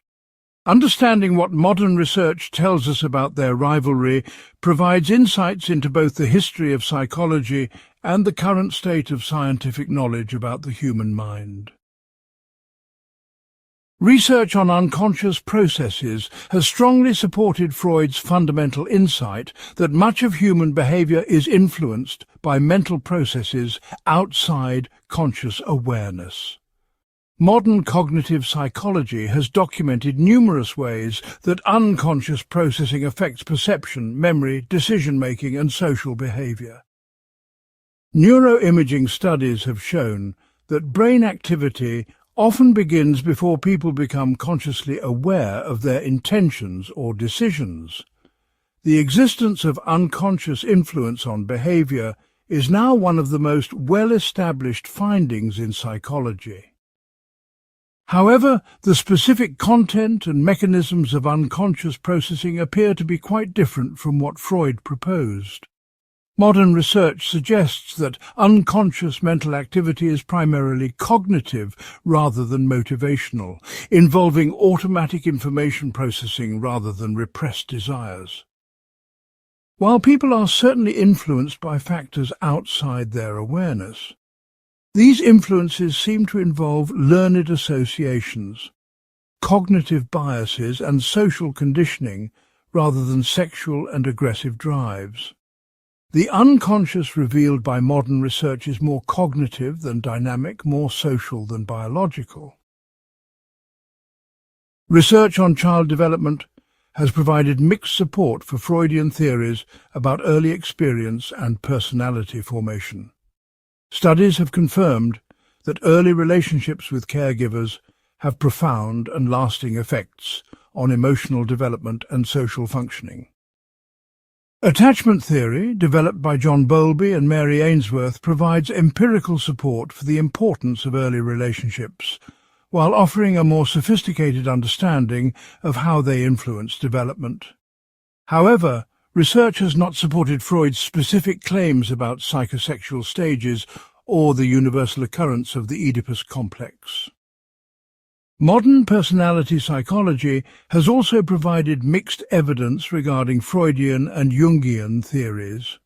Understanding what modern research tells us about their rivalry provides insights into both the history of psychology and the current state of scientific knowledge about the human mind. Research on unconscious processes has strongly supported Freud's fundamental insight that much of human behavior is influenced by mental processes outside conscious awareness. Modern cognitive psychology has documented numerous ways that unconscious processing affects perception, memory, decision-making, and social behavior. Neuroimaging studies have shown that brain activity often begins before people become consciously aware of their intentions or decisions. The existence of unconscious influence on behavior is now one of the most well-established findings in psychology. However, the specific content and mechanisms of unconscious processing appear to be quite different from what Freud proposed. Modern research suggests that unconscious mental activity is primarily cognitive rather than motivational, involving automatic information processing rather than repressed desires. While people are certainly influenced by factors outside their awareness, these influences seem to involve learned associations, cognitive biases and social conditioning rather than sexual and aggressive drives. The unconscious revealed by modern research is more cognitive than dynamic, more social than biological. Research on child development has provided mixed support for Freudian theories about early experience and personality formation. Studies have confirmed that early relationships with caregivers have profound and lasting effects on emotional development and social functioning. Attachment theory, developed by John Bowlby and Mary Ainsworth, provides empirical support for the importance of early relationships, while offering a more sophisticated understanding of how they influence development. However, research has not supported Freud's specific claims about psychosexual stages or the universal occurrence of the Oedipus complex. Modern personality psychology has also provided mixed evidence regarding Freudian and Jungian theories.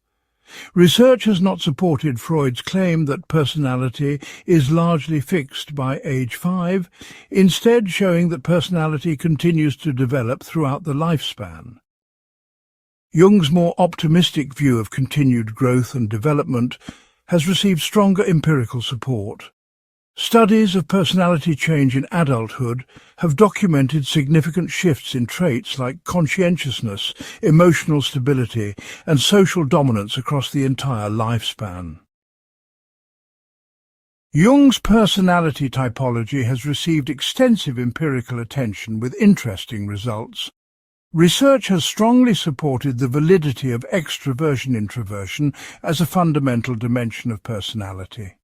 Research has not supported Freud's claim that personality is largely fixed by age 5, instead showing that personality continues to develop throughout the lifespan. Jung's more optimistic view of continued growth and development has received stronger empirical support. Studies of personality change in adulthood have documented significant shifts in traits like conscientiousness, emotional stability, and social dominance across the entire lifespan. Jung's personality typology has received extensive empirical attention with interesting results. Research has strongly supported the validity of extroversion-introversion as a fundamental dimension of personality.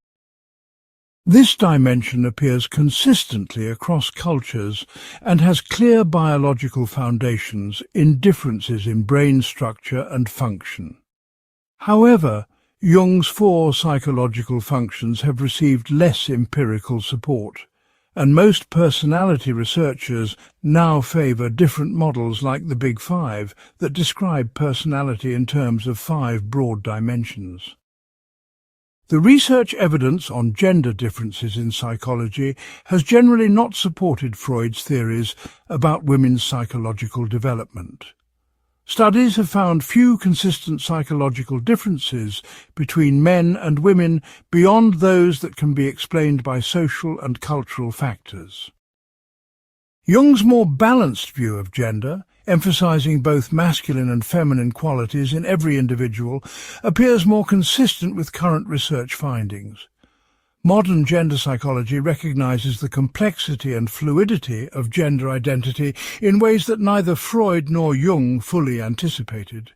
This dimension appears consistently across cultures and has clear biological foundations in differences in brain structure and function. However, Jung's 4 psychological functions have received less empirical support, and most personality researchers now favor different models like the Big Five that describe personality in terms of 5 broad dimensions. The research evidence on gender differences in psychology has generally not supported Freud's theories about women's psychological development. Studies have found few consistent psychological differences between men and women beyond those that can be explained by social and cultural factors. Jung's more balanced view of gender, emphasizing both masculine and feminine qualities in every individual, appears more consistent with current research findings. Modern gender psychology recognizes the complexity and fluidity of gender identity in ways that neither Freud nor Jung fully anticipated.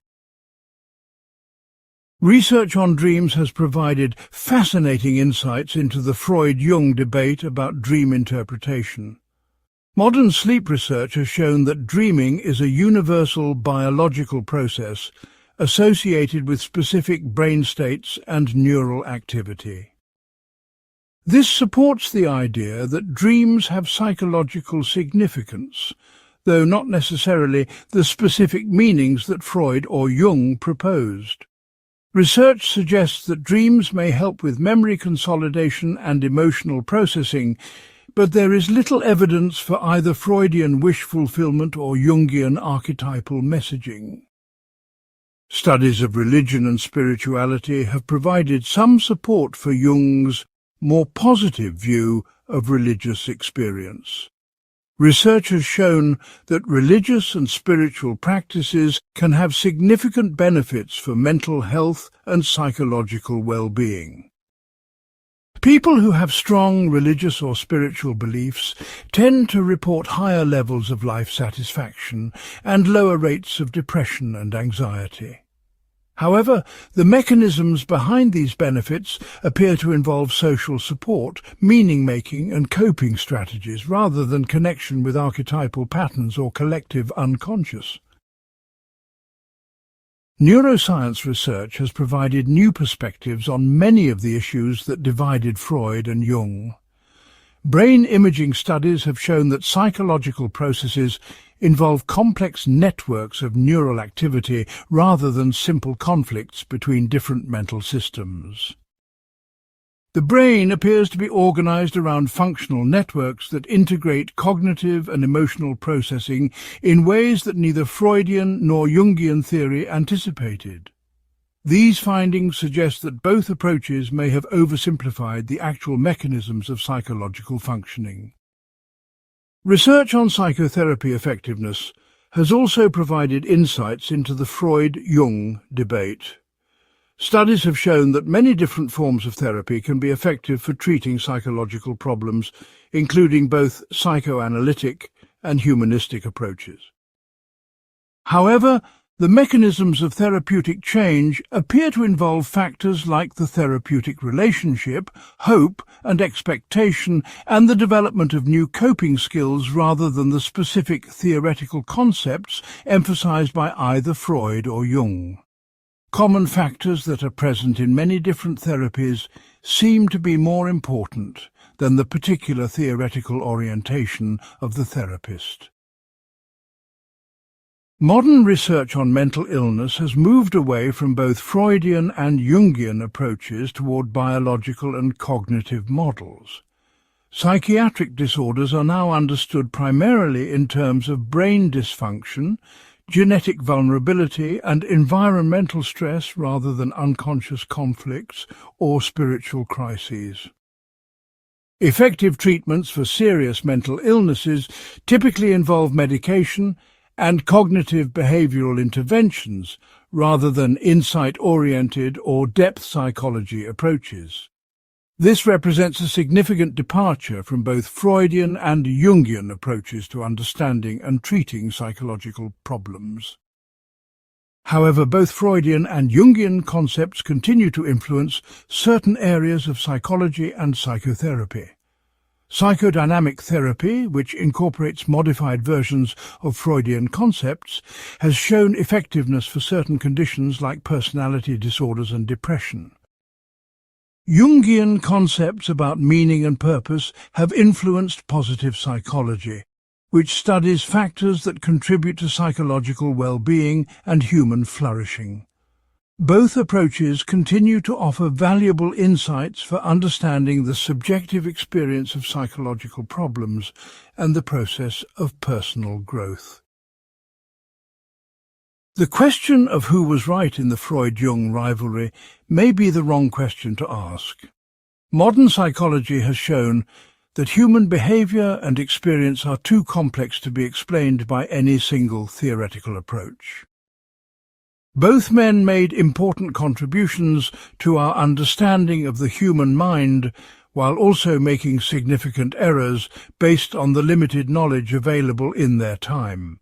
Research on dreams has provided fascinating insights into the Freud-Jung debate about dream interpretation. Modern sleep research has shown that dreaming is a universal biological process associated with specific brain states and neural activity. This supports the idea that dreams have psychological significance, though not necessarily the specific meanings that Freud or Jung proposed. Research suggests that dreams may help with memory consolidation and emotional processing, but there is little evidence for either Freudian wish fulfillment or Jungian archetypal messaging. Studies of religion and spirituality have provided some support for Jung's more positive view of religious experience. Research has shown that religious and spiritual practices can have significant benefits for mental health and psychological well-being. People who have strong religious or spiritual beliefs tend to report higher levels of life satisfaction and lower rates of depression and anxiety. However, the mechanisms behind these benefits appear to involve social support, meaning-making and coping strategies rather than connection with archetypal patterns or collective unconscious. Neuroscience research has provided new perspectives on many of the issues that divided Freud and Jung. Brain imaging studies have shown that psychological processes involve complex networks of neural activity rather than simple conflicts between different mental systems. The brain appears to be organized around functional networks that integrate cognitive and emotional processing in ways that neither Freudian nor Jungian theory anticipated. These findings suggest that both approaches may have oversimplified the actual mechanisms of psychological functioning. Research on psychotherapy effectiveness has also provided insights into the Freud-Jung debate. Studies have shown that many different forms of therapy can be effective for treating psychological problems, including both psychoanalytic and humanistic approaches. However, the mechanisms of therapeutic change appear to involve factors like the therapeutic relationship, hope and expectation, and the development of new coping skills rather than the specific theoretical concepts emphasized by either Freud or Jung. Common factors that are present in many different therapies seem to be more important than the particular theoretical orientation of the therapist. Modern research on mental illness has moved away from both Freudian and Jungian approaches toward biological and cognitive models. Psychiatric disorders are now understood primarily in terms of brain dysfunction, genetic vulnerability and environmental stress rather than unconscious conflicts or spiritual crises. Effective treatments for serious mental illnesses typically involve medication and cognitive behavioral interventions rather than insight-oriented or depth psychology approaches. This represents a significant departure from both Freudian and Jungian approaches to understanding and treating psychological problems. However, both Freudian and Jungian concepts continue to influence certain areas of psychology and psychotherapy. Psychodynamic therapy, which incorporates modified versions of Freudian concepts, has shown effectiveness for certain conditions like personality disorders and depression. Jungian concepts about meaning and purpose have influenced positive psychology, which studies factors that contribute to psychological well-being and human flourishing. Both approaches continue to offer valuable insights for understanding the subjective experience of psychological problems and the process of personal growth. The question of who was right in the Freud-Jung rivalry may be the wrong question to ask. Modern psychology has shown that human behavior and experience are too complex to be explained by any single theoretical approach. Both men made important contributions to our understanding of the human mind, while also making significant errors based on the limited knowledge available in their time.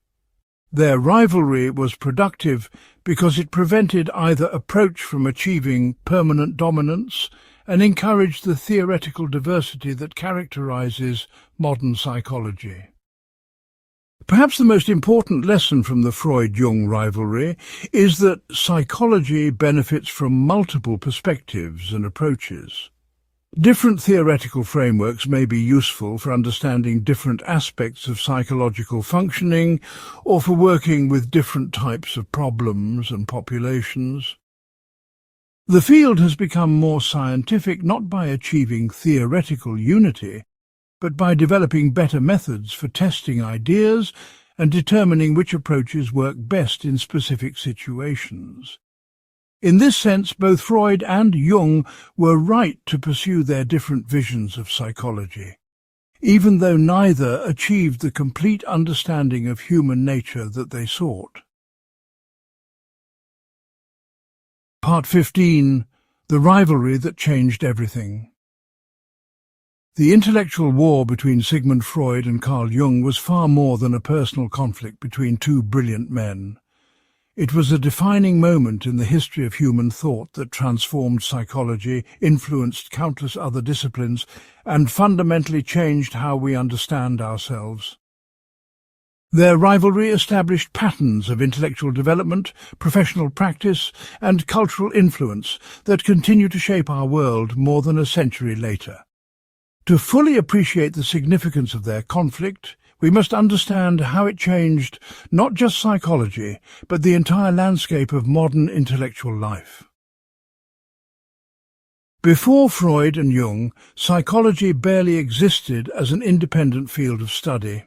Their rivalry was productive because it prevented either approach from achieving permanent dominance and encouraged the theoretical diversity that characterizes modern psychology. Perhaps the most important lesson from the Freud-Jung rivalry is that psychology benefits from multiple perspectives and approaches. Different theoretical frameworks may be useful for understanding different aspects of psychological functioning or for working with different types of problems and populations. The field has become more scientific not by achieving theoretical unity, but by developing better methods for testing ideas and determining which approaches work best in specific situations. In this sense, both Freud and Jung were right to pursue their different visions of psychology, even though neither achieved the complete understanding of human nature that they sought. Part 15. The Rivalry That Changed Everything. The intellectual war between Sigmund Freud and Carl Jung was far more than a personal conflict between two brilliant men. It was a defining moment in the history of human thought that transformed psychology, influenced countless other disciplines, and fundamentally changed how we understand ourselves. Their rivalry established patterns of intellectual development, professional practice, and cultural influence that continue to shape our world more than a century later. To fully appreciate the significance of their conflict, we must understand how it changed not just psychology, but the entire landscape of modern intellectual life. Before Freud and Jung, psychology barely existed as an independent field of study.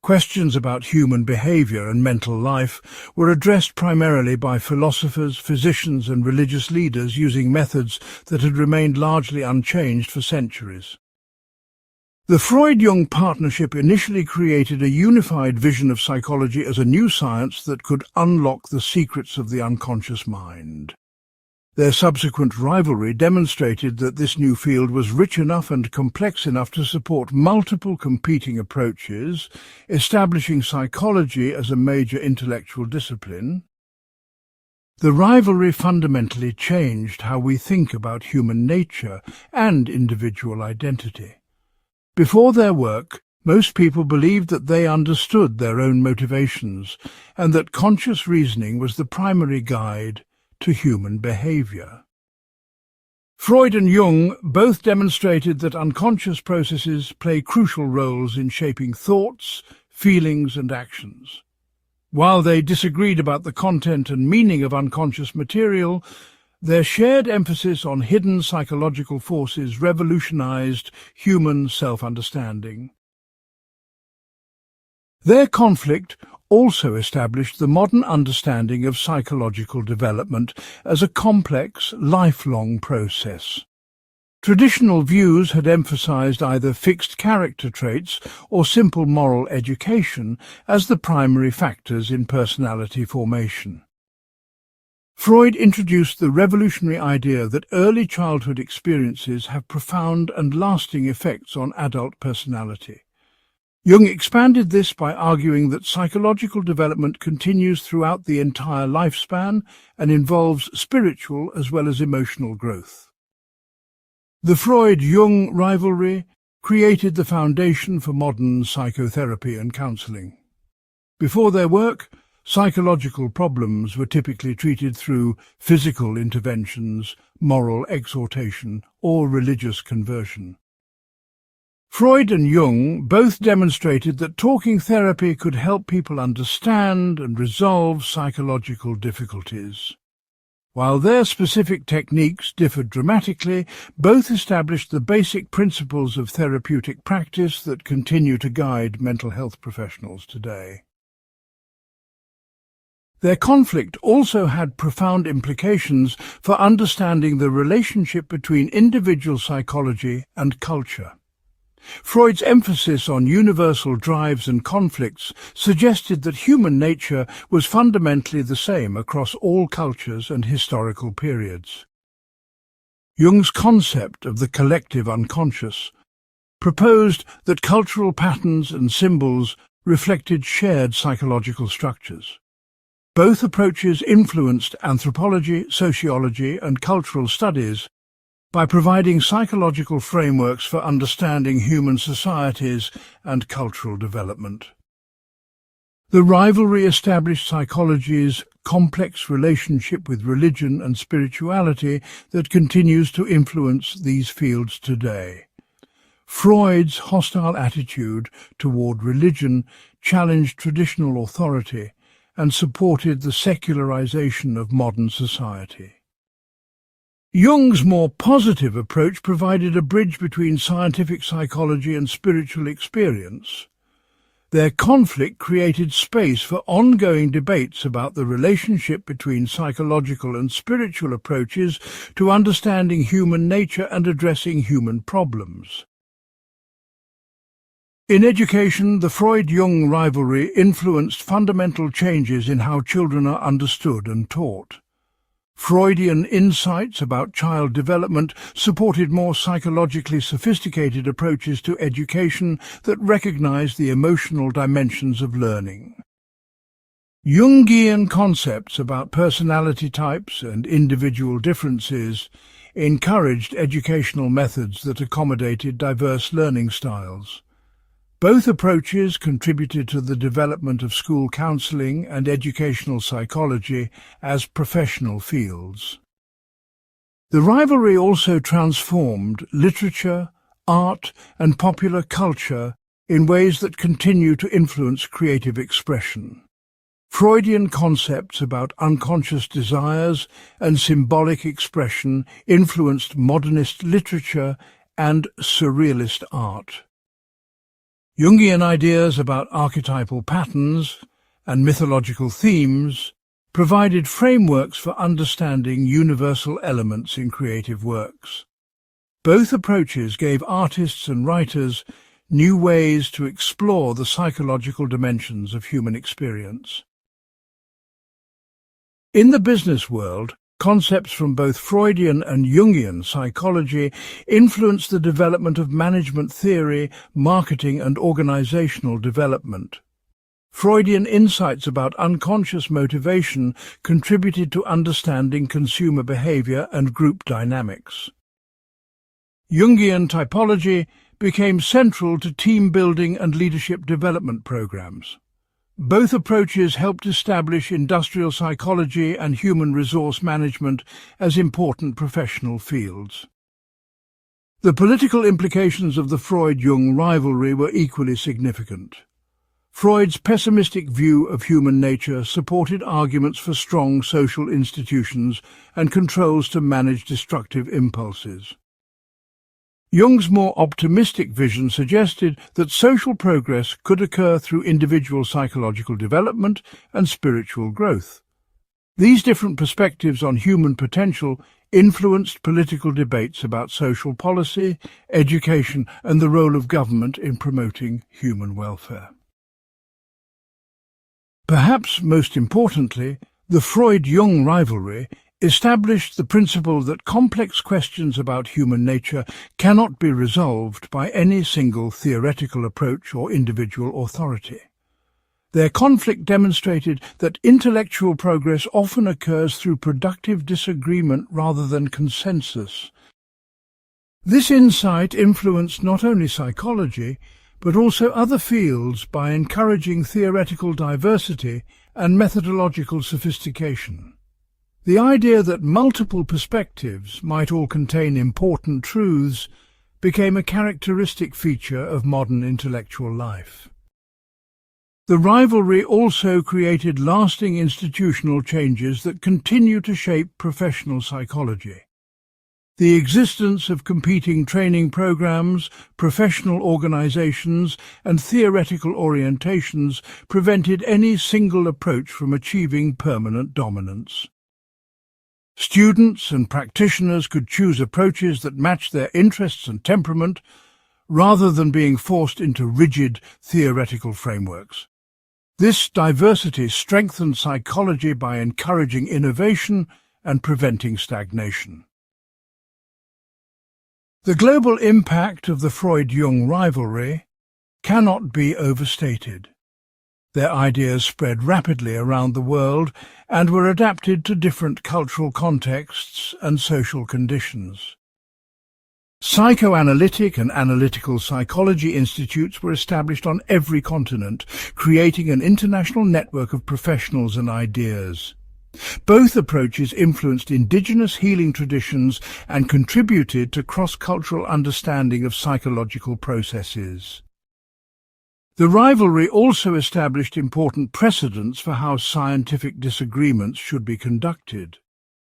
Questions about human behavior and mental life were addressed primarily by philosophers, physicians, and religious leaders using methods that had remained largely unchanged for centuries. The Freud-Jung partnership initially created a unified vision of psychology as a new science that could unlock the secrets of the unconscious mind. Their subsequent rivalry demonstrated that this new field was rich enough and complex enough to support multiple competing approaches, establishing psychology as a major intellectual discipline. The rivalry fundamentally changed how we think about human nature and individual identity. Before their work, most people believed that they understood their own motivations and that conscious reasoning was the primary guide to human behavior. Freud and Jung both demonstrated that unconscious processes play crucial roles in shaping thoughts, feelings, and actions. While they disagreed about the content and meaning of unconscious material, their shared emphasis on hidden psychological forces revolutionized human self-understanding. Their conflict also established the modern understanding of psychological development as a complex, lifelong process. Traditional views had emphasized either fixed character traits or simple moral education as the primary factors in personality formation. Freud introduced the revolutionary idea that early childhood experiences have profound and lasting effects on adult personality. Jung expanded this by arguing that psychological development continues throughout the entire lifespan and involves spiritual as well as emotional growth. The Freud-Jung rivalry created the foundation for modern psychotherapy and counseling. Before their work, psychological problems were typically treated through physical interventions, moral exhortation, or religious conversion. Freud and Jung both demonstrated that talking therapy could help people understand and resolve psychological difficulties. While their specific techniques differed dramatically, both established the basic principles of therapeutic practice that continue to guide mental health professionals today. Their conflict also had profound implications for understanding the relationship between individual psychology and culture. Freud's emphasis on universal drives and conflicts suggested that human nature was fundamentally the same across all cultures and historical periods. Jung's concept of the collective unconscious proposed that cultural patterns and symbols reflected shared psychological structures. Both approaches influenced anthropology, sociology, and cultural studies by providing psychological frameworks for understanding human societies and cultural development. The rivalry established psychology's complex relationship with religion and spirituality that continues to influence these fields today. Freud's hostile attitude toward religion challenged traditional authority and supported the secularization of modern society. Jung's more positive approach provided a bridge between scientific psychology and spiritual experience. Their conflict created space for ongoing debates about the relationship between psychological and spiritual approaches to understanding human nature and addressing human problems. In education, the Freud-Jung rivalry influenced fundamental changes in how children are understood and taught. Freudian insights about child development supported more psychologically sophisticated approaches to education that recognized the emotional dimensions of learning. Jungian concepts about personality types and individual differences encouraged educational methods that accommodated diverse learning styles. Both approaches contributed to the development of school counseling and educational psychology as professional fields. The rivalry also transformed literature, art, and popular culture in ways that continue to influence creative expression. Freudian concepts about unconscious desires and symbolic expression influenced modernist literature and surrealist art. Jungian ideas about archetypal patterns and mythological themes provided frameworks for understanding universal elements in creative works. Both approaches gave artists and writers new ways to explore the psychological dimensions of human experience. In the business world, concepts from both Freudian and Jungian psychology influenced the development of management theory, marketing, and organizational development. Freudian insights about unconscious motivation contributed to understanding consumer behavior and group dynamics. Jungian typology became central to team building and leadership development programs. Both approaches helped establish industrial psychology and human resource management as important professional fields. The political implications of the Freud-Jung rivalry were equally significant. Freud's pessimistic view of human nature supported arguments for strong social institutions and controls to manage destructive impulses. Jung's more optimistic vision suggested that social progress could occur through individual psychological development and spiritual growth. These different perspectives on human potential influenced political debates about social policy, education, and the role of government in promoting human welfare. Perhaps most importantly, the Freud-Jung rivalry established the principle that complex questions about human nature cannot be resolved by any single theoretical approach or individual authority. Their conflict demonstrated that intellectual progress often occurs through productive disagreement rather than consensus. This insight influenced not only psychology, but also other fields by encouraging theoretical diversity and methodological sophistication. The idea that multiple perspectives might all contain important truths became a characteristic feature of modern intellectual life. The rivalry also created lasting institutional changes that continue to shape professional psychology. The existence of competing training programs, professional organizations, and theoretical orientations prevented any single approach from achieving permanent dominance. Students and practitioners could choose approaches that matched their interests and temperament, rather than being forced into rigid theoretical frameworks. This diversity strengthened psychology by encouraging innovation and preventing stagnation. The global impact of the Freud-Jung rivalry cannot be overstated. Their ideas spread rapidly around the world and were adapted to different cultural contexts and social conditions. Psychoanalytic and analytical psychology institutes were established on every continent, creating an international network of professionals and ideas. Both approaches influenced indigenous healing traditions and contributed to cross-cultural understanding of psychological processes. The rivalry also established important precedents for how scientific disagreements should be conducted.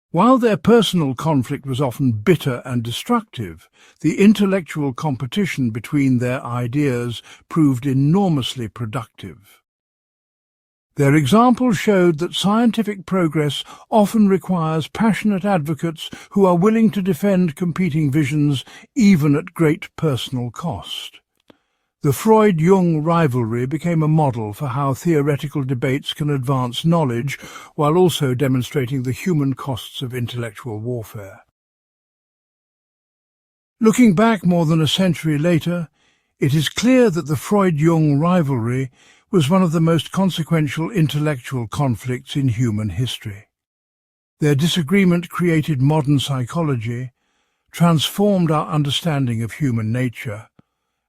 While their personal conflict was often bitter and destructive, the intellectual competition between their ideas proved enormously productive. Their example showed that scientific progress often requires passionate advocates who are willing to defend competing visions even at great personal cost. The Freud-Jung rivalry became a model for how theoretical debates can advance knowledge while also demonstrating the human costs of intellectual warfare. Looking back more than a century later, it is clear that the Freud-Jung rivalry was one of the most consequential intellectual conflicts in human history. Their disagreement created modern psychology, transformed our understanding of human nature,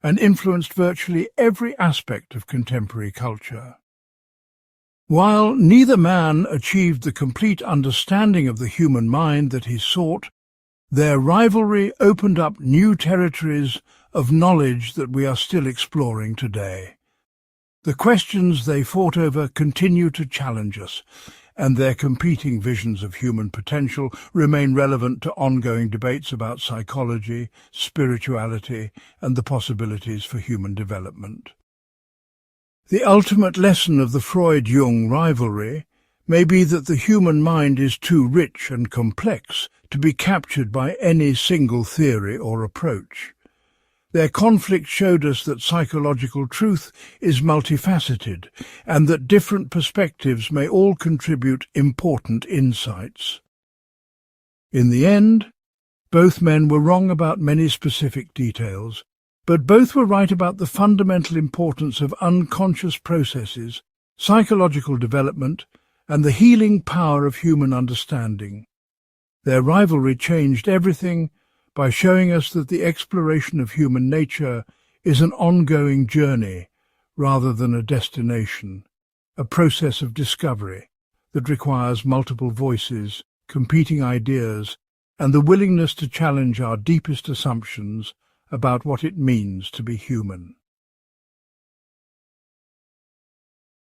and influenced virtually every aspect of contemporary culture. While neither man achieved the complete understanding of the human mind that he sought, their rivalry opened up new territories of knowledge that we are still exploring today. The questions they fought over continue to challenge us, and their competing visions of human potential remain relevant to ongoing debates about psychology, spirituality, and the possibilities for human development. The ultimate lesson of the Freud-Jung rivalry may be that the human mind is too rich and complex to be captured by any single theory or approach. Their conflict showed us that psychological truth is multifaceted and that different perspectives may all contribute important insights. In the end, both men were wrong about many specific details, but both were right about the fundamental importance of unconscious processes, psychological development, and the healing power of human understanding. Their rivalry changed everything by showing us that the exploration of human nature is an ongoing journey rather than a destination, a process of discovery that requires multiple voices, competing ideas, and the willingness to challenge our deepest assumptions about what it means to be human.